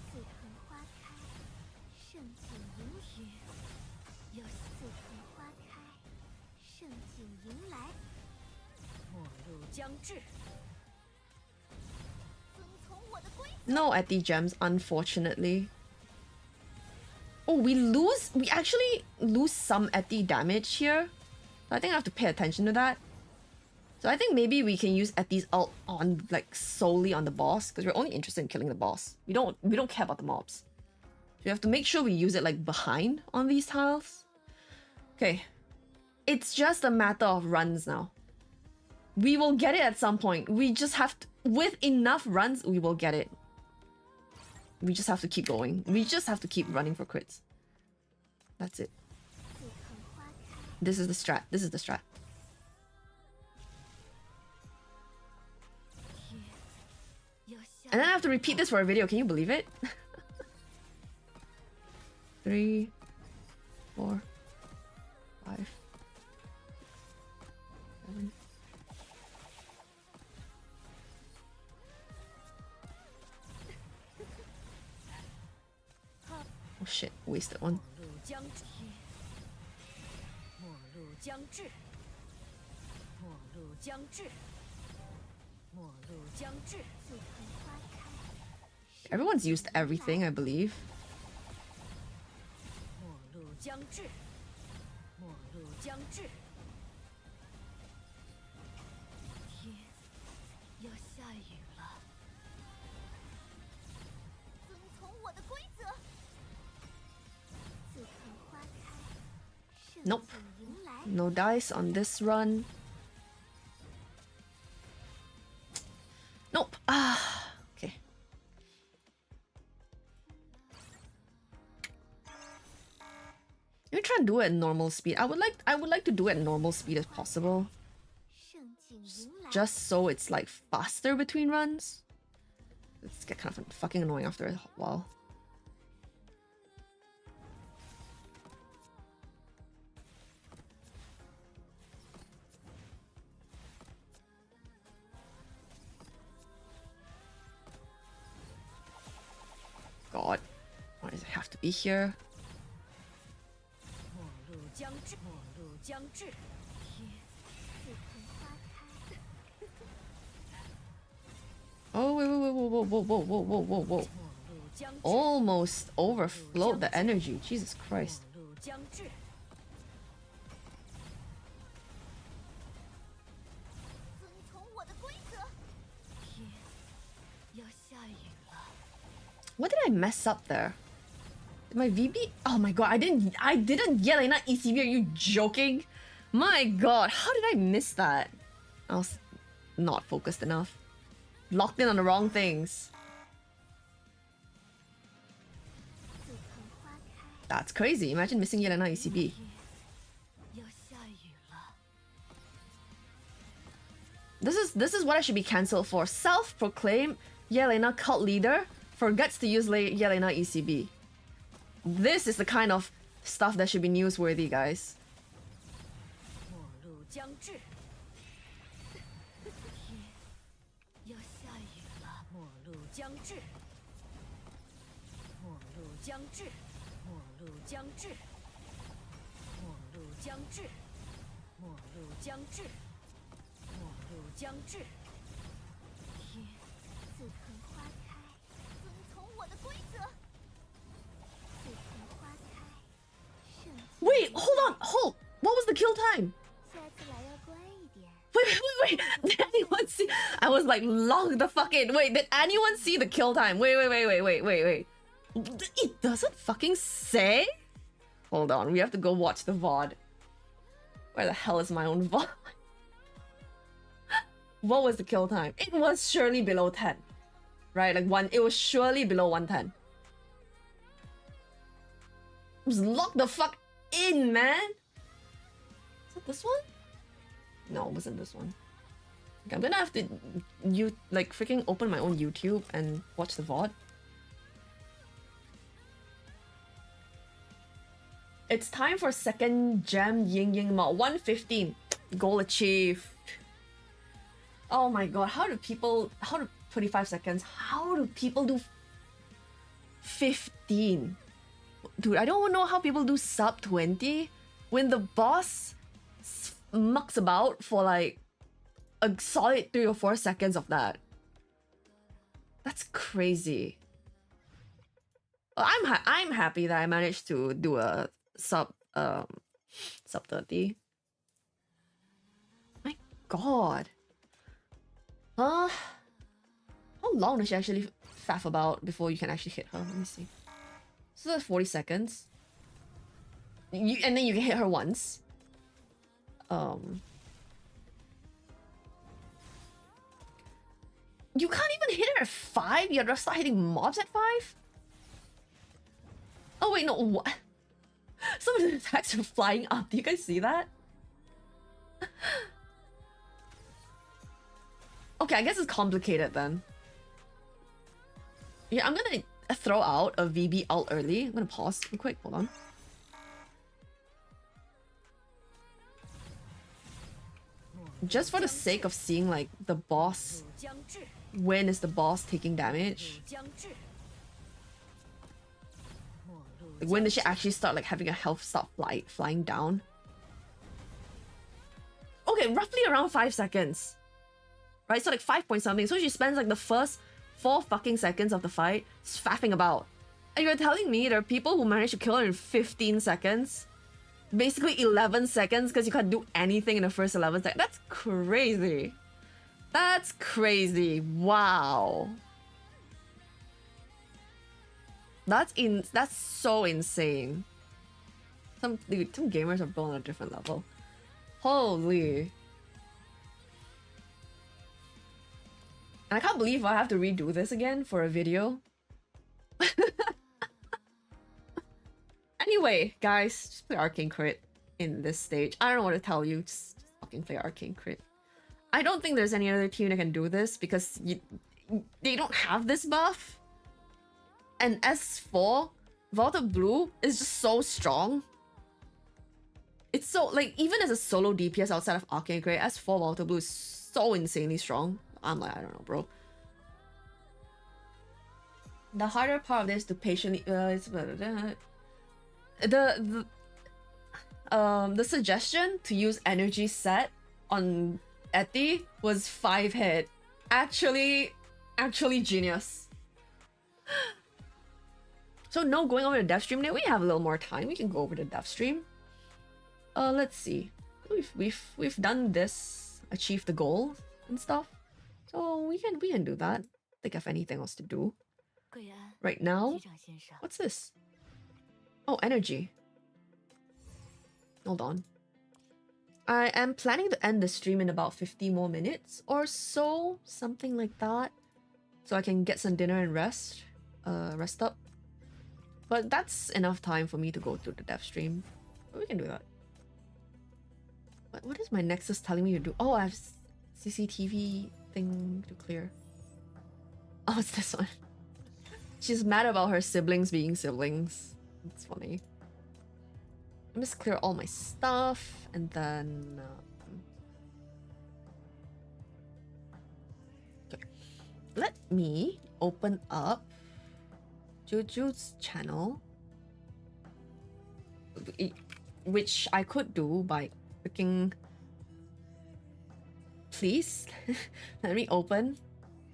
No Eti gems, unfortunately. Oh, we actually lose some Eti damage here. So I think I have to pay attention to that. So I think maybe we can use Eti's ult on like solely on the boss, because we're only interested in killing the boss. We don't care about the mobs. So we have to make sure we use it like behind on these tiles. Okay. It's just a matter of runs now. We will get it at some point. We just have to, with enough runs, we will get it. We just have to keep going. We just have to keep running for crits. That's it. This is the strat. This is the strat. And then I have to repeat this for a video. Can you believe it? 3, 4, 5, 7. Oh shit, wasted one. Everyone's used everything, I believe. Nope. No dice on this run. Nope. Ah, okay. Let me try and do it at normal speed. I would like to do it at normal speed as possible. Just so it's like faster between runs. It's get kind of fucking annoying after a while. God, why does it have to be here? Oh, whoa. Almost overflowed the energy. Jesus Christ. What did I mess up there? Did my VB? Oh my god, I didn't yell in that ECB. Are you joking? My god, how did I miss that? I was not focused enough. Locked in on the wrong things. That's crazy. Imagine missing Yelena ECB. This is what I should be cancelled for. Self-proclaimed Yelena cult leader forgets to use Yelena ECB. This is the kind of stuff that should be newsworthy, guys. Wait, hold! What was the kill time? Wait. Did anyone see? I was like, log the fucking. Wait, did anyone see the kill time? Wait. It doesn't fucking say? Hold on, we have to go watch the VOD. Where the hell is my own VOD? What was the kill time? It was surely below 10. Right? Like it was surely below 110. Just lock the fuck in, man! Is it this one? No, it wasn't this one. Okay, I'm gonna have to freaking open my own YouTube and watch the VOD. It's time for second gem Ying mod 115. Goal achieved. Oh my god, how do 25 seconds? How do people do 15? Dude, I don't know how people do sub 20 when the boss mucks about for like a solid 3 or 4 seconds of that. That's crazy. I'm happy that I managed to do a sub 30. My god. How long does she actually faff about before you can actually hit her? Let me see. So that's 40 seconds. And then you can hit her once. You can't even hit her at 5? You gotta start hitting mobs at 5? Oh wait, no, what? Some of the attacks are flying up. Do you guys see that? Okay, I guess it's complicated then. Yeah, I'm gonna throw out a VB ult early. I'm gonna pause real quick, hold on. Just for the sake of seeing like the boss. When is the boss taking damage? Like, when does she actually start like having a health start flying down? Okay, roughly around 5 seconds. Right, so like 5 point something. So she spends like the first 4 fucking seconds of the fight faffing about. And you're telling me there are people who manage to kill her in 15 seconds? Basically 11 seconds because you can't do anything in the first 11 seconds. That's crazy. That's crazy. Wow. That's so insane. Some gamers are built on a different level. Holy. And I can't believe I have to redo this again for a video. Anyway, guys, just play Arcane Crit in this stage. I don't know what to tell you. Just fucking play Arcane Crit. I don't think there's any other team that can do this because they don't have this buff. And S4, Vaulted Blue is just so strong. It's so, like, even as a solo DPS outside of Arcane Crit, S4 Vaulted Blue is so insanely strong. I'm like, I don't know, bro. The harder part of this is to patiently... the suggestion to use energy set on Eti was 5 hit. Actually genius. So no going over the dev stream now. We have a little more time. We can go over the dev stream. Let's see. We've done this, achieved the goal and stuff. So we can do that. Think of anything else to do. Right now. What's this? Oh, energy. Hold on. I am planning to end the stream in about 50 more minutes or so. Something like that. So I can get some dinner and rest. Rest up. But that's enough time for me to go through the dev stream. But we can do that. What is my Nexus telling me to do? Oh, I have CCTV thing to clear. Oh, it's this one. She's mad about her siblings being siblings. It's funny. Let me just clear all my stuff and then... okay. Let me open up Juju's channel, which I could do by clicking... Please? Let me open.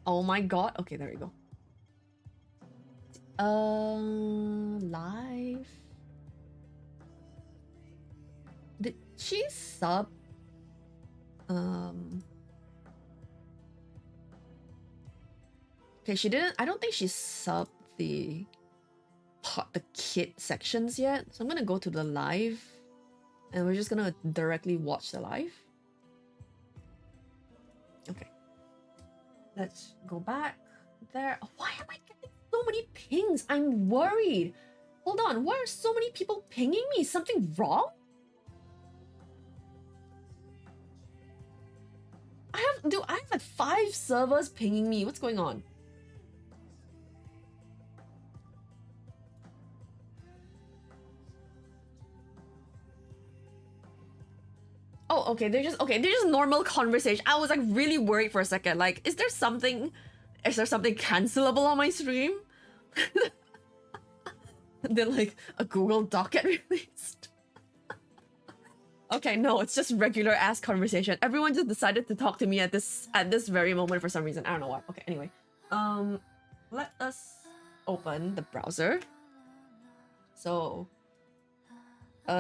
Oh my god. Okay, there we go. Live. Did she sub? Okay, she didn't. I don't think she subbed the kit sections yet. So I'm gonna go to the live, and we're just gonna directly watch the live. Okay. Let's go back there. Oh, why am I getting so many pings? I'm worried. Hold on. Why are so many people pinging me? Is something wrong? I have like 5 servers pinging me. What's going on? Oh, okay. They're just normal conversation. I was like really worried for a second. Like, is there something cancelable on my stream? Then like a Google Doc get released. Okay, no, it's just regular ass conversation. Everyone just decided to talk to me at this very moment for some reason. I don't know why. Okay, anyway. Let us open the browser. So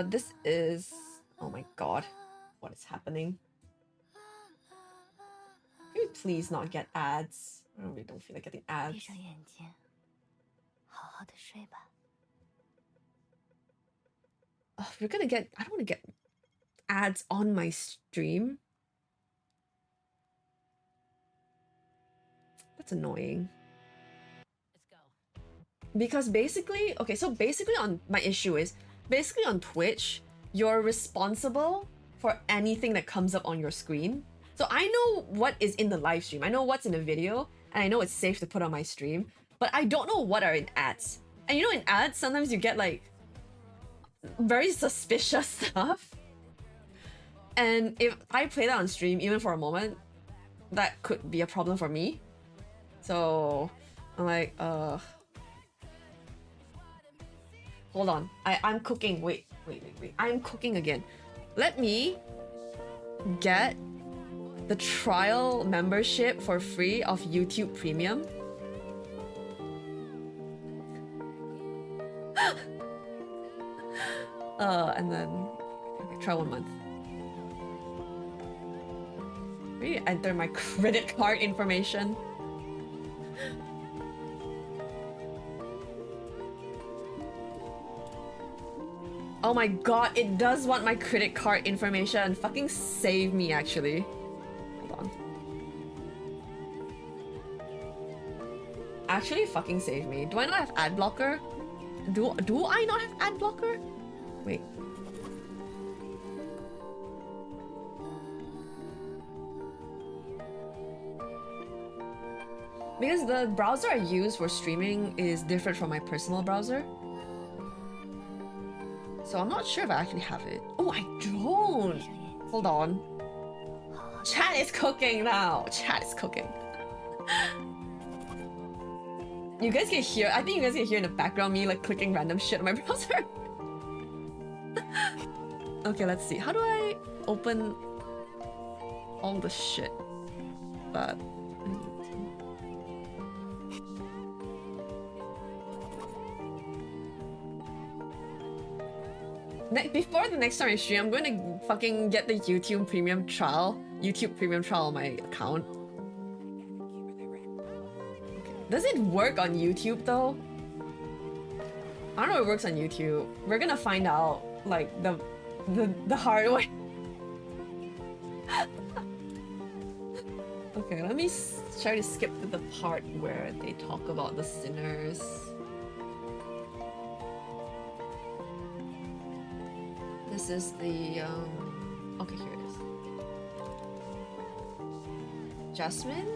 this is, oh my god. What is happening? Can we please not get ads? I really don't feel like getting ads. We're gonna get... I don't want to get ads on my stream. That's annoying. Let's go. Because basically... okay, so basically on... my issue is... basically on Twitch, you're responsible for anything that comes up on your screen. So I know what is in the live stream. I know what's in the video, and I know it's safe to put on my stream, but I don't know what are in ads. And you know, in ads, sometimes you get like very suspicious stuff. And if I play that on stream, even for a moment, that could be a problem for me. So I'm like, hold on. I'm cooking. Wait. I'm cooking again. Let me get the trial membership for free of YouTube Premium. And then try 1 month. Maybe enter my credit card information. Oh my god, it does want my credit card information. Fucking save me, actually. Hold on. Actually, fucking save me. Do I not have ad blocker? Do I not have ad blocker? Wait. Because the browser I use for streaming is different from my personal browser. So I'm not sure if I actually have it. Oh, I don't! Hold on. Chat is cooking now! Chat is cooking. You guys can hear, I think you guys can hear in the background me like clicking random shit on my browser. Okay, let's see. How do I open all the shit that I need to... Before the next time I stream, I'm going to fucking get the YouTube premium trial on my account. Okay. Does it work on YouTube though? I don't know if it works on YouTube. We're gonna find out like the hard way. Okay, let me try to skip to the part where they talk about the sinners. This is the okay, here it is. Jasmine?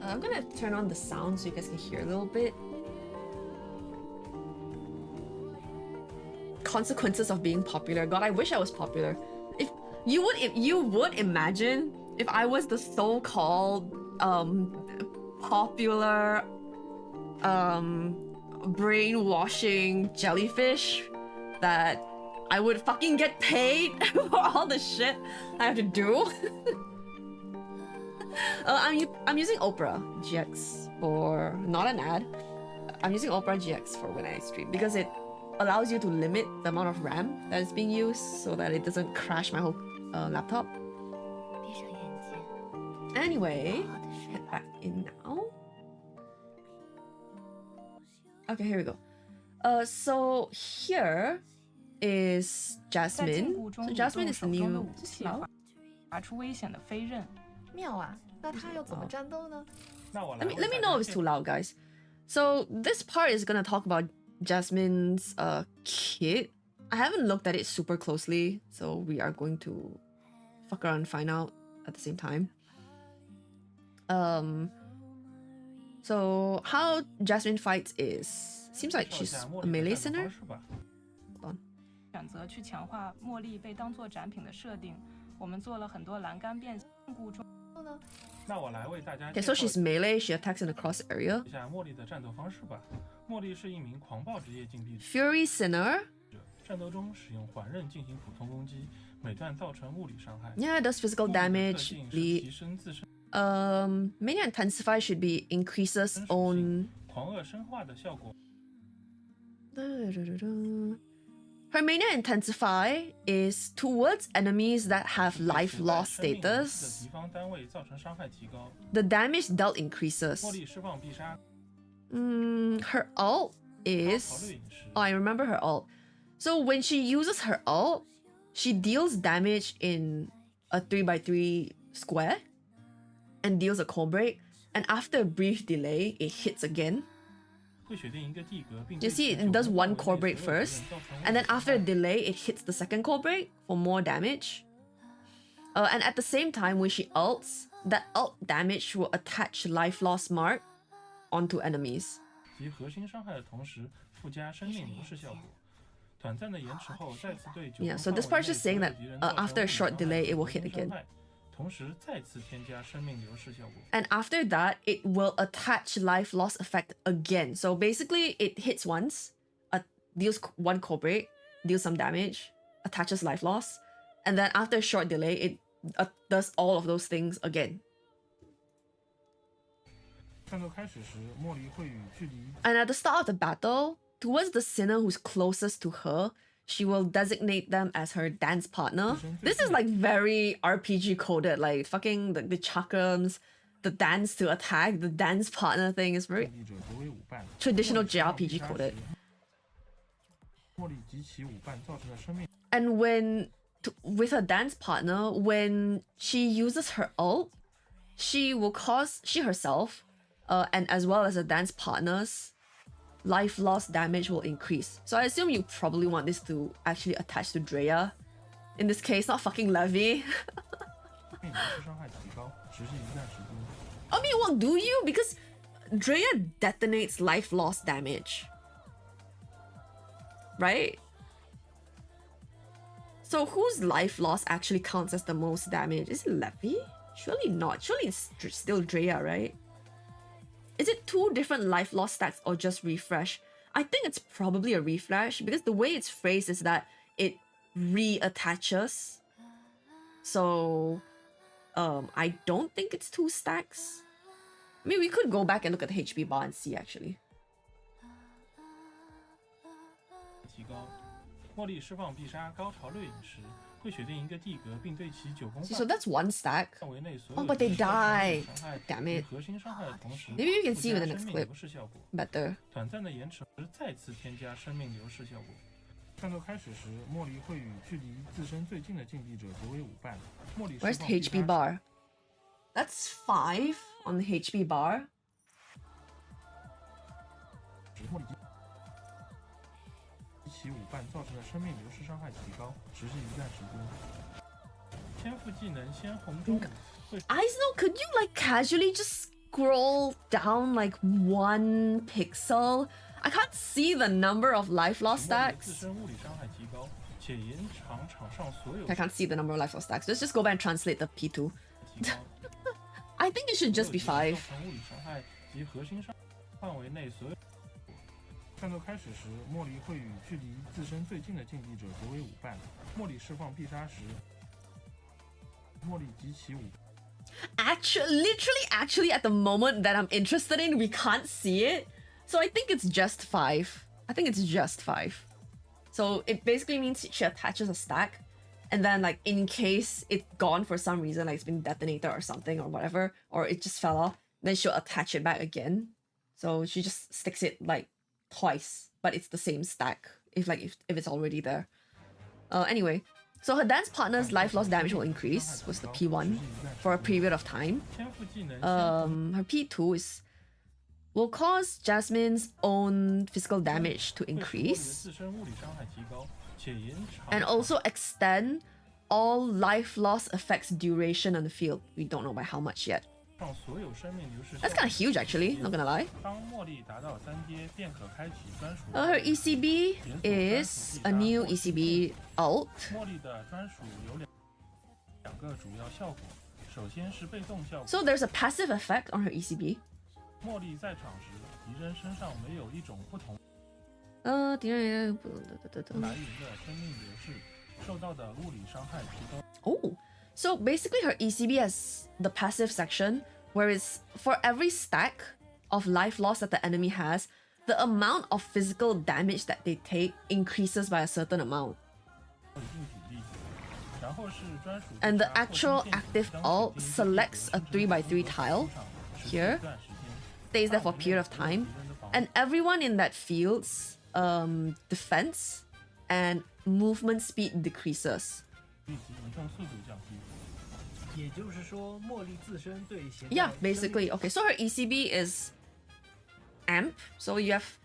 I'm gonna turn on the sound so you guys can hear a little bit. Consequences of being popular. God, I wish I was popular. If you would imagine if I was the so-called popular brainwashing jellyfish, that I would fucking get paid for all the shit I have to do. I'm using Opera GX for, not an ad. I'm using Opera GX for when I stream because it allows you to limit the amount of RAM that is being used so that it doesn't crash my whole laptop. Anyway, head back in now. Okay, here we go. So here is Jasmine. So Jasmine is the new... Let me know if it's too loud, guys. So this part is gonna talk about Jasmine's kit. I haven't looked at it super closely, so we are going to fuck around and find out at the same time. So how Jasmine fights is, seems like she's a melee sinner. Hold on. Okay, so she's melee, she attacks in the cross area. Fury Sinner. Yeah, does physical damage. Mania Intensify should be increases own... Her Mania Intensify is towards enemies that have life loss status. The damage dealt increases. Her ult is... Oh, I remember her ult. So when she uses her ult, she deals damage in a 3x3 square and deals a cold break, and after a brief delay, it hits again. You see, it does one core break first, and then after a delay, it hits the second core break for more damage. And at the same time, when she ults, that ult damage will attach life loss mark onto enemies. Yeah, so this part is just saying that after a short delay, it will hit again. And after that, it will attach life loss effect again. So basically, it hits once, deals one core break, deals some damage, attaches life loss, and then after a short delay, it does all of those things again. And at the start of the battle, towards the sinner who's closest to her, she will designate them as her dance partner. This is like very RPG coded, like fucking the chakrams, the dance to attack, the dance partner thing is very traditional JRPG coded. And with her dance partner, when she uses her ult, she will cause she herself, and as well as the dance partners, life loss damage will increase. So I assume you probably want this to actually attach to Drea. In this case, not fucking Levi. I mean, well, do you? Because Drea detonates life loss damage. Right? So whose life loss actually counts as the most damage? Is it Levi? Surely not. Surely it's still Drea, right? Is it 2 different life loss stacks or just refresh? I think it's probably a refresh because the way it's phrased is that it reattaches. So I don't think it's 2 stacks. I mean, we could go back and look at the HP bar and see actually. See, so that's 1 stack. Oh, but they die. Damn it. Maybe you can see with the next clip. Better. Where's the HP bar? That's 5 on the HP bar. Eidolon, could you like casually just scroll down like 1 pixel? I can't see the number of life loss stacks. I can't see the number of life loss stacks. Let's just go back and translate the P2. I think it should just be 5. Actually, at the moment that I'm interested in, we can't see it. So I think it's just 5. I think it's just 5. So it basically means she attaches a stack, and then like in case it's gone for some reason, like it's been detonated or something or whatever, or it just fell off, then she'll attach it back again. So she just sticks it like twice, but it's the same stack if it's already there. Anyway, so her dance partner's life loss damage will increase, was the P1, for a period of time. Her P2 will cause Jasmine's own physical damage to increase, and also extend all life loss effects duration on the field. We don't know by how much yet. That's kind of huge actually, not gonna lie. Her ECB is a new ECB ult. So there's a passive effect on her ECB. Oh, so basically her ECB has the passive section, where it's for every stack of life loss that the enemy has, the amount of physical damage that they take increases by a certain amount. And the actual active ult selects a 3x3 tile here, stays there for a period of time, and everyone in that field's defense and movement speed decreases. Yeah, basically. Okay, so her ECB is amp, so you have,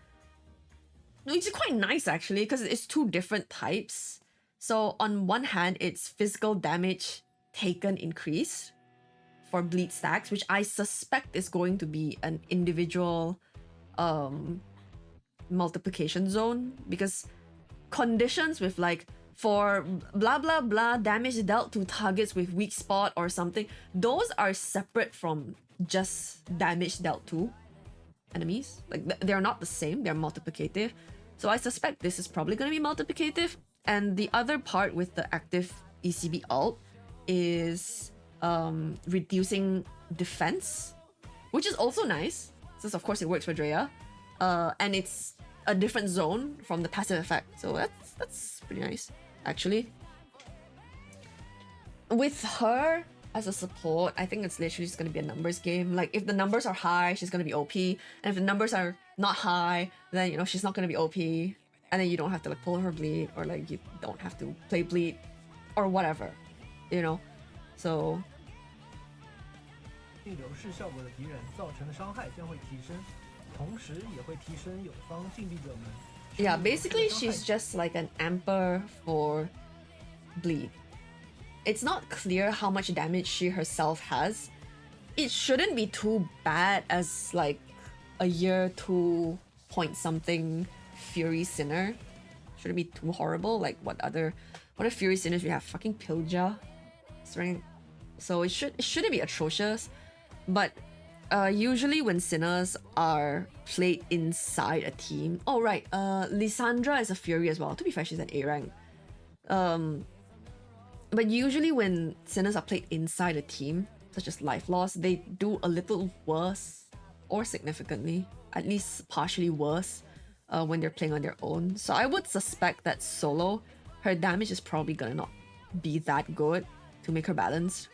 which is quite nice actually, because it's 2 different types. So on one hand, it's physical damage taken increased for bleed stacks, which I suspect is going to be an individual multiplication zone, because conditions with like for blah blah blah damage dealt to targets with weak spot or something, those are separate from just damage dealt to enemies. Like they're not the same, they're multiplicative. So I suspect this is probably going to be multiplicative. And the other part with the active ECB ult is reducing defense, which is also nice, since of course it works for Drea, and it's a different zone from the passive effect, so that's pretty nice actually. With her, as a support, I think it's literally just gonna be a numbers game. Like if the numbers are high, she's gonna be OP, and if the numbers are not high, then you know she's not gonna be OP, and then you don't have to like pull her bleed, or like you don't have to play bleed, or whatever, you know. So. 逆流式效果的敌人造成的伤害将会提升，同时也会提升友方禁闭者们。Yeah, basically she's just like an amper for bleed. It's not clear how much damage she herself has. It shouldn't be too bad as like a year 2 point something Fury Sinner. Shouldn't be too horrible. Like what other Fury Sinners we have? Fucking Pilja. So it shouldn't be atrocious. But usually when Sinners are played inside a team. Oh right, Lysandra is a Fury as well. To be fair, she's an A rank. But usually when Sinners are played inside a team, such as Life Loss, they do a little worse, or significantly, at least partially worse, when they're playing on their own. So I would suspect that solo, her damage is probably gonna not be that good to make her balanced.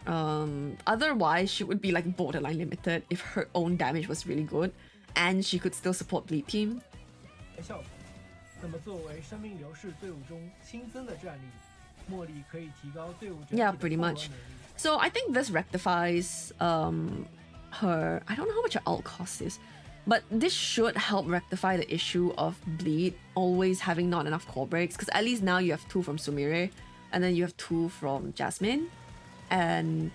Otherwise, she would be like borderline limited if her own damage was really good, and she could still support bleed team. Yeah, pretty much. So I think this rectifies her. I don't know how much her ult cost is, but this should help rectify the issue of bleed always having not enough core breaks, because at least now you have 2 from Sumire, and then you have 2 from Jasmine. And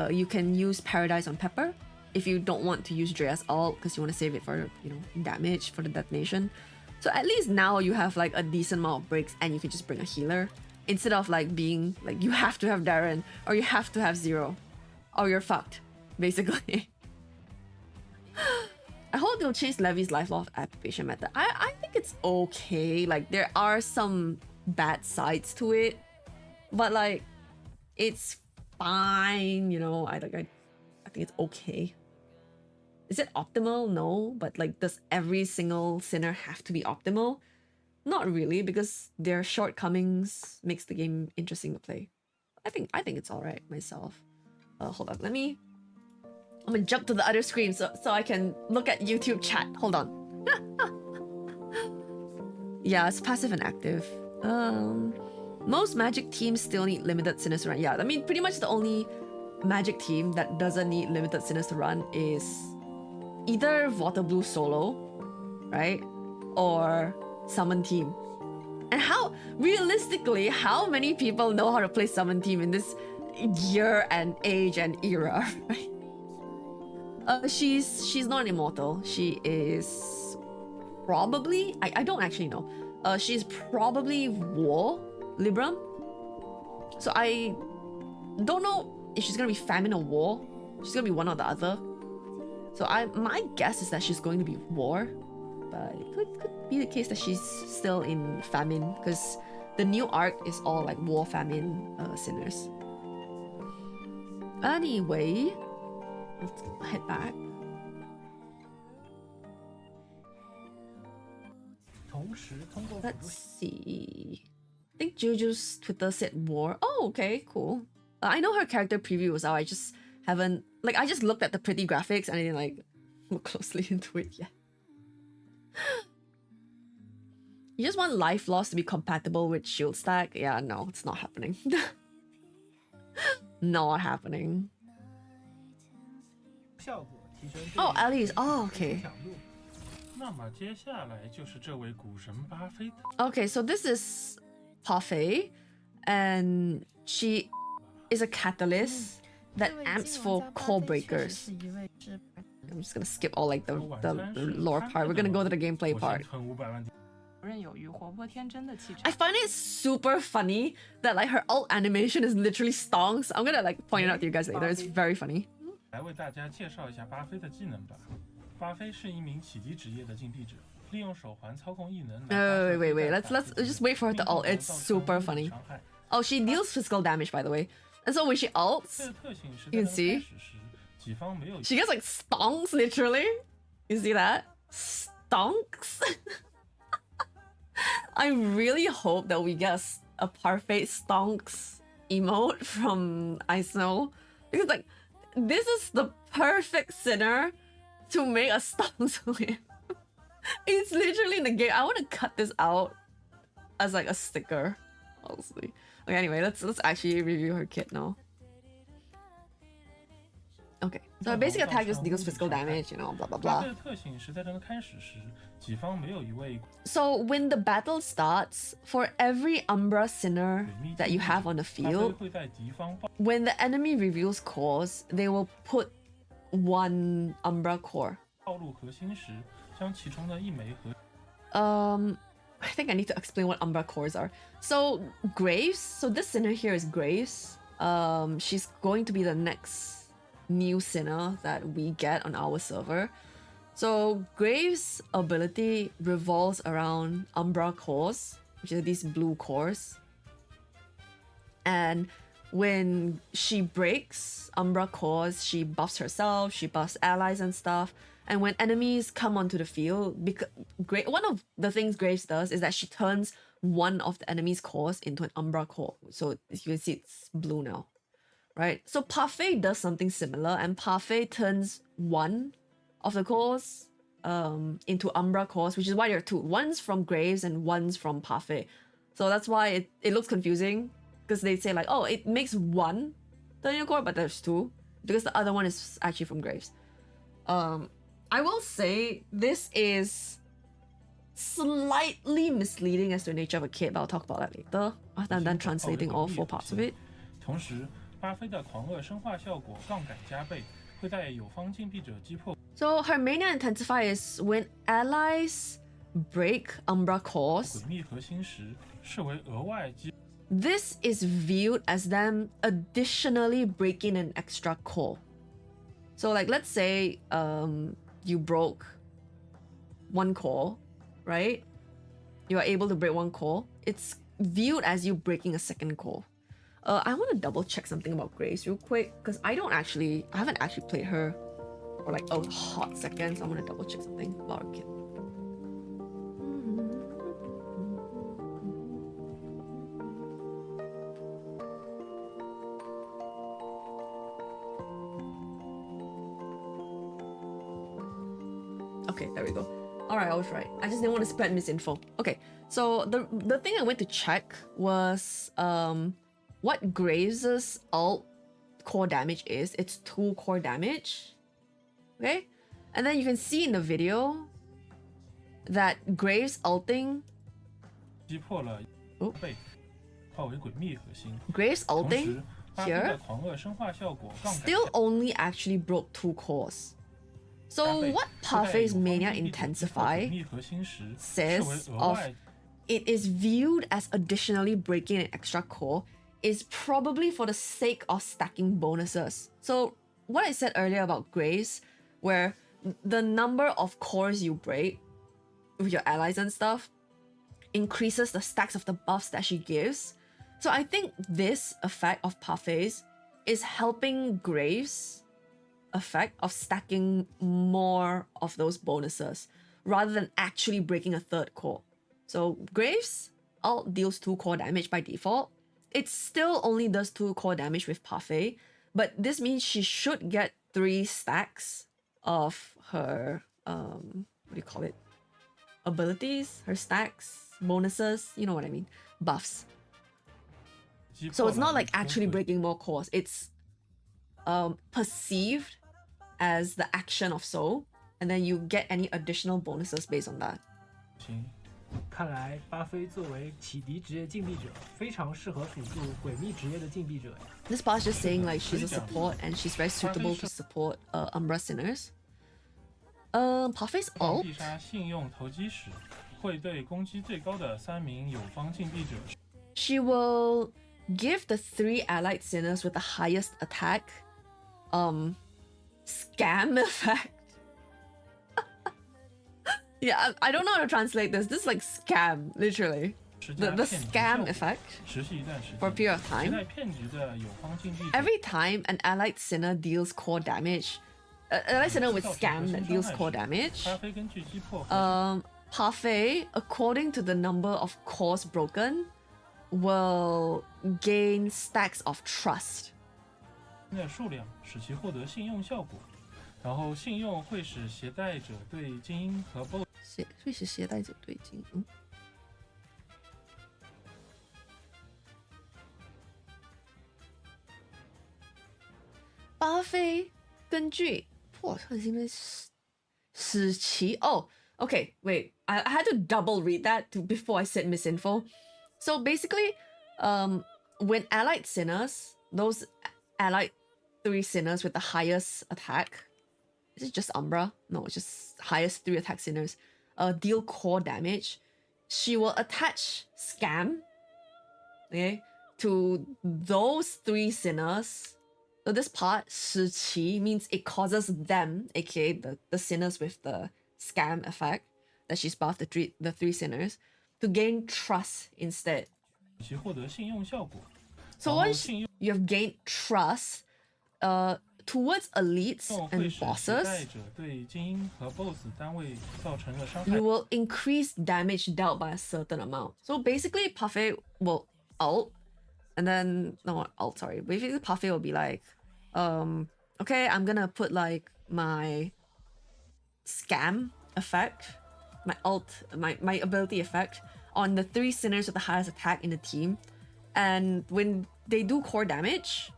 you can use Paradise on Pepper if you don't want to use Drea's ult because you want to save it for, you know, damage for the detonation. So at least now you have like a decent amount of breaks and you can just bring a healer instead of like being like you have to have Darren or you have to have Zero or you're fucked, basically. I hope they'll change Levy's life loss activation method. I think it's okay. Like there are some bad sides to it, but like it's fine, you know. I think it's okay. Is it optimal? No, but like does every single Sinner have to be optimal? Not really, because their shortcomings makes the game interesting to play. I think it's all right myself. Hold on, I'm gonna jump to the other screen so I can look at YouTube chat. Hold on. Yeah, it's passive and active. Most Magic teams still need limited Sinners to run. Yeah, I mean, pretty much the only Magic team that doesn't need limited Sinners to run is either Water Blue solo, right? Or Summon team. And how, realistically, how many people know how to play Summon team in this year and age and era, right? She's not immortal. She is probably, I don't actually know. She's probably War Libram. So I don't know if she's gonna be Famine or War. She's gonna be one or the other. So my guess is that she's going to be War, but it could be the case that she's still in Famine because the new arc is all like War, Famine, Sinners. Anyway, let's head back. Let's see. I think Juju's Twitter said War. Oh, okay, cool. I know her character preview was out. I just haven't, like, I just looked at the pretty graphics and I didn't like look closely into it yet. You just want Life Loss to be compatible with Shield Stack? Yeah, no, it's not happening. Not happening. Oh, Alice. Oh, okay. Okay, so this is Parfait, and she is a catalyst that amps for core breakers. I'm just gonna skip all like the lore part. We're gonna go to the gameplay part. I find it super funny that like her ult animation is literally stonks. I'm gonna like point it out to you guys later. It's very funny. Wait, let's just wait for her to ult. It's super funny. Oh, she deals physical damage, by the way. And so when she ults, you can see she gets like stonks, literally. You see that? Stonks. I really hope that we get a Parfait stonks emote from ISO. Because like, this is the perfect sinner to make a stance with. It's literally in the game. I want to cut this out as like a sticker, honestly. Okay, anyway, let's actually review her kit now. Okay, so her basic attack just deals physical damage, you know, blah blah blah. So when the battle starts, for every Umbra Sinner that you have on the field, when the enemy reveals cores, they will put one Umbra core. I think I need to explain what Umbra cores are. So Graves, so this Sinner here is Graves. She's going to be the next new Sinner that we get on our server. So Graves' ability revolves around Umbra cores, which are these blue cores. And when she breaks Umbra cores, she buffs herself, she buffs allies and stuff. And when enemies come onto the field, one of the things Graves does is that she turns one of the enemy's cores into an Umbra core. So as you can see, it's blue now, right? So Parfait does something similar, and Parfait turns one of the cores into Umbra cores, which is why there are two. One's from Graves and one's from Parfait. So that's why it looks confusing, because they say like, oh, it makes one turn your core, but there's two, because the other one is actually from Graves. I will say this is slightly misleading as to the nature of a kit, but I'll talk about that later after I'm done translating all 4 parts of it. So her mania intensifier is when allies break Umbra cores, this is viewed as them additionally breaking an extra core. So like, let's say you broke one core, right? You are able to break one core. It's viewed as you breaking a second core. I want to double check something about Grace real quick, because I haven't actually played her for like a hot second, so I'm gonna double check something about her kit. Okay, there we go. Alright, I was right. I just didn't want to spread misinfo. Okay, so the thing I went to check was what Graves' ult core damage is. It's 2 core damage. Okay? And then you can see in the video that Graves ulting. Oh. Graves ulting here still only actually broke 2 cores. So what Parfait's Mania Intensify says of it is viewed as additionally breaking an extra core is probably for the sake of stacking bonuses. So what I said earlier about Grace, where the number of cores you break with your allies and stuff increases the stacks of the buffs that she gives. So I think this effect of Parfait's is helping Graves' effect of stacking more of those bonuses rather than actually breaking a 3rd core. So Graves ult deals 2 core damage by default. It still only does 2 core damage with Parfait, but this means she should get 3 stacks of her what do you call it? Abilities, her stacks, bonuses, you know what I mean, buffs. So it's not like actually breaking more cores. It's perceived as the action of so, and then you get any additional bonuses based on that. 看来巴菲作为启迪职业竞技者，非常适合辅助诡秘职业的竞技者。This part is just saying like she's a support and she's very suitable to support Umbra Sinners. Parfait's ult. 必杀信用投机时，会对攻击最高的3名友方竞技者。She will give the 3 allied sinners with the highest attack scam effect. Yeah, I don't know how to translate this. This is like scam, literally. The scam effect for a period of time. Every time an allied sinner deals core damage, allied sinner with scam that deals core damage, Parfait, according to the number of cores broken, will gain stacks of trust. 的数量，使其获得信用效果。然后信用会使携带者对精英和 BOSS 会使携带者对精英。巴菲根据哇，这是因为使其哦 okay wait I had to double read that before I said misinfo. So basically when allied sinners, those allied 3 sinners with the highest attack, is it just Umbra? No, it's just highest 3 attack sinners deal core damage, she will attach scam, okay, to those 3 sinners. So this part, 使其, means it causes them, aka the sinners with the scam effect that she's buffed, the 3 sinners, to gain trust instead. 其获得信用效果。 So once you have gained trust towards elites and bosses, 对精英和 BOSS 单位造成的伤害。 you will increase damage dealt by a certain amount. So basically, Parfait will ult, and then no ult, sorry. Basically, Parfait will be like, okay, I'm gonna put like my scam effect, my ult, my ability effect on the 3 sinners with the highest attack in the team, and when they do core damage,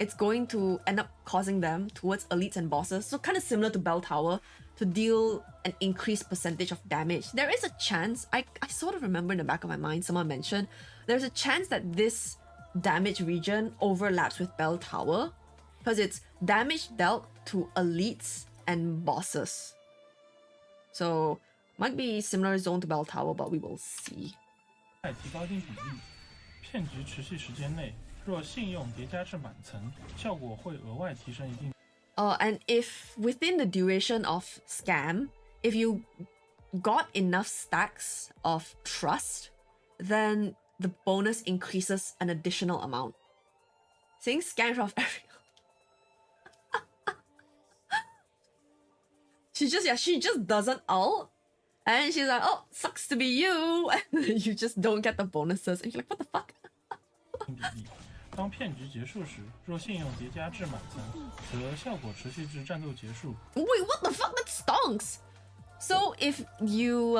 it's going to end up causing them towards elites and bosses, so kind of similar to Bell Tower, to deal an increased percentage of damage. There is a chance, I sort of remember in the back of my mind, someone mentioned, there's a chance that this damage region overlaps with Bell Tower, because it's damage dealt to elites and bosses. So, might be similar zone to Bell Tower, but we will see. 提高一定比例，骗局持续时间内，若信用叠加至满层，效果会额外提升一定。And if within the duration of scam, if you got enough stacks of trust, then the bonus increases an additional amount. Seeing scams of everyone. She just doesn't ult. And she's like, oh, sucks to be you. And you just don't get the bonuses. And you're like, what the fuck? 比例。当骗局结束时，若信用叠加至满层，则效果持续至战斗结束。 Wait, what the fuck? That stonks. So if you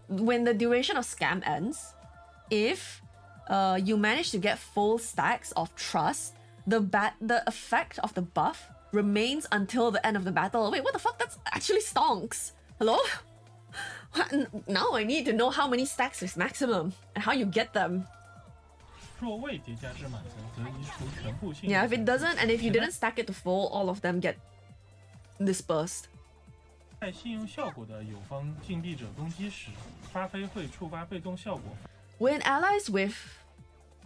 when the duration of scam ends, if you manage to get full stacks of trust, the effect of the buff remains until the end of the battle. Wait, what the fuck? That's actually stonks. Hello? Now I need to know how many stacks is maximum and how you get them. 若未叠加至满层，则移除全部信用。 Yeah, if it doesn't, and if you didn't stack it to full, all of them get dispersed. 在信用效果的友方竞技者攻击时，发挥会触发被动效果。 When allies with...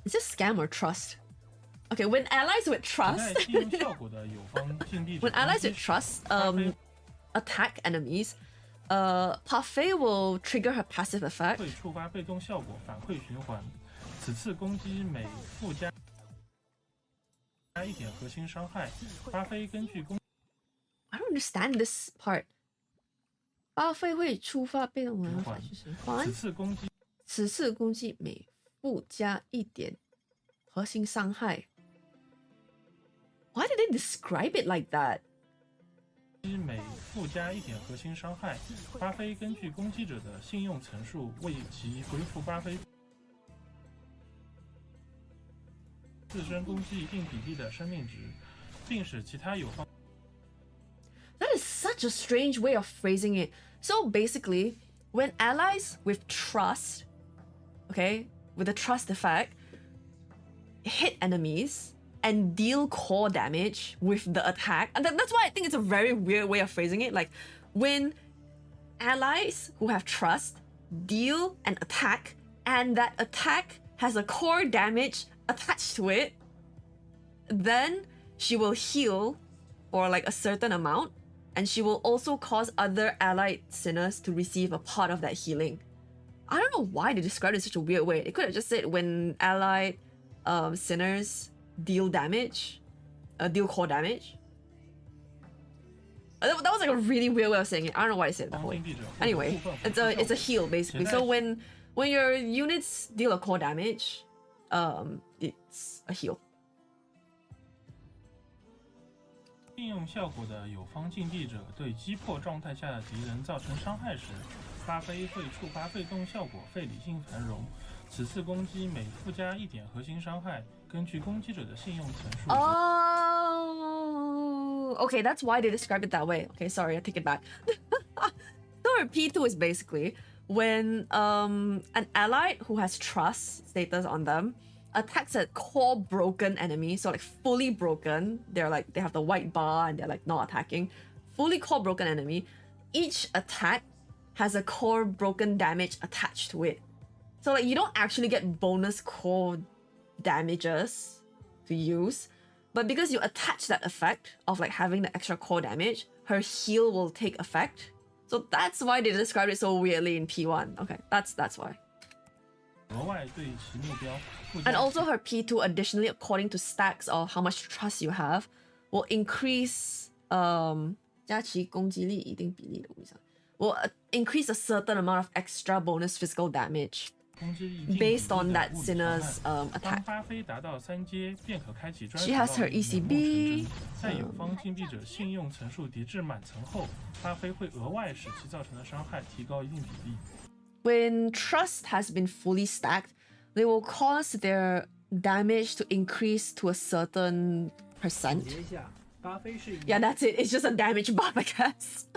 Is this scam or trust? Okay, when allies with trust... 在信用效果的友方竞技者 when allies with trust attack enemies, Parfait will trigger her passive effect. 会触发被动效果反馈循环。此次攻击每附加1点核心伤害。发挥根据攻 I don't understand this part. 巴菲会触发被动玩法去循环。此次攻击每附加1点核心伤害。Why did they describe it like that? 每附加1点核心伤害。巴菲根据攻击者的信用层数为其回复巴菲自身攻击一定比例的生命值，并使其他友方。 That is such a strange way of phrasing it. So basically, when allies with trust, okay, with the trust effect, hit enemies and deal core damage with the attack, and that's why I think it's a very weird way of phrasing it. Like, when allies who have trust deal an attack, and that attack has a core damage attached to it, then she will heal for like a certain amount, and she will also cause other allied sinners to receive a part of that healing. I don't know why they described it in such a weird way. They could have just said when allied sinners deal damage, deal core damage. That was like a really weird way of saying it. I don't know why I said it that way. Anyway, it's a heal basically. So when your units deal a core damage, it's a heal. 应用效果的友方竞技者对击破状态下的敌人造成伤害时，发挥会触发被动效果费理性繁荣。此次攻击每附加1点核心伤害，根据攻击者的信用层数。Oh, okay, that's why they describe it that way. Okay, sorry, I take it back. So her P2 is basically when an ally who has trust status on them attacks a core broken enemy, so like fully broken, they have the white bar and they're like not attacking. Fully core broken enemy, each attack has a core broken damage attached to it. So like you don't actually get bonus core damages to use, but because you attach that effect of like having the extra core damage, her heal will take effect. So that's why they described it so weirdly in P1. Okay, that's why. And also her P2 additionally, according to stacks of how much trust you have, will increase will increase a certain amount of extra bonus physical damage based on that sinner's attack. She has her ECB. When trust has been fully stacked, they will cause their damage to increase to a certain percent. Yeah, that's it. It's just a damage buff, I guess.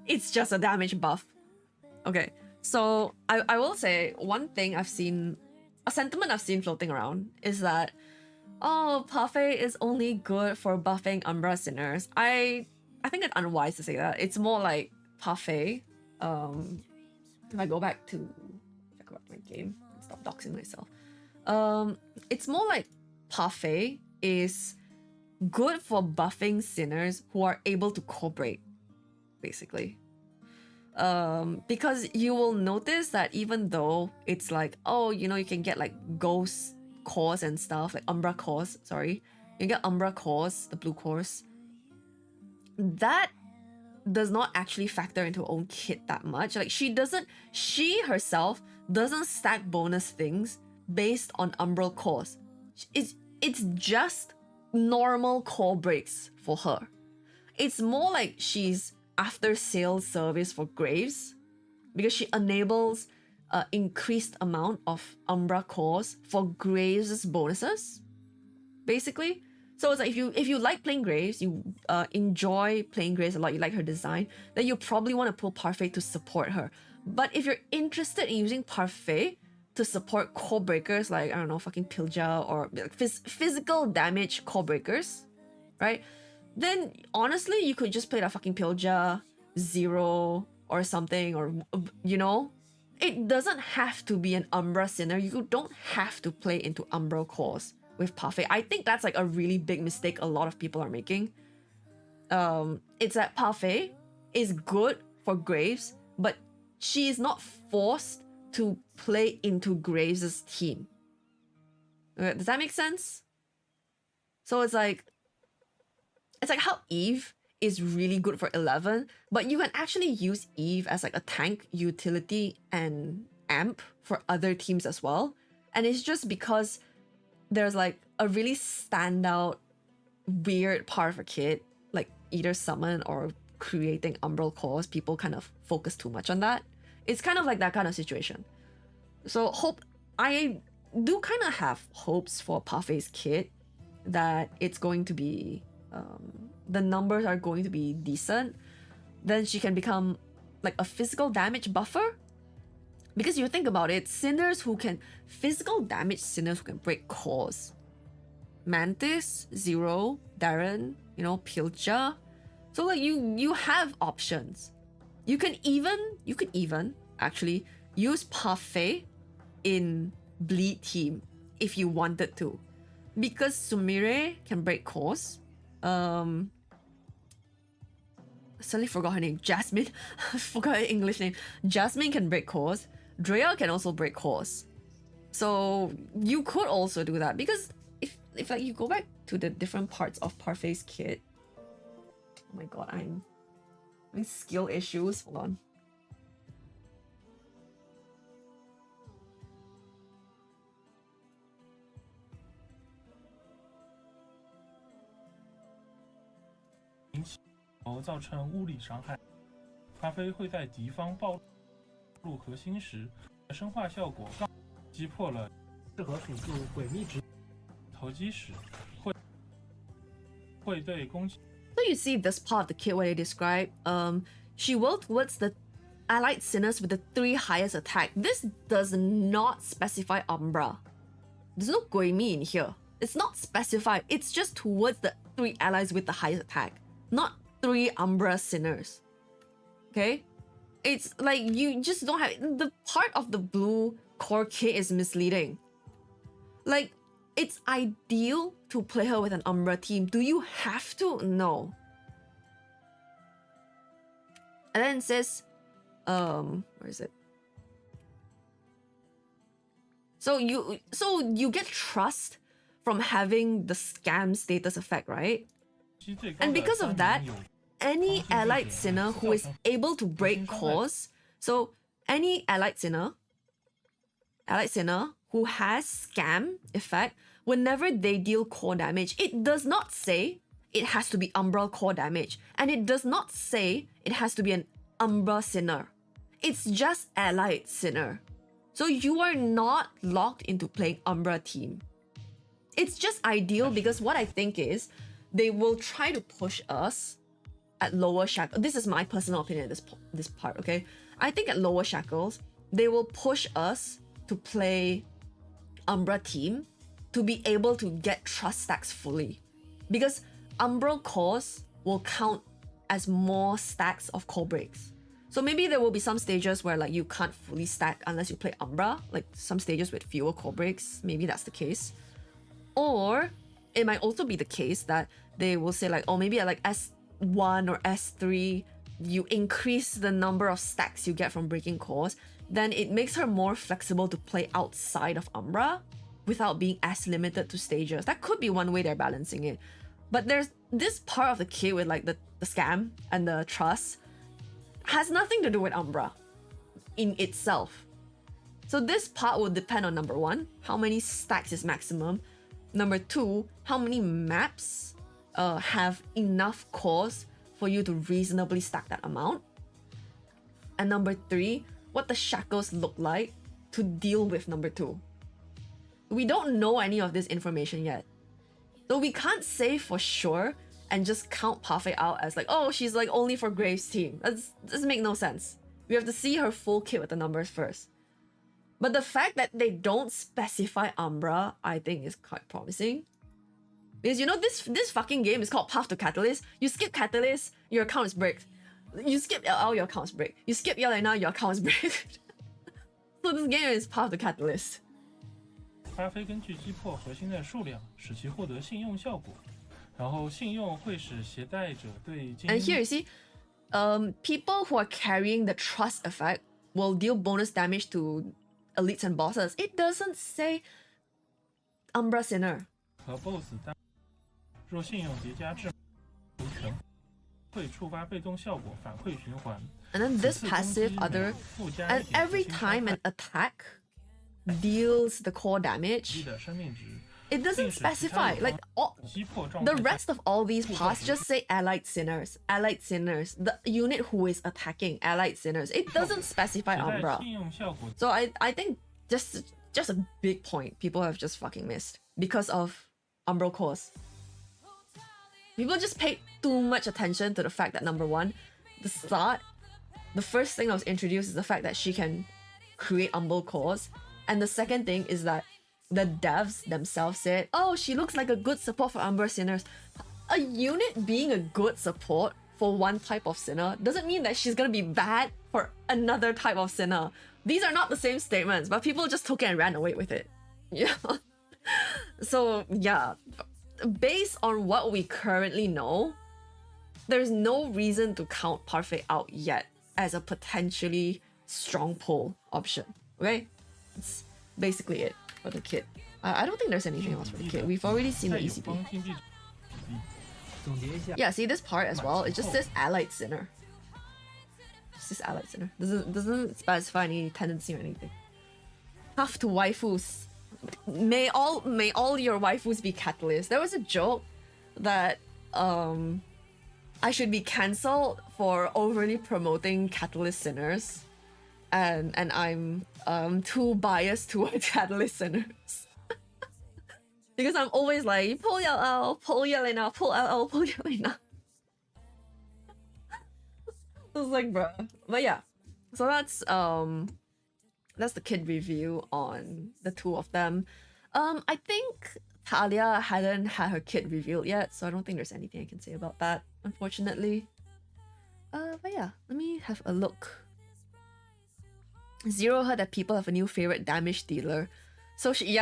It's just a damage buff. Okay, so I will say one thing I've seen, a sentiment I've seen floating around is that, oh, Parfait is only good for buffing Umbra Sinners. I think it's unwise to say that. It's more like Parfait. If I go back to my game and stop doxing myself. It's more like Parfait is good for buffing sinners who are able to cooperate, basically. Because you will notice that even though it's like, oh, you know, you can get like ghost cores and stuff, like Umbra cores, sorry. You get Umbra cores, the blue cores. That does not actually factor into her own kit that much. Like she herself doesn't stack bonus things based on umbral cores. It's just normal core breaks for her. It's more like she's after sales service for Graves because she enables increased amount of umbra cores for Graves' bonuses, basically. So it's like if you like playing Graves, you enjoy playing Graves a lot, you like her design, then you probably want to pull Parfait to support her. But if you're interested in using Parfait to support core breakers like, I don't know, fucking Pilja or like physical damage core breakers, right? Then honestly, you could just play that fucking Pilja, Zero or something, or, you know? It doesn't have to be an Umbra Sinner. You don't have to play into Umbral cores with Parfait. I think that's like a really big mistake a lot of people are making. It's that Parfait is good for Graves, but she is not forced to play into Graves' team. Does that make sense? So it's like how Eve is really good for 11, but you can actually use Eve as like a tank, utility, and amp for other teams as well. And it's just because there's like a really standout weird part of a kit, like either summon or creating umbral cores. People kind of focus too much on that. It's kind of like that kind of situation. So I do kind of have hopes for Parfait's kit that it's going to be the numbers are going to be decent. Then she can become like a physical damage buffer. Because you think about it, physical damage sinners who can break cores. Mantis, Zero, Darren, you know, Pilja. So like you have options. You can even actually use Parfait in Bleed team if you wanted to. Because Sumire can break cores. Suddenly forgot her name. Jasmine. I forgot her English name. Jasmine can break cores. Drea can also break cores. So you could also do that, because if like you go back to the different parts of Parfait's kit. Oh my god, I'm having skill issues. Hold on. 造成物理伤害。发飞会在敌方暴露核心时，生化效果击破了适合辅助诡秘直投机时，会对攻击。So you see this part of the kit where they describe, she will towards the allied sinners with the 3 highest attack. This does not specify Umbra. There's no Guimi in here. It's not specified. It's just towards the 3 allies with the highest attack, not 3 Umbra sinners. Okay? It's like you just don't have the part of the blue core kit is misleading. Like, it's ideal to play her with an Umbra team. Do you have to? No. And then it says, where is it? So you get trust from having the scam status effect, right? And because of that, any allied sinner who is able to break cores, so any allied sinner who has scam effect, whenever they deal core damage, it does not say it has to be Umbral core damage, and it does not say it has to be an Umbra sinner. It's just allied sinner. So you are not locked into playing Umbra team. It's just ideal because what I think is they will try to push us at lower shackles. This is my personal opinion at this part, okay? I think at lower shackles, they will push us to play Umbra team to be able to get trust stacks fully. Because Umbral cores will count as more stacks of core breaks. So maybe there will be some stages where like you can't fully stack unless you play Umbra, like some stages with fewer core breaks, maybe that's the case. Or it might also be the case that they will say like, oh, maybe at like S1 or S3, you increase the number of stacks you get from breaking cores, then it makes her more flexible to play outside of Umbra without being as limited to stages. That could be one way they're balancing it. But there's this part of the kit with like the scam and the trust has nothing to do with Umbra in itself. So this part will depend on number 1, how many stacks is maximum. Number 2, how many maps have enough cores for you to reasonably stack that amount. And number 3, what the shackles look like to deal with number 2. We don't know any of this information yet. So we can't say for sure and just count Parfait out as like, oh, she's like only for Graves' team. That doesn't make no sense. We have to see her full kit with the numbers first. But the fact that they don't specify Umbra, I think is quite promising. Because you know, this fucking game is called Path to Catalyst. You skip Catalyst, your account is bricked. You skip LL, your account is bricked. You skip Yelena, your account is bricked. So this game is Path to Catalyst. 发飞根据击破核心的数量，使其获得信用效果。然后信用会使携带者对精英。And here you see, people who are carrying the trust effect will deal bonus damage to elites and bosses. It doesn't say Umbra Sinner. 和 BOSS 单若信用叠加至全会触发被动效果反馈循环。And then this passive other, and every time an attack deals the core damage, it doesn't specify. Like the rest of all these parts just say allied sinners, the unit who is attacking, allied sinners. It doesn't specify Umbra. So I think just a big point people have just fucking missed because of Umbral cores. People just paid too much attention to the fact that number 1, the first thing that was introduced is the fact that she can create Umbral cores. And the second thing is that the devs themselves said, oh, she looks like a good support for Umbra Sinners. A unit being a good support for one type of sinner doesn't mean that she's gonna be bad for another type of sinner. These are not the same statements, but people just took it and ran away with it. Yeah. So yeah, based on what we currently know, there's no reason to count Parfait out yet as a potentially strong pull option. Okay? That's basically it for the kit. I don't think there's anything else for the kit. We've already seen the ECP. Yeah, see this part as well? It just says allied sinner. It just says allied sinner. Doesn't specify any tendency or anything. Have to waifus. May all your waifus be catalysts. There was a joke that I should be cancelled for overly promoting Catalyst sinners, and I'm too biased towards Catalyst sinners. Because I'm always like, pull LL, pull Yelena, pull LL, pull Yelena. I was like, bruh. But yeah, so that's the kid review on the two of them. I think Talia hadn't had her kid revealed yet, so I don't think there's anything I can say about that, unfortunately. But yeah, let me have a look. Zero heard that people have a new favorite damage dealer. So she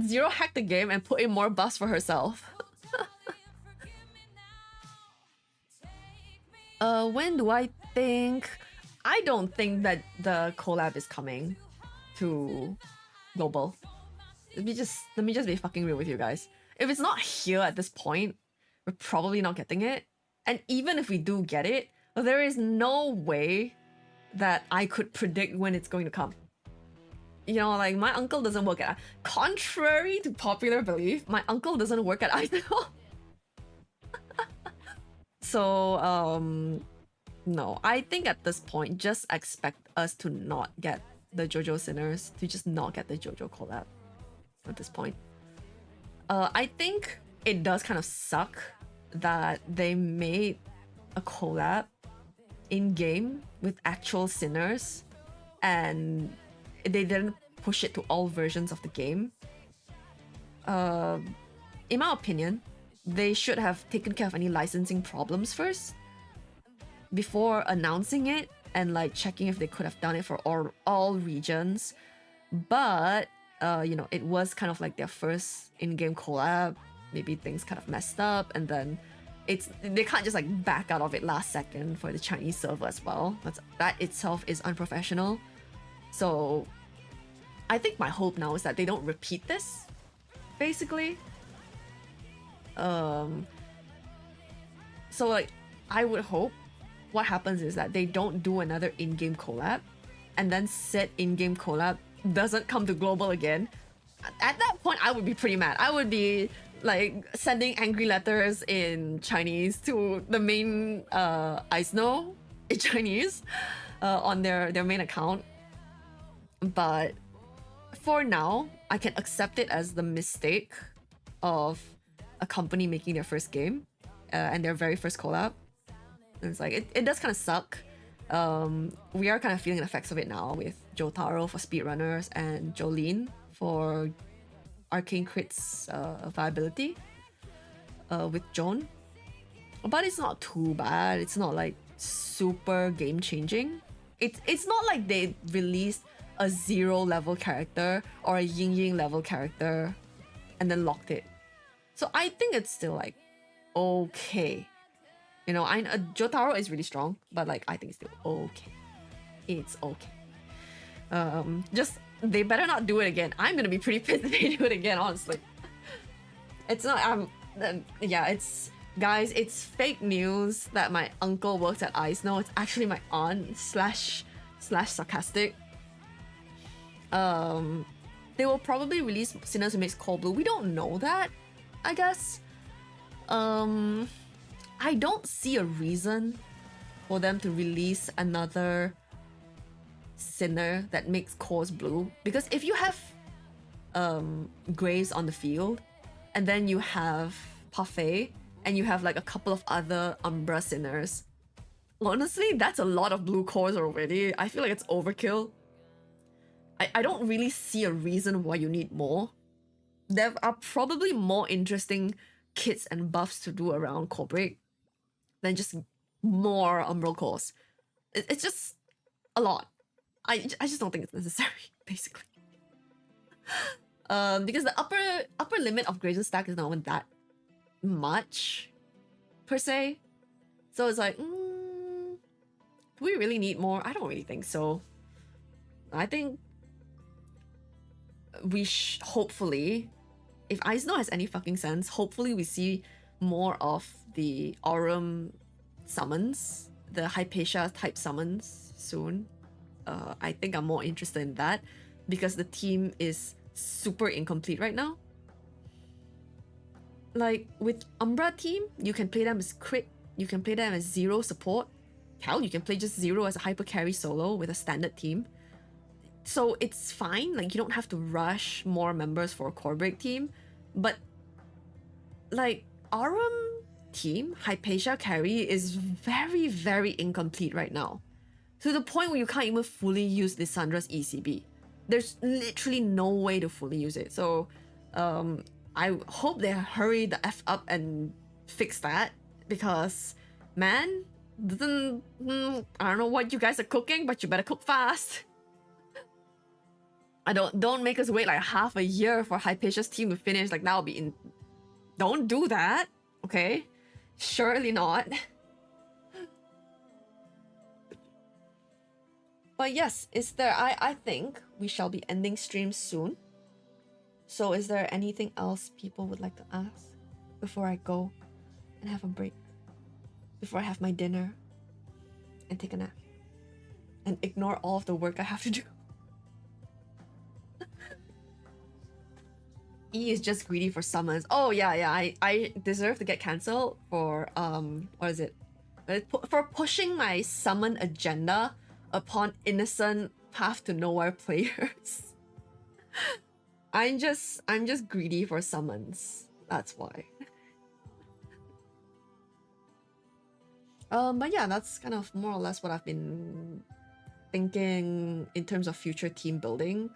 Zero hacked the game and put in more buffs for herself. When do I think? I don't think that the collab is coming to global. Let me just be fucking real with you guys. If it's not here at this point, we're probably not getting it. And even if we do get it, there is no way that I could predict when it's going to come. You know, like my uncle doesn't work at, contrary to popular belief, my uncle doesn't work at Eidolon. So no, I think at this point just expect us to not get the JoJo Sinners, to just not get the JoJo collab at this point. I think it does kind of suck that they made a collab in game with actual sinners and they didn't push it to all versions of the game. In my opinion, they should have taken care of any licensing problems first before announcing it and like checking if they could have done it for all regions. But you know, it was kind of like their first in-game collab. Maybe things kind of messed up, and then they can't just like back out of it last second for the Chinese server as well. That itself is unprofessional. So I think my hope now is that they don't repeat this, basically. So like I would hope what happens is that they don't do another in-game collab, and then said in-game collab doesn't come to global again. At that point, I would be pretty mad. I would be like sending angry letters in Chinese to the main Eisno in Chinese on their main account. But for now, I can accept it as the mistake of a company making their first game and their very first collab. And it's like it does kind of suck. We are kind of feeling the effects of it now with Jotaro for speedrunners and Jolene for Arcane Crit's viability with Joan. But it's not too bad. It's not like super game changing. It's not like they released a 0 level character or a Ying Ying level character and then locked it. So I think it's still like okay. You know, Jotaro is really strong, but like I think it's still okay. It's okay. Just they better not do it again. I'm gonna be pretty pissed if they do it again, honestly. It's not yeah, it's guys, it's fake news that my uncle works at Eisno. It's actually my aunt slash sarcastic. They will probably release Sinners Who Makes Cold Blue. We don't know that, I guess. I don't see a reason for them to release another Sinner that makes cores blue, because if you have Graves on the field and then you have Parfait and you have like a couple of other Umbra Sinners, honestly that's a lot of blue cores already. I feel like it's overkill. I don't really see a reason why you need more. There are probably more interesting kits and buffs to do around core break than just more Umbral cores. It's just a lot. I just don't think it's necessary, basically. Because the upper limit of Grayson stack is not even that much, per se. So it's like, do we really need more? I don't really think so. I think we hopefully, if Eisno has any fucking sense, hopefully we see more of the Aurum summons, the Hypatia type summons soon. I think I'm more interested in that because the team is super incomplete right now. Like with Umbra team, you can play them as crit You can play them as 0 support. Hell, you can play just 0 as a hyper carry solo with a standard team. So it's fine, like you don't have to rush more members for a core break team. But like Arum team, Hypatia carry is very, very incomplete right now. To the point where you can't even fully use Lissandra's ECB. There's literally no way to fully use it. So I hope they hurry the F up and fix that, because man, I don't know what you guys are cooking, but you better cook fast. Don't make us wait like half a year for Hypatia's team to finish. Like that'll be in. Don't do that, okay? Surely not. But yes, I think we shall be ending stream soon. So is there anything else people would like to ask before I go and have a break? Before I have my dinner and take a nap and ignore all of the work I have to do. E is just greedy for summons. Oh yeah, I deserve to get cancelled for what is it? For pushing my summon agenda upon innocent path to nowhere players. I'm just greedy for summons. That's why. But yeah, that's kind of more or less what I've been thinking in terms of future team building.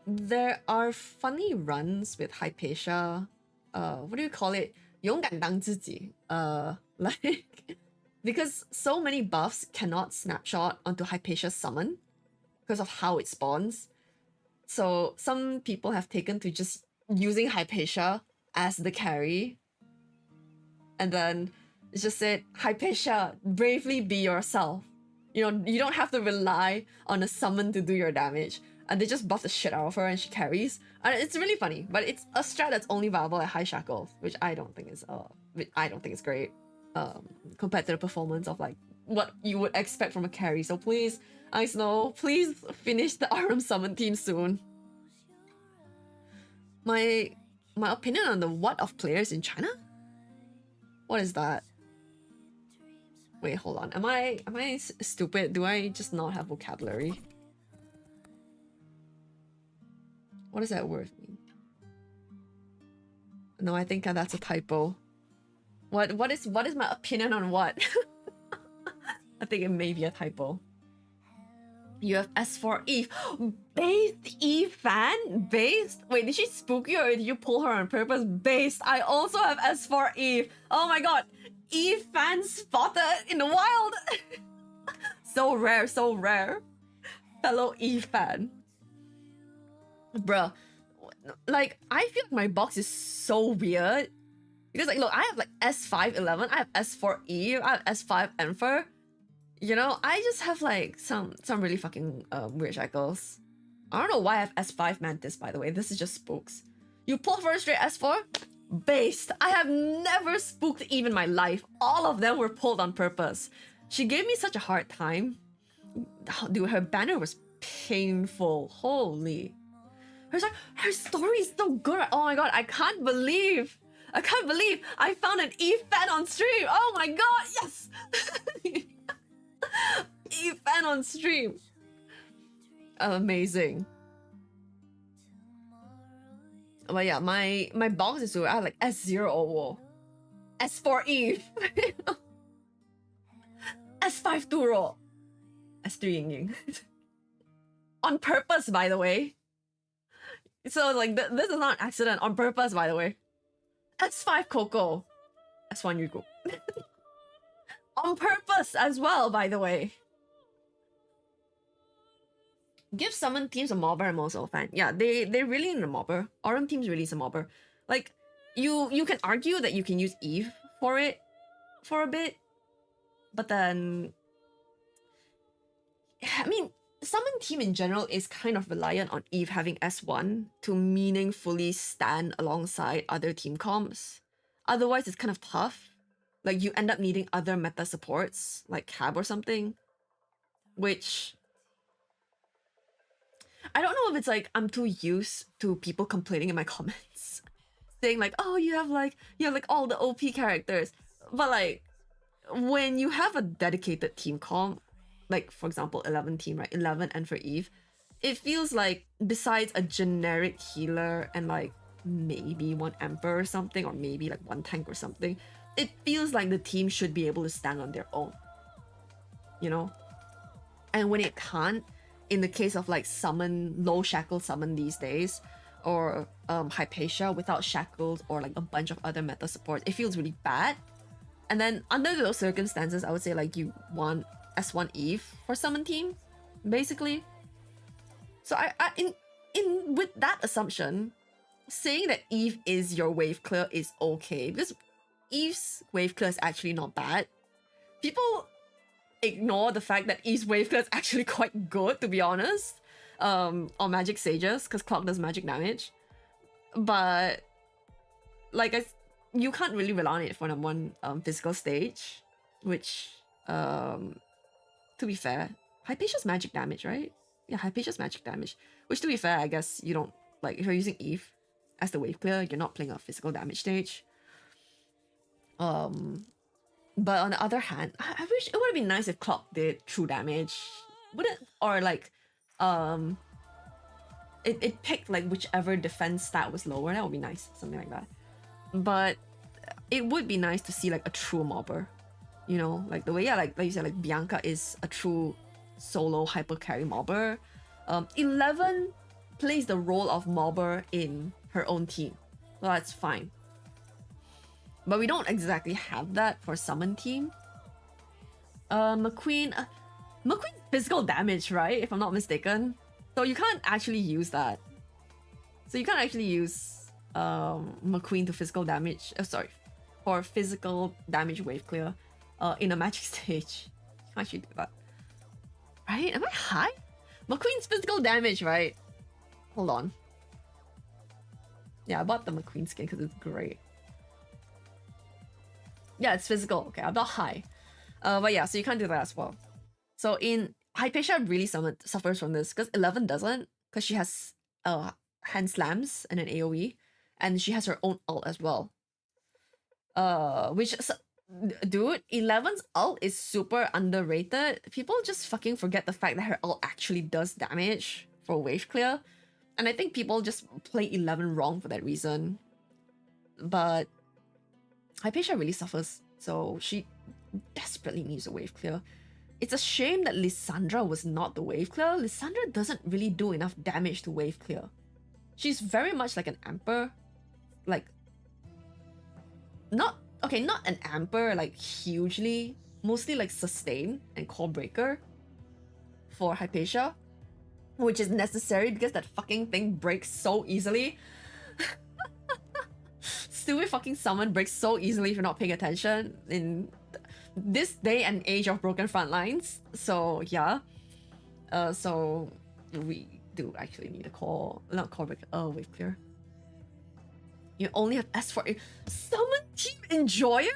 There are funny runs with Hypatia. What do you call it? 勇敢当自己. Like, because so many buffs cannot snapshot onto Hypatia's summon because of how it spawns. So some people have taken to just using Hypatia as the carry. And then it's just said, Hypatia, bravely be yourself. You know, you don't have to rely on a summon to do your damage. And they just buff the shit out of her and she carries. And it's really funny, but it's a strat that's only viable at high shackles, which I don't think is great. Compared to the performance of like what you would expect from a carry. So please, I Snow, please finish the RM summon team soon. My opinion on the what of players in China? What is that? Wait, hold on. Am I stupid? Do I just not have vocabulary? What does that word mean? No, I think that's a typo. What is my opinion on what? I think it may be a typo. You have S4 Eve. Based Eve fan? Based? Wait, did she spook you or did you pull her on purpose? Based. I also have S4 Eve. Oh my god. Eve fan spotted in the wild. So rare, so rare. Fellow Eve fan. Bruh. Like, I feel like my box is so weird. Because like, look, I have like S511, I have S4 Eve, I have S5 Enfer. You know, I just have like some really fucking weird shackles. I don't know why I have S5 Mantis, by the way. This is just spooks. You pull for a straight S4? Based. I have never spooked Eve in my life. All of them were pulled on purpose. She gave me such a hard time. Dude, her banner was painful. Holy. Her story is so good. Oh my god, I can't believe I found an Eve fan on stream. Oh my god, yes! Eve fan on stream. Amazing. But yeah, my box is I have like S0 Owo, S4 Eve, S5 Duro, S3 Ying Ying. On purpose, by the way. So like this is not an accident, on purpose, by the way. S5 Coco, S1 Yugo. On purpose as well, by the way. Give summon teams a mobber. I'm also a fan. Yeah, they really need a mobber. RM teams release a mobber. Like, you can argue that you can use Eve for it for a bit, but then I mean, summon team in general is kind of reliant on Eve having S1 to meaningfully stand alongside other team comps. Otherwise, it's kind of tough. Like, you end up needing other meta supports, like Cab or something, which I don't know if it's like I'm too used to people complaining in my comments saying like, oh, you have like all the OP characters, but like when you have a dedicated team comp, like for example 11 team, right? 11 and for Eve, it feels like besides a generic healer and like maybe one Emperor or something, or maybe like one tank or something, it feels like the team should be able to stand on their own, you know? And when it can't, in the case of like summon, low shackle summon these days, or Hypatia without shackles or like a bunch of other meta supports, it feels really bad. And then under those circumstances, I would say like you want S1 Eve for summon team, basically. So I in with that assumption, saying that Eve is your wave clear is okay, because Eve's wave clear is actually not bad. People ignore the fact that Eve's wave clear is actually quite good, to be honest, on Magic Sages, because Clock does magic damage. But like you can't really rely on it for number one physical stage, which to be fair, Hypatia's magic damage, right? Yeah, Hypatia's magic damage, which to be fair, I guess you don't, like, if you're using Eve as the wave clear, you're not playing a physical damage stage. But on the other hand, I wish it would have been nice if Clock did true damage. Would it? Or like, it picked like whichever defense stat was lower. That would be nice, something like that. But it would be nice to see like a true mobber, you know, like the way, yeah, like you said, like Bianca is a true solo hyper carry mobber. 11 plays the role of mobber in her own team, so that's fine. But we don't exactly have that for summon team. McQueen physical damage, right? If I'm not mistaken. So you can't actually use that. So you can't actually use McQueen to physical damage. Sorry, for physical damage wave clear in a magic stage. You can't actually do that. Right? Am I high? McQueen's physical damage, right? Hold on. Yeah, I bought the McQueen skin because it's great. Yeah, it's physical. Okay, I'm not high. But yeah, so you can't do that as well. So in Hypatia really suffers from this because 11 doesn't, because she has hand slams and an AoE, and she has her own ult as well. Which, dude, 11's ult is super underrated. People just fucking forget the fact that her ult actually does damage for wave clear. And I think people just play 11 wrong for that reason. But Hypatia really suffers, so she desperately needs a wave clear. It's a shame that Lissandra was not the wave clear. Lissandra doesn't really do enough damage to wave clear. She's very much like an Amper. Like, not an Amper like hugely, mostly like sustain and core breaker for Hypatia, which is necessary because that fucking thing breaks so easily. Stupid fucking summon breaks so easily if you're not paying attention in this day and age of broken front lines. So yeah, so we do actually need a not core break, wave clear. You only have S4. Summon team enjoyer?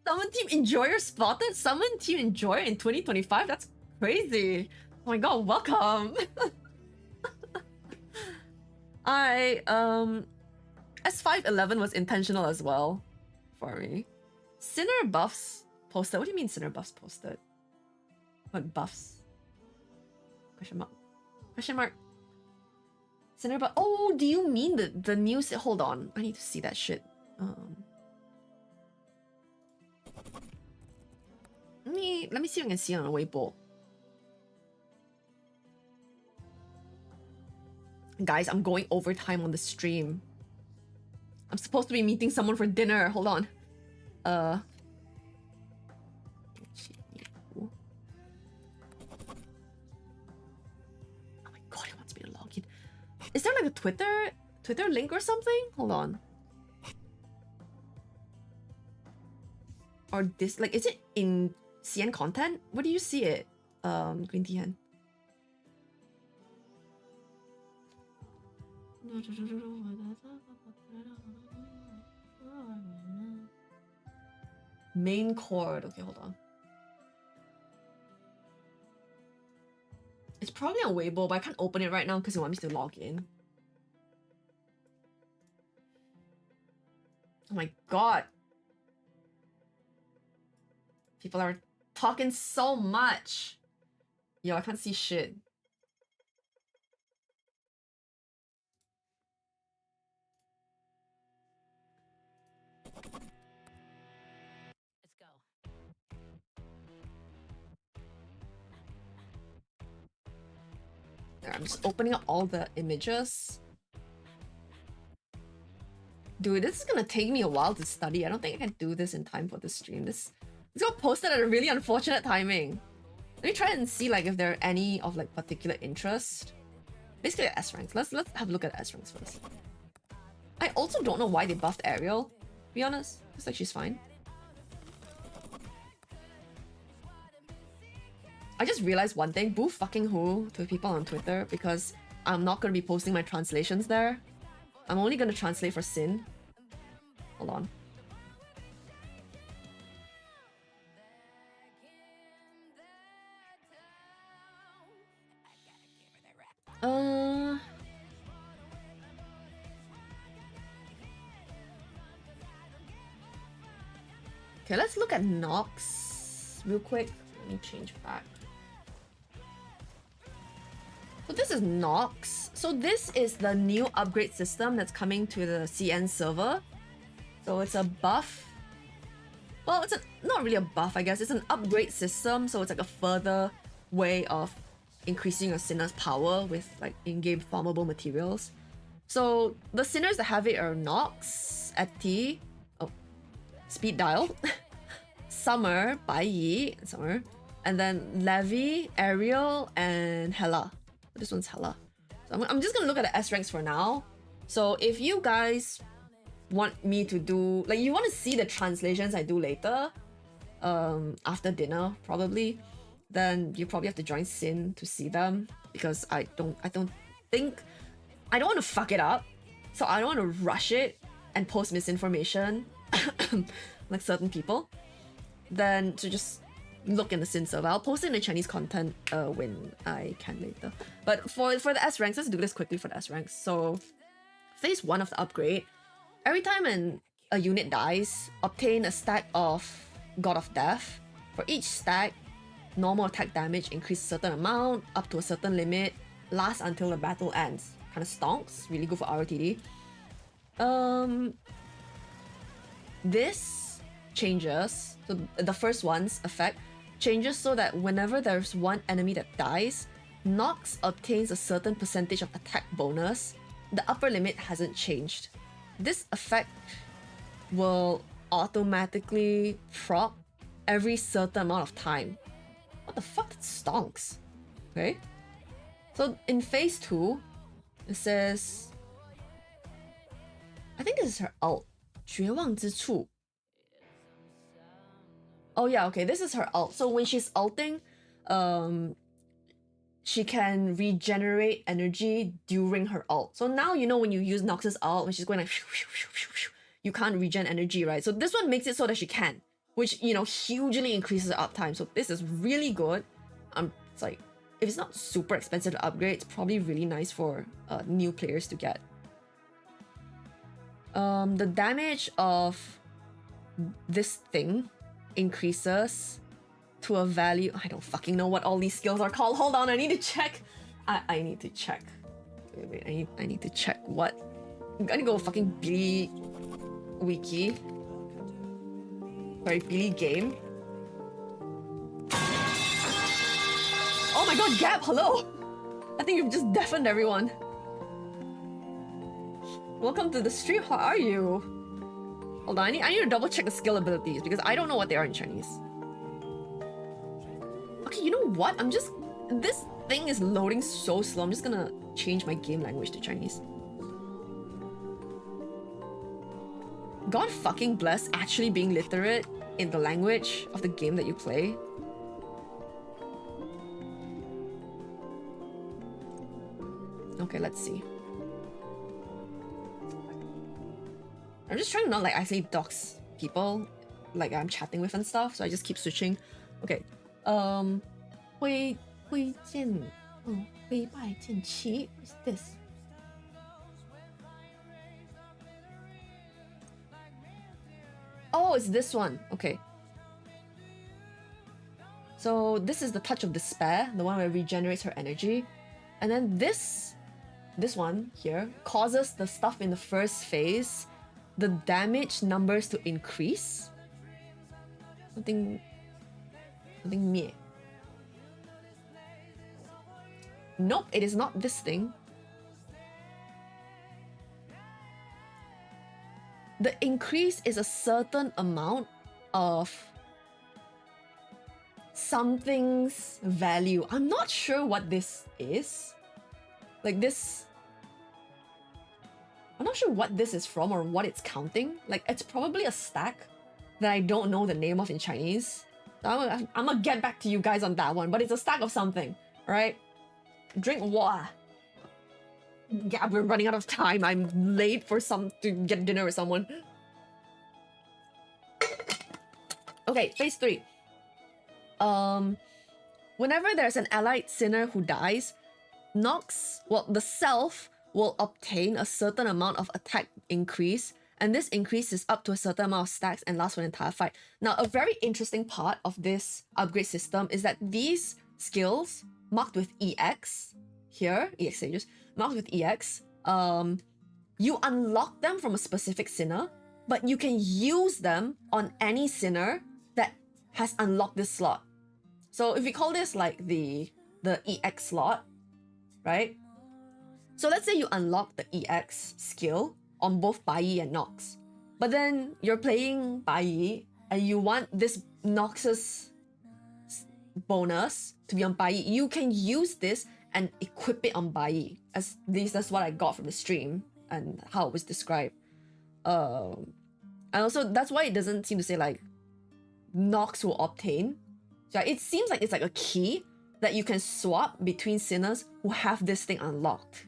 Summon team enjoyer spotted? Summon team enjoyer in 2025? That's crazy. Oh my god, welcome. S511 was intentional as well for me. Sinner buffs posted. What do you mean Sinner buffs posted? What buffs? Question mark. Question mark. Sinner buff. Oh, do you mean the news? Hold on, I need to see that shit. Let me see if I can see it on a Weibo. Guys, I'm going overtime on the stream. I'm supposed to be meeting someone for dinner. Hold on. Oh my god, he wants me to log in. Is there like a Twitter link or something? Hold on. Or this, like, is it in CN content? Where do you see it? Green tea hen. Main chord. Okay, hold on. It's probably on Weibo, but I can't open it right now because it wants me to log in. Oh my god. People are talking so much. Yo, I can't see shit. Let's go. There, I'm just opening up all the images. Dude, this is gonna take me a while to study. I don't think I can do this in time for the stream. This got posted at a really unfortunate timing. Let me try and see like if there are any of like particular interest. Basically S ranks. Let's have a look at S ranks first. I also don't know why they buffed Ariel, to be honest. It's like she's fine. I just realized one thing. Boo fucking who to people on Twitter because I'm not gonna be posting my translations there. I'm only gonna translate for Sin. Hold on. Okay, let's look at Nox real quick. Let me change back. So this is Nox. So this is the new upgrade system that's coming to the CN server. So it's a buff. Well, it's not really a buff, I guess. It's an upgrade system. So it's like a further way of increasing your Sinner's power with like in-game farmable materials. So the Sinners that have it are Nox, Eti, Speed Dial, Summer, Bai Yi, Summer, and then Levi, Ariel, and Hela. This one's Hela. So I'm just gonna look at the S ranks for now. So if you guys want me to do, like you want to see the translations I do later, after dinner probably, then you probably have to join Sin to see them because I don't want to fuck it up, so I don't want to rush it and post misinformation like certain people. Then to just look in the Sin server. I'll post it in the Chinese content when I can later. But for the S ranks, let's do this quickly for the S ranks. So phase 1 of the upgrade, every time a unit dies, obtain a stack of God of Death. For each stack, normal attack damage increases a certain amount, up to a certain limit, lasts until the battle ends. Kind of stonks, really good for ROTD. This changes, so the first one's effect changes so that whenever there's one enemy that dies, Nox obtains a certain percentage of attack bonus. The upper limit hasn't changed. This effect will automatically proc every certain amount of time. What the fuck? That stonks. Okay. So in phase 2, it says, I think this is her ult. 绝望之处. Oh yeah, okay, this is her ult. So when she's ulting, she can regenerate energy during her ult. So now you know when you use Nox's ult, when she's going like, you can't regen energy, right? So this one makes it so that she can, which, you know, hugely increases her uptime. So this is really good. It's like, if it's not super expensive to upgrade, it's probably really nice for new players to get. The damage of this thing increases to a value. I don't fucking know what all these skills are called. Hold on, I need to check. I need to check. Wait, I need to check what. I'm gonna go fucking Billy Wiki. Sorry, Billy Game. Oh my god, Gap, hello! I think you've just deafened everyone. Welcome to the stream, how are you? Hold on, I need to double check the skill abilities because I don't know what they are in Chinese. Okay, you know what? This thing is loading so slow. I'm just gonna change my game language to Chinese. God fucking bless actually being literate in the language of the game that you play. Okay, let's see. I'm just trying to not like accidentally dox people like I'm chatting with and stuff, so I just keep switching. Okay. 挥剑挥败剑旗. What's this? Oh, it's this one. Okay. So this is the Touch of Despair, the one where it regenerates her energy. And then this one here causes the stuff in the first phase, the damage numbers to increase. Something meh. Nope, it is not this thing. The increase is a certain amount of something's value. I'm not sure what this is. Like this, I'm not sure what this is from or what it's counting. Like it's probably a stack that I don't know the name of in Chinese. So I'm gonna get back to you guys on that one, but it's a stack of something, right? Drink water. Yeah, we're running out of time. I'm late to get dinner with someone. Okay, phase 3. Whenever there's an allied sinner who dies, the self will obtain a certain amount of attack increase, and this increase is up to a certain amount of stacks and lasts for an entire fight. Now, a very interesting part of this upgrade system is that these skills marked with EX here, EX stages, marked with EX, you unlock them from a specific sinner, but you can use them on any sinner that has unlocked this slot. So if we call this like the EX slot, right? So let's say you unlock the EX skill on both Bai and Nox, but then you're playing Bai and you want this Nox's bonus to be on Bai, you can use this and equip it on Bai. At least that's what I got from the stream and how it was described. And also that's why it doesn't seem to say like Nox will obtain. So it seems like it's like a key that you can swap between sinners who have this thing unlocked.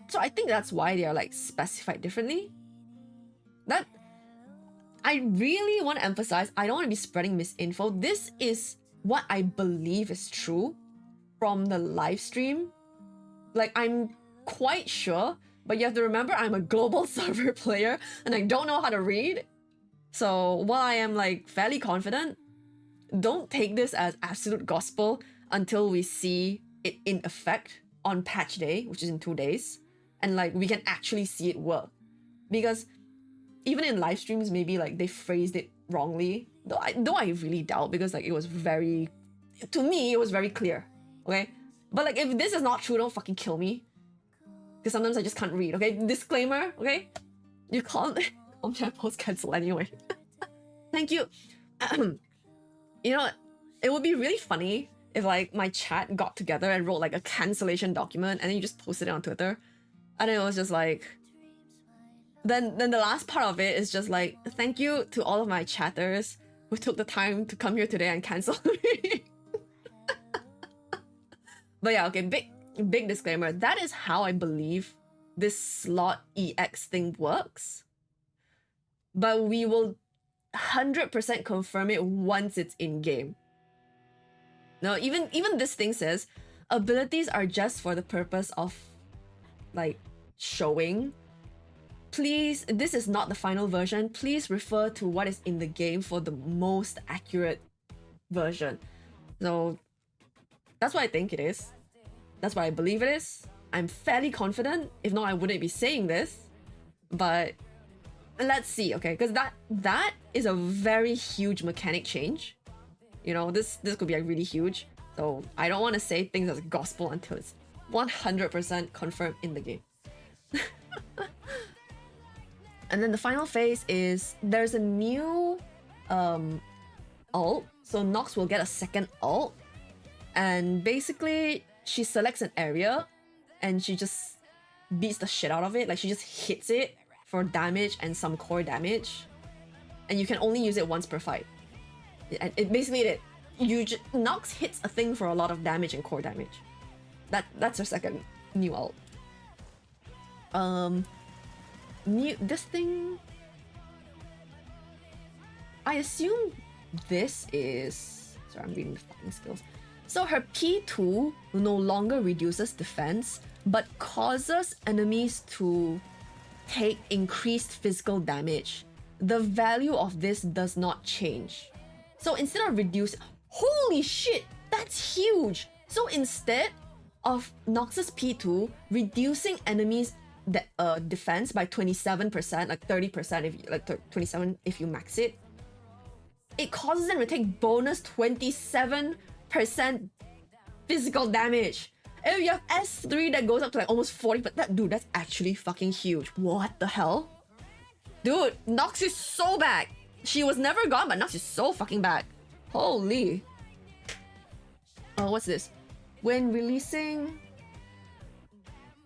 So I think that's why they are like specified differently. That I really want to emphasize, I don't want to be spreading misinfo. This is what I believe is true from the live stream. Like I'm quite sure, but you have to remember I'm a global server player and I don't know how to read. So while I am like fairly confident, don't take this as absolute gospel until we see it in effect on patch day, which is in 2 days, and like we can actually see it work. Because even in live streams, maybe like they phrased it wrongly, though I really doubt, because like it was very, to me it was very clear, okay? But like if this is not true, don't fucking kill me, because sometimes I just can't read, okay? Disclaimer, okay? You can't post cancel anyway. Thank you. You know, it would be really funny if like my chat got together and wrote like a cancellation document and then you just posted it on Twitter. And it was just like, then the last part of it is just like, thank you to all of my chatters who took the time to come here today and cancel me. But yeah, okay, big disclaimer. That is how I believe this slot EX thing works. But we will 100% confirm it once it's in game. Now, even this thing says abilities are just for the purpose of like showing. Please, this is not the final version. Please refer to what is in the game for the most accurate version. So that's what I think it is. That's what I believe it is. I'm fairly confident. If not, I wouldn't be saying this. But let's see, okay? Because that is a very huge mechanic change. You know, this could be like really huge. So I don't want to say things as gospel until it's 100% confirmed in the game. And then the final phase is there's a new ult. So Nox will get a second ult. And basically, she selects an area and she just beats the shit out of it. Like she just hits it for damage and some core damage. And you can only use it once per fight. And it basically Nox hits a thing for a lot of damage and core damage. That's her second new ult. This thing, I assume this is, sorry, I'm reading the fighting skills. So her P2 no longer reduces defense, but causes enemies to take increased physical damage. The value of this does not change. So instead of reduce, Holy shit, that's huge! So instead of Nox's P2 reducing enemies' defense by 27%, like 30% if you, like 27 if you max it, it causes them to take bonus 27% physical damage. And if you have S3 that goes up to like almost 40, but dude, that's actually fucking huge. What the hell? Dude, Nox is so bad. She was never gone, but Nox is so fucking bad. Holy. Oh, what's this? When releasing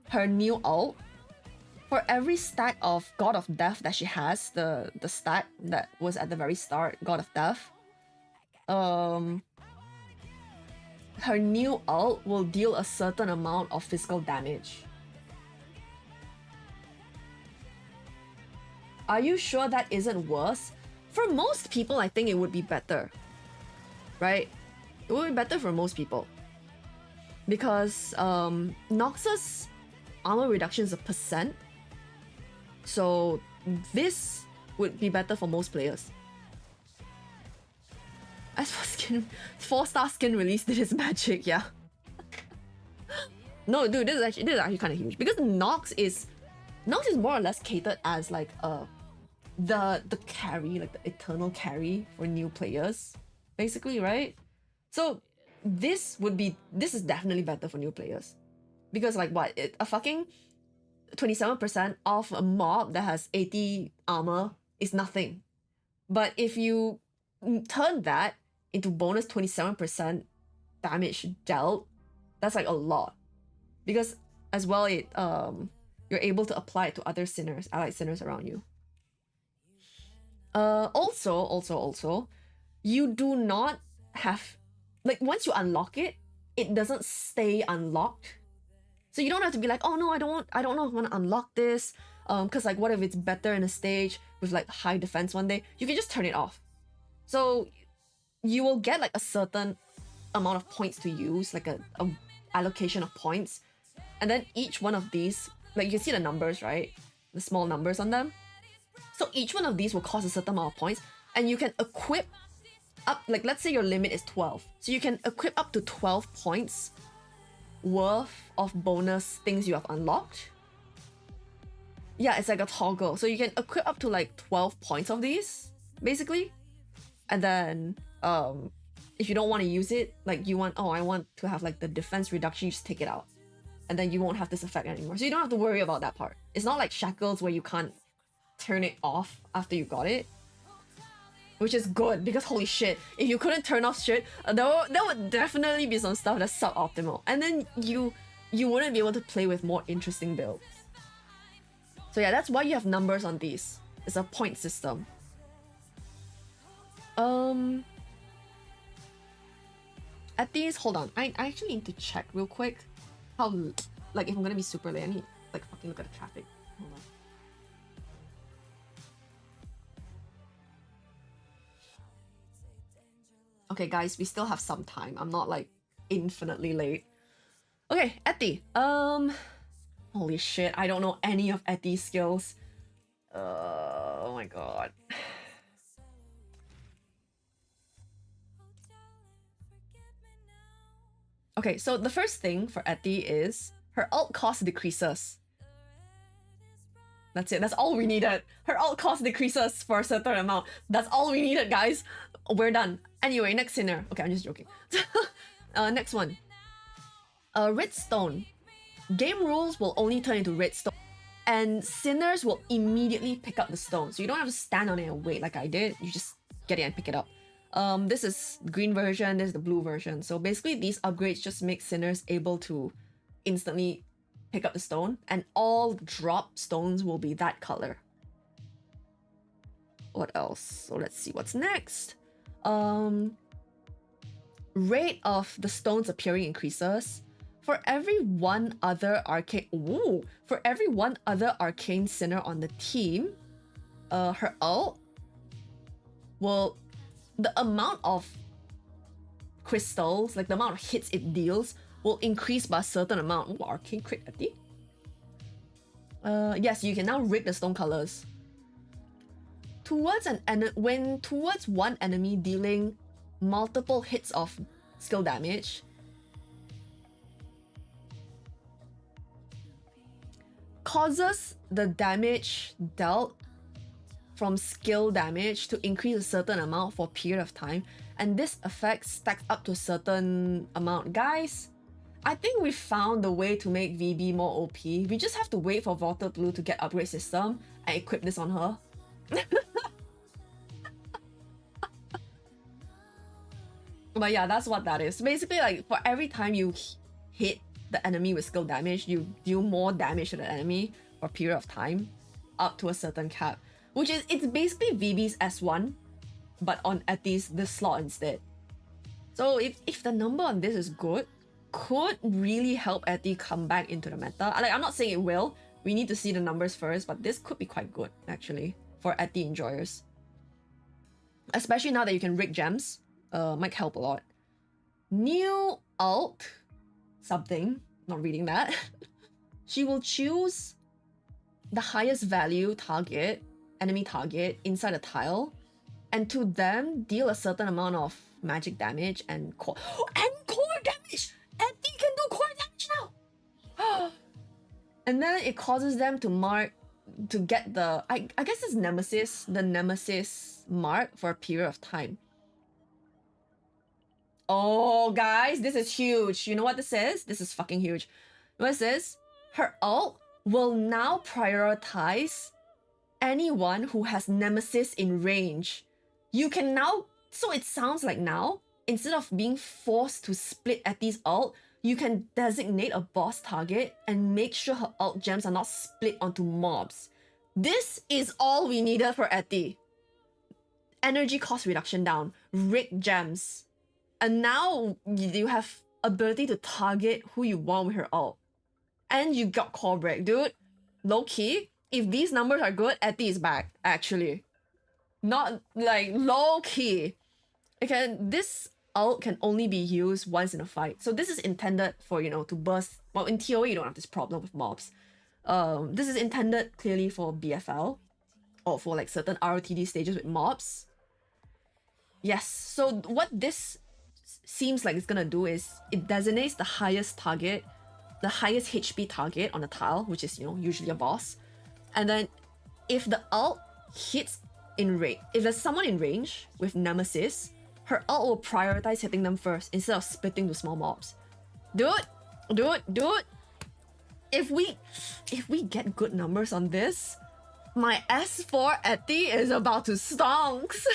her new ult, for every stack of God of Death that she has, the stack that was at the very start, God of Death, her new ult will deal a certain amount of physical damage. Are you sure that isn't worse? For most people, I think it would be better. Right? It would be better for most people. Because Nox's armor reduction is a percent. So this would be better for most players. As for skin, 4-star skin release did its magic, yeah. No, dude, this is actually kind of huge because Nox is more or less catered as like the carry, like the eternal carry for new players, basically, right? So this is definitely better for new players because like what, a fucking 27% off a mob that has 80 armor is nothing. But if you turn that into bonus 27% damage dealt, that's like a lot. Because as well, it you're able to apply it to other sinners, allied sinners around you. Also, you do not have, like, once you unlock it, it doesn't stay unlocked. So you don't have to be like, oh no, I don't know if I want to unlock this. Cause like what if it's better in a stage with like high defense one day? You can just turn it off. So you will get like a certain amount of points to use, like a allocation of points. And then each one of these, like you can see the numbers, right? The small numbers on them. So each one of these will cost a certain amount of points, and you can equip up, like let's say your limit is 12. So you can equip up to 12 points worth of bonus things you have unlocked. Yeah, it's like a toggle. So you can equip up to like 12 points of these, basically. And then if you don't want to use it, like you want, oh, I want to have like the defense reduction, you just take it out. And then you won't have this effect anymore. So you don't have to worry about that part. It's not like Shackles where you can't turn it off after you got it. Which is good, because holy shit, if you couldn't turn off shit, there would definitely be some stuff that's suboptimal. And then you wouldn't be able to play with more interesting builds. So yeah, that's why you have numbers on these. It's a point system. At these, hold on, I actually need to check real quick how, like, if I'm gonna be super late, I need like fucking look at the traffic. Hold on. Okay, guys, we still have some time. I'm not like infinitely late. Okay, Eti. Holy shit, I don't know any of Eti's skills. Oh my god. Okay, so the first thing for Eti is her ult cost decreases. That's it. That's all we needed. Her ult cost decreases for a certain amount. That's all we needed, guys. We're done. Anyway, next sinner. Okay, I'm just joking. Next one. Redstone. Game rules will only turn into redstone, and sinners will immediately pick up the stone. So you don't have to stand on it and wait like I did. You just get it and pick it up. This is the green version, this is the blue version. So basically these upgrades just make sinners able to instantly pick up the stone, and all drop stones will be that color. What else? So let's see what's next. Rate of the stones appearing increases. For every one other arcane sinner on the team, her ult will, the amount of crystals, like the amount of hits it deals, will increase by a certain amount. Ooh, arcane crit, Eti. Yes, you can now rig the stone colors. Towards one enemy dealing multiple hits of skill damage, causes the damage dealt from skill damage to increase a certain amount for a period of time, and this effect stacks up to a certain amount. Guys, I think we found the way to make VB more OP. We just have to wait for Vaulted Blue to get upgrade system and equip this on her. But yeah, that's what that is. Basically, like, for every time you hit the enemy with skill damage, you deal more damage to the enemy for a period of time, up to a certain cap. Which is, it's basically VB's S1, but on at this slot instead. So if the number on this is good, could really help Eti come back into the meta. Like, I'm not saying it will. We need to see the numbers first, but this could be quite good, actually, for Eti enjoyers. Especially now that you can rig gems. Might help a lot. New alt, something, not reading that. She will choose the highest value target, enemy target, inside a tile, and to them deal a certain amount of magic damage and core damage! Eti can do core damage now! And then it causes them to get the, I guess it's Nemesis, the Nemesis mark for a period of time. Oh, guys, this is huge. You know what this is? This is fucking huge. You know what this is? Her ult will now prioritize anyone who has Nemesis in range. You can now, so it sounds like now, instead of being forced to split Eti's ult, you can designate a boss target and make sure her ult gems are not split onto mobs. This is all we needed for Eti. Energy cost reduction down, rig gems. And now you have ability to target who you want with her ult. And you got core break, dude. Low key, if these numbers are good, Eti is back, actually. Not like low key. This ult can only be used once in a fight. So this is intended for, you know, to burst. Well, in TOA, you don't have this problem with mobs. This is intended clearly for BFL or for like certain ROTD stages with mobs. Yes, so what this seems like it's gonna do is it designates the highest target, the highest HP target on the tile, which is, you know, usually a boss. And then if the ult hits in range, if there's someone in range with Nemesis, her ult will prioritize hitting them first instead of splitting to small mobs. Dude. If we get good numbers on this, my S4 Eti is about to stonks.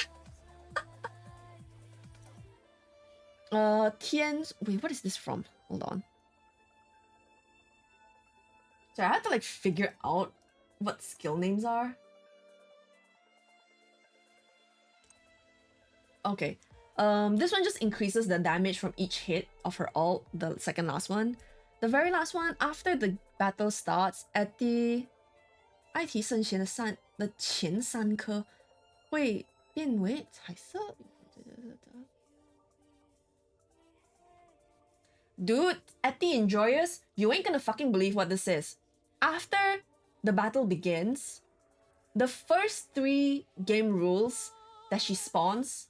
Wait, what is this from? Hold on. So I have to like figure out what skill names are. Okay. This one just increases the damage from each hit of her ult, the second last one. The very last one, after the battle starts, at the 爱提圣贤的前3颗会变为彩色。Dude, at the enjoyers, you ain't gonna fucking believe what this is. After the battle begins, the first 3 game rules that she spawns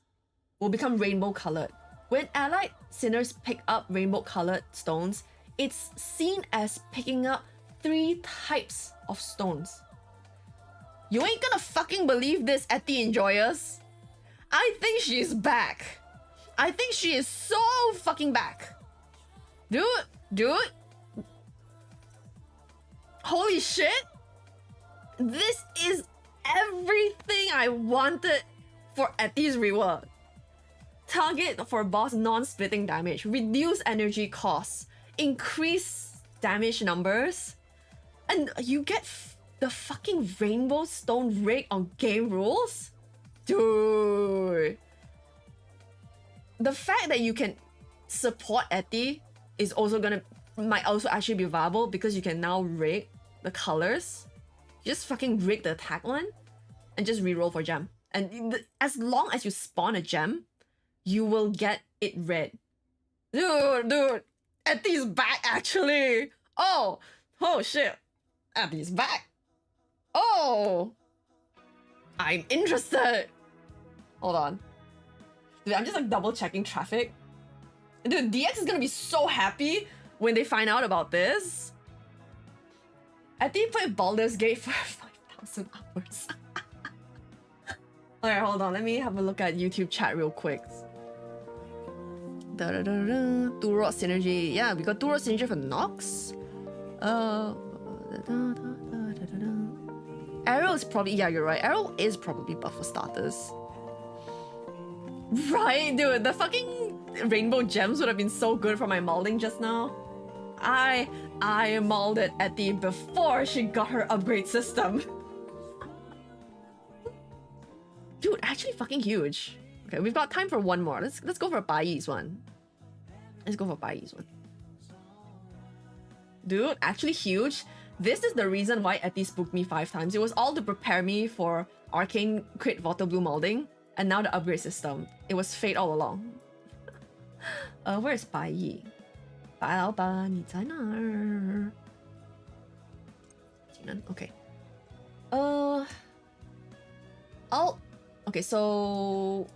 will become rainbow colored. When allied sinners pick up rainbow colored stones, it's seen as picking up 3 types of stones. You ain't gonna fucking believe this, at the enjoyers. I think she's back. I think she is so fucking back. Dude. Holy shit. This is everything I wanted for Eti's reward. Target for boss non-splitting damage, reduce energy costs, increase damage numbers, and you get the fucking rainbow stone rig on game rules? Dude. The fact that you can support Eti is also might also actually be viable because you can now rig the colors. Just fucking rig the attack one and just reroll for gem. And as long as you spawn a gem, you will get it red. Dude, Eti's back actually. Oh shit, Eti's back. Oh, I'm interested. Hold on. Dude, I'm just like double checking traffic. Dude, DX is gonna be so happy when they find out about this. I think played Baldur's Gate for 5,000 hours. Alright, hold on. Let me have a look at YouTube chat real quick. Two-rod synergy. Yeah, we got two-rod synergy for Nox. Arrow is probably... Yeah, you're right. Arrow is probably buff for starters. Right, dude. The fucking rainbow gems would have been so good for my molding just now. I molded Etty before she got her upgrade system. Dude, actually fucking huge. Okay, we've got time for one more. Let's go for Baiyi's one. Let's go for Baiyi's one. Dude, actually huge. This is the reason why Etty spooked me 5 times. It was all to prepare me for Arcane Crit Water Blue molding, and now the upgrade system. It was fate all along. Where's Baiyi? 白老板你在哪儿 Okay. Alt. Okay, so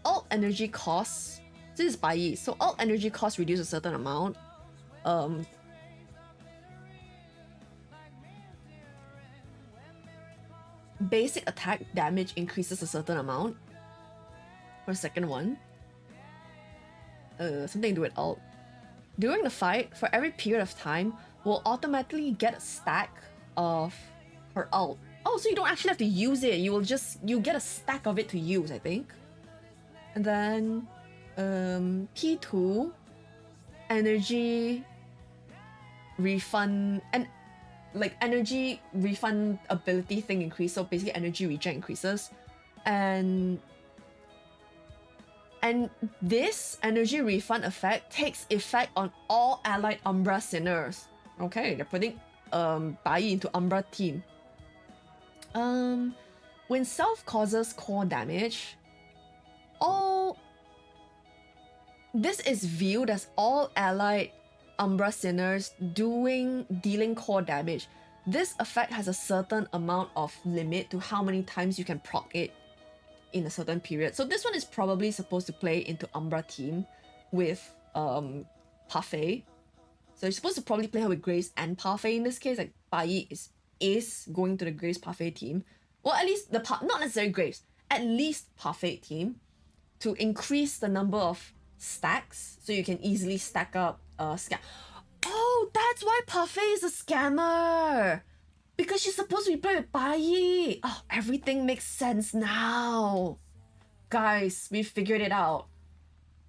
alt energy costs. This is Baiyi. So alt energy cost reduce a certain amount. Basic attack damage increases a certain amount. For the second one. Something to do with alt. During the fight, for every period of time, we'll automatically get a stack of her ult. Oh, so you don't actually have to use it. You get a stack of it to use, I think. And then P2 energy refund and like energy refund ability thing increase, so basically energy regen increases. And this energy refund effect takes effect on all allied Umbra Sinners. Okay, they're putting Baiyi into Umbra team. When self causes core damage, this is viewed as all allied Umbra Sinners dealing core damage. This effect has a certain amount of limit to how many times you can proc it in a certain period. So this one is probably supposed to play into Umbra team with Parfait. So you're supposed to probably play her with Grace and Parfait in this case. Like Baiyi is going to the Grace Parfait team. Well, at least not necessarily Grace, at least Parfait team to increase the number of stacks so you can easily stack up scam. Oh, that's why Parfait is a scammer! Because she's supposed to be played with Baiyi! Oh, everything makes sense now! Guys, we figured it out.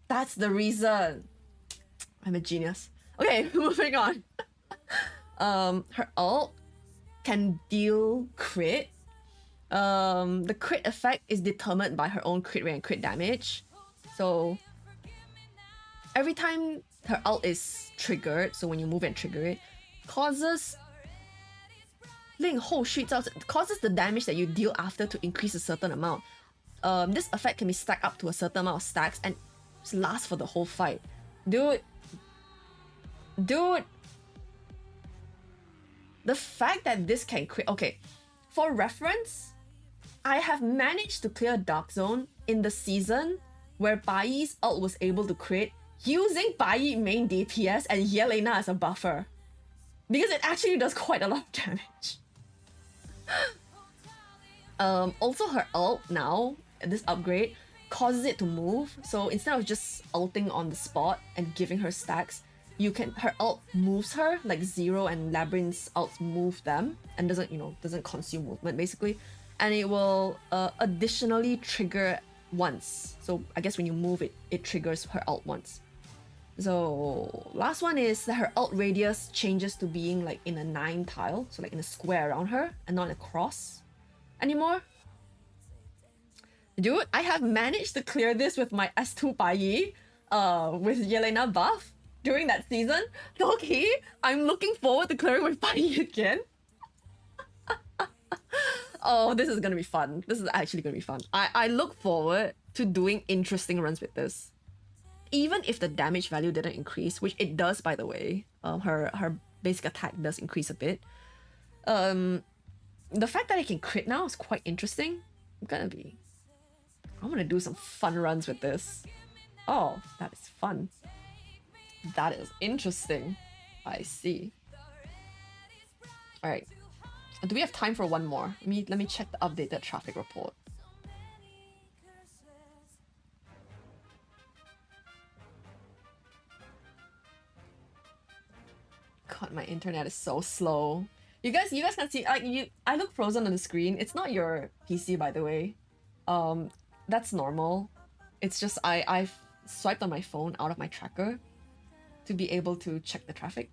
That's the reason. I'm a genius. Okay, moving on. Her ult can deal crit. The crit effect is determined by her own crit rate and crit damage. So every time her ult is triggered, so when you move and trigger it, causes the damage that you deal after to increase a certain amount. This effect can be stacked up to a certain amount of stacks and last for the whole fight. Dude. The fact that this can crit... Okay, for reference, I have managed to clear Dark Zone in the season where Baiyi's ult was able to crit using Baiyi main DPS and Yelena as a buffer. Because it actually does quite a lot of damage. Also her ult now, this upgrade, causes it to move. So instead of just ulting on the spot and giving her stacks, her ult moves her, like Zero and Labyrinth's ults move them and doesn't consume movement basically. And it will additionally trigger once. So I guess when you move it, it triggers her ult once. So last one is that her ult radius changes to being like in a 9 tile, so like in a square around her and not in a cross anymore. Dude, I have managed to clear this with my S2 Baiyi with Yelena buff during that season. Okay, I'm looking forward to clearing with Baiyi again. Oh, this is gonna be fun. This is actually gonna be fun. I look forward to doing interesting runs with this. Even if the damage value didn't increase, which it does by the way, her basic attack does increase a bit. The fact that I can crit now is quite interesting. I'm gonna do some fun runs with this. Oh, that is fun. That is interesting. I see. All right. Do we have time for one more? Let me check the updated traffic report. God, my internet is so slow. You guys can see I look frozen on the screen. It's not your PC, by the way. That's normal. It's just I've swiped on my phone out of my tracker to be able to check the traffic.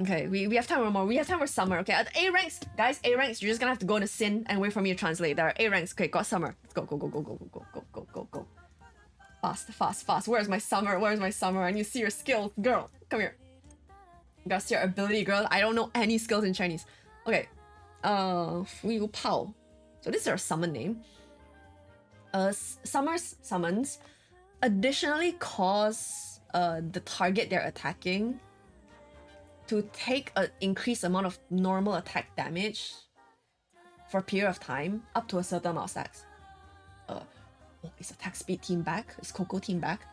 Okay, we have time for more. We have time for summer. Okay, at A ranks, guys, A ranks. You're just gonna have to go to Sin and wait for me to translate. There are A ranks. Okay, got summer. Let's go, go, go, go, go, go, go, go, go, go, go. Fast, fast, fast. Where's my summer? Where's my summer? And you see your skills, girl. Come here. You gotta see your ability, girl. I don't know any skills in Chinese. Okay. Fu Yu Pao. So this is our summon name. Summer's summons additionally cause the target they're attacking to take an increased amount of normal attack damage for a period of time up to a certain amount of stacks. Is attack speed team back? Is Coco team back?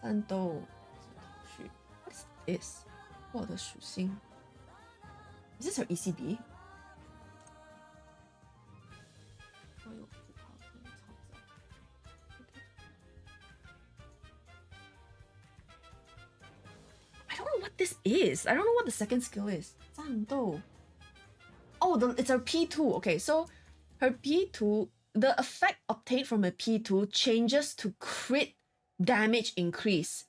What is this? What the 属性? Is this her ECB? I don't know what this is. I don't know what the second skill is. 战斗. Oh, it's her P2. Okay, so her P2, the effect obtained from her P2 changes to crit damage increase.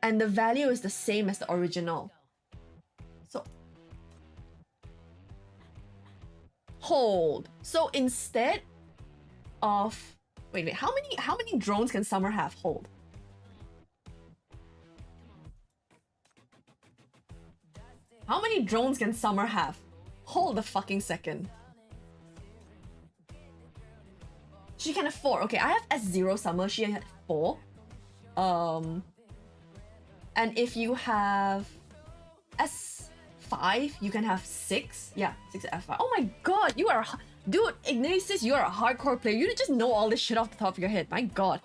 And the value is the same as the original. So hold. So instead of wait, how many drones can Summer have? Hold. How many drones can Summer have? Hold the fucking second. She can have 4. Okay, I have S0 Summer, she had 4. And if you have S5, you can have 6. Yeah, 6 F5. Oh my god, you are... Dude, Ignatius, you are a hardcore player. You just know all this shit off the top of your head. My god.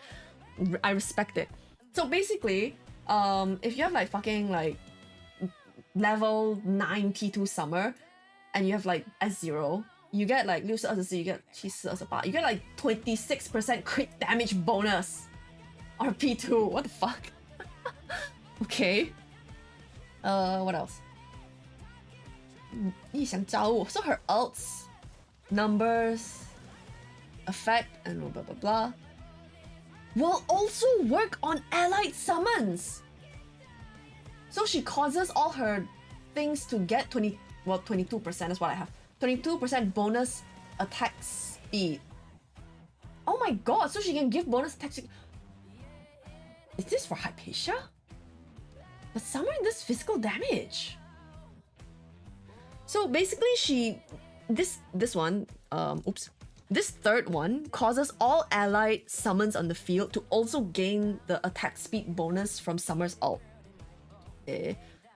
I respect it. So basically, if you have like fucking like level 9 T2 Summer, and you have like S0, you get like 64, you get 78, you get like 26% crit damage bonus. Or P2, what the fuck? Okay. What else? 异想招物. So her ults, numbers, effect, and blah blah blah will also work on allied summons. So she causes all her things to get 22% is what I have. 22% bonus attack speed. Oh my god, so she can give bonus attack speed. Is this for Hypatia? But Summer does physical damage. So basically this one, this third one causes all allied summons on the field to also gain the attack speed bonus from Summer's ult.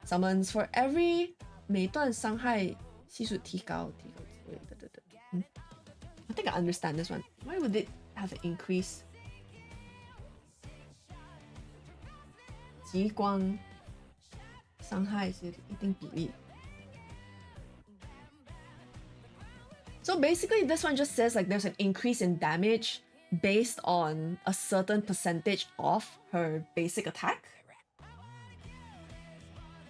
Summons for every 每段伤害系数提高之类的。I think I understand this one. Why would it have an increase? 极光伤害是一定比例。So basically this one just says like there's an increase in damage based on a certain percentage of her basic attack.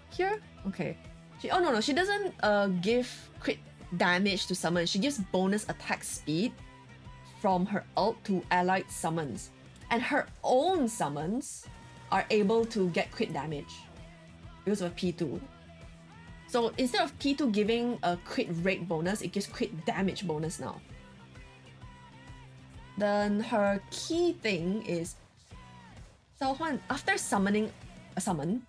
Here? Okay. She doesn't give crit damage to summons. She gives bonus attack speed from her ult to allied summons. And her own summons are able to get crit damage because of P2. So instead of P2 giving a crit rate bonus, it gives crit damage bonus now. Then her key thing is after summoning a summon,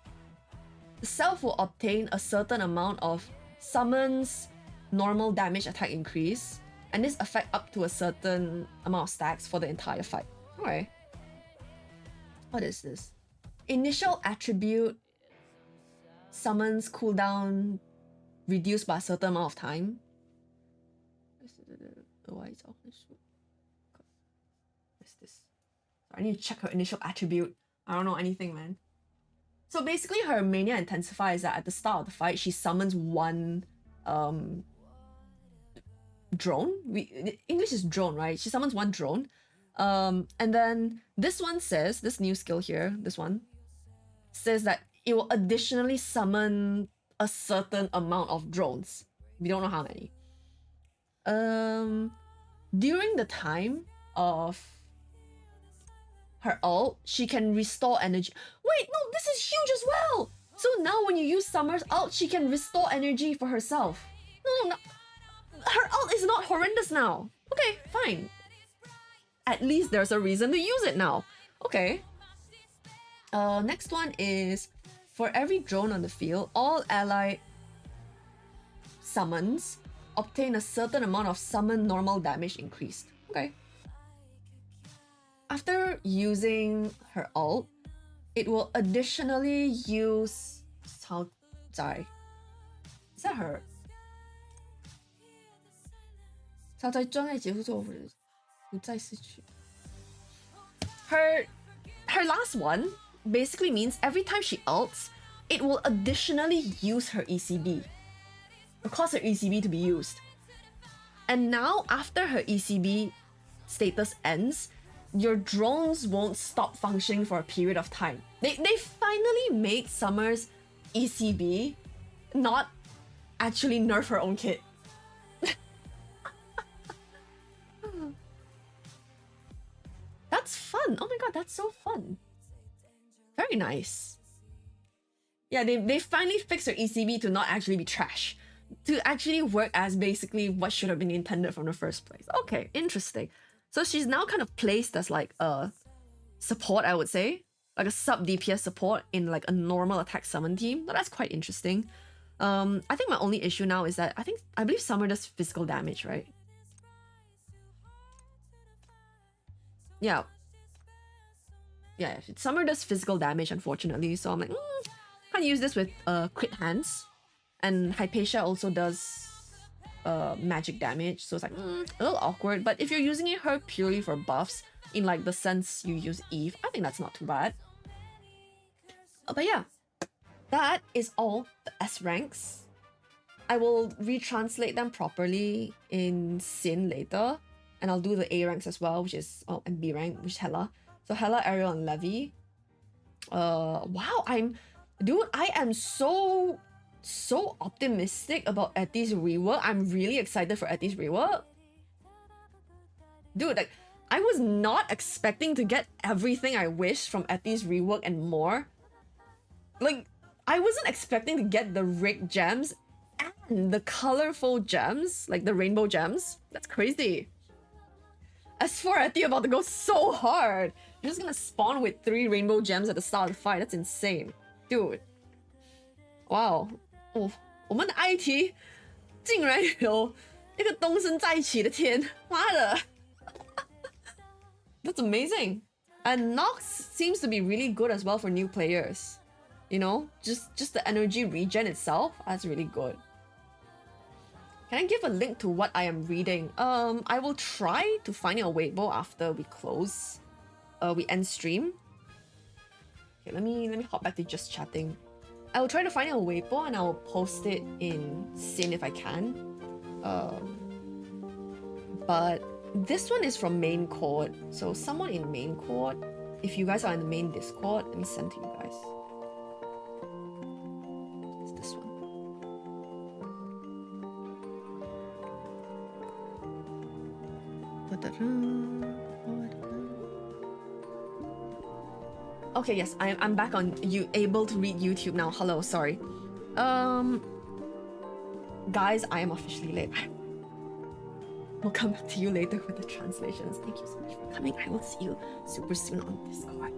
the self will obtain a certain amount of summons normal damage attack increase, and this affect up to a certain amount of stacks for the entire fight. Alright. What is this? Initial attribute summons cooldown reduced by a certain amount of time. I need to check her initial attribute. I don't know anything, man. So basically her mania intensifies that at the start of the fight, she summons one drone. English is drone, right? She summons one drone. And then this one says, this new skill here, this one, says that it will additionally summon a certain amount of drones. We don't know how many. During the time of her ult, she can restore energy. Wait, no, this is huge as well! So now when you use Summer's ult, she can restore energy for herself. No. Her ult is not horrendous now. Okay, fine. At least there's a reason to use it now. Okay. Next one is, for every drone on the field, all allied summons obtain a certain amount of summon normal damage increased. Okay. After using her ult, it will additionally use... Sorry. Is that her? Her last one basically means every time she ults, it will additionally use her ECB. Or cause her ECB to be used. And now, after her ECB status ends, your drones won't stop functioning for a period of time. They finally made Summer's ECB not actually nerf her own kit. That's fun. Oh my god, that's so fun. Very nice. Yeah, they finally fixed her ECB to not actually be trash. To actually work as basically what should have been intended from the first place. Okay, interesting. So she's now kind of placed as like a support, I would say. Like a sub DPS support in like a normal attack summon team. But that's quite interesting. I think my only issue now is that I believe Summer does physical damage, right? Yeah. Yeah, Summer does physical damage, unfortunately. So I'm like, can't use this with crit hands. And Hypatia also does magic damage. So it's like, a little awkward. But if you're using her purely for buffs, in like the sense you use Eve, I think that's not too bad. But yeah, that is all the S ranks. I will retranslate them properly in Sin later. And I'll do the A ranks as well, which is, and B rank, which is Hela. So Hela, Ariel, and Levi. Wow, I am so optimistic about Etty's rework. I'm really excited for Etty's rework. Dude, like, I was not expecting to get everything I wished from Etty's rework and more. Like, I wasn't expecting to get the rigged gems and the colorful gems, like the rainbow gems. That's crazy. As for Etty, about to go so hard. You're just gonna spawn with 3 rainbow gems at the start of the fight. That's insane. Dude. Wow. 我们的 IT 竟然有一个东升在一起的天，妈的 That's amazing. And Nox seems to be really good as well for new players. You know, just the energy regen itself, that's really good. Can I give a link to what I am reading? I will try to find a Weibo after we close. We end stream. Okay, let me hop back to just chatting. I will try to find a Weibo and I will post it in Sin if I can. But this one is from main court. So someone in main court, if you guys are in the main Discord, let me send to you guys. It's this one. Okay, yes, I'm back on able to read YouTube now. Hello, sorry. Guys, I am officially late. We'll come back to you later with the translations. Thank you so much for coming. I will see you super soon on Discord.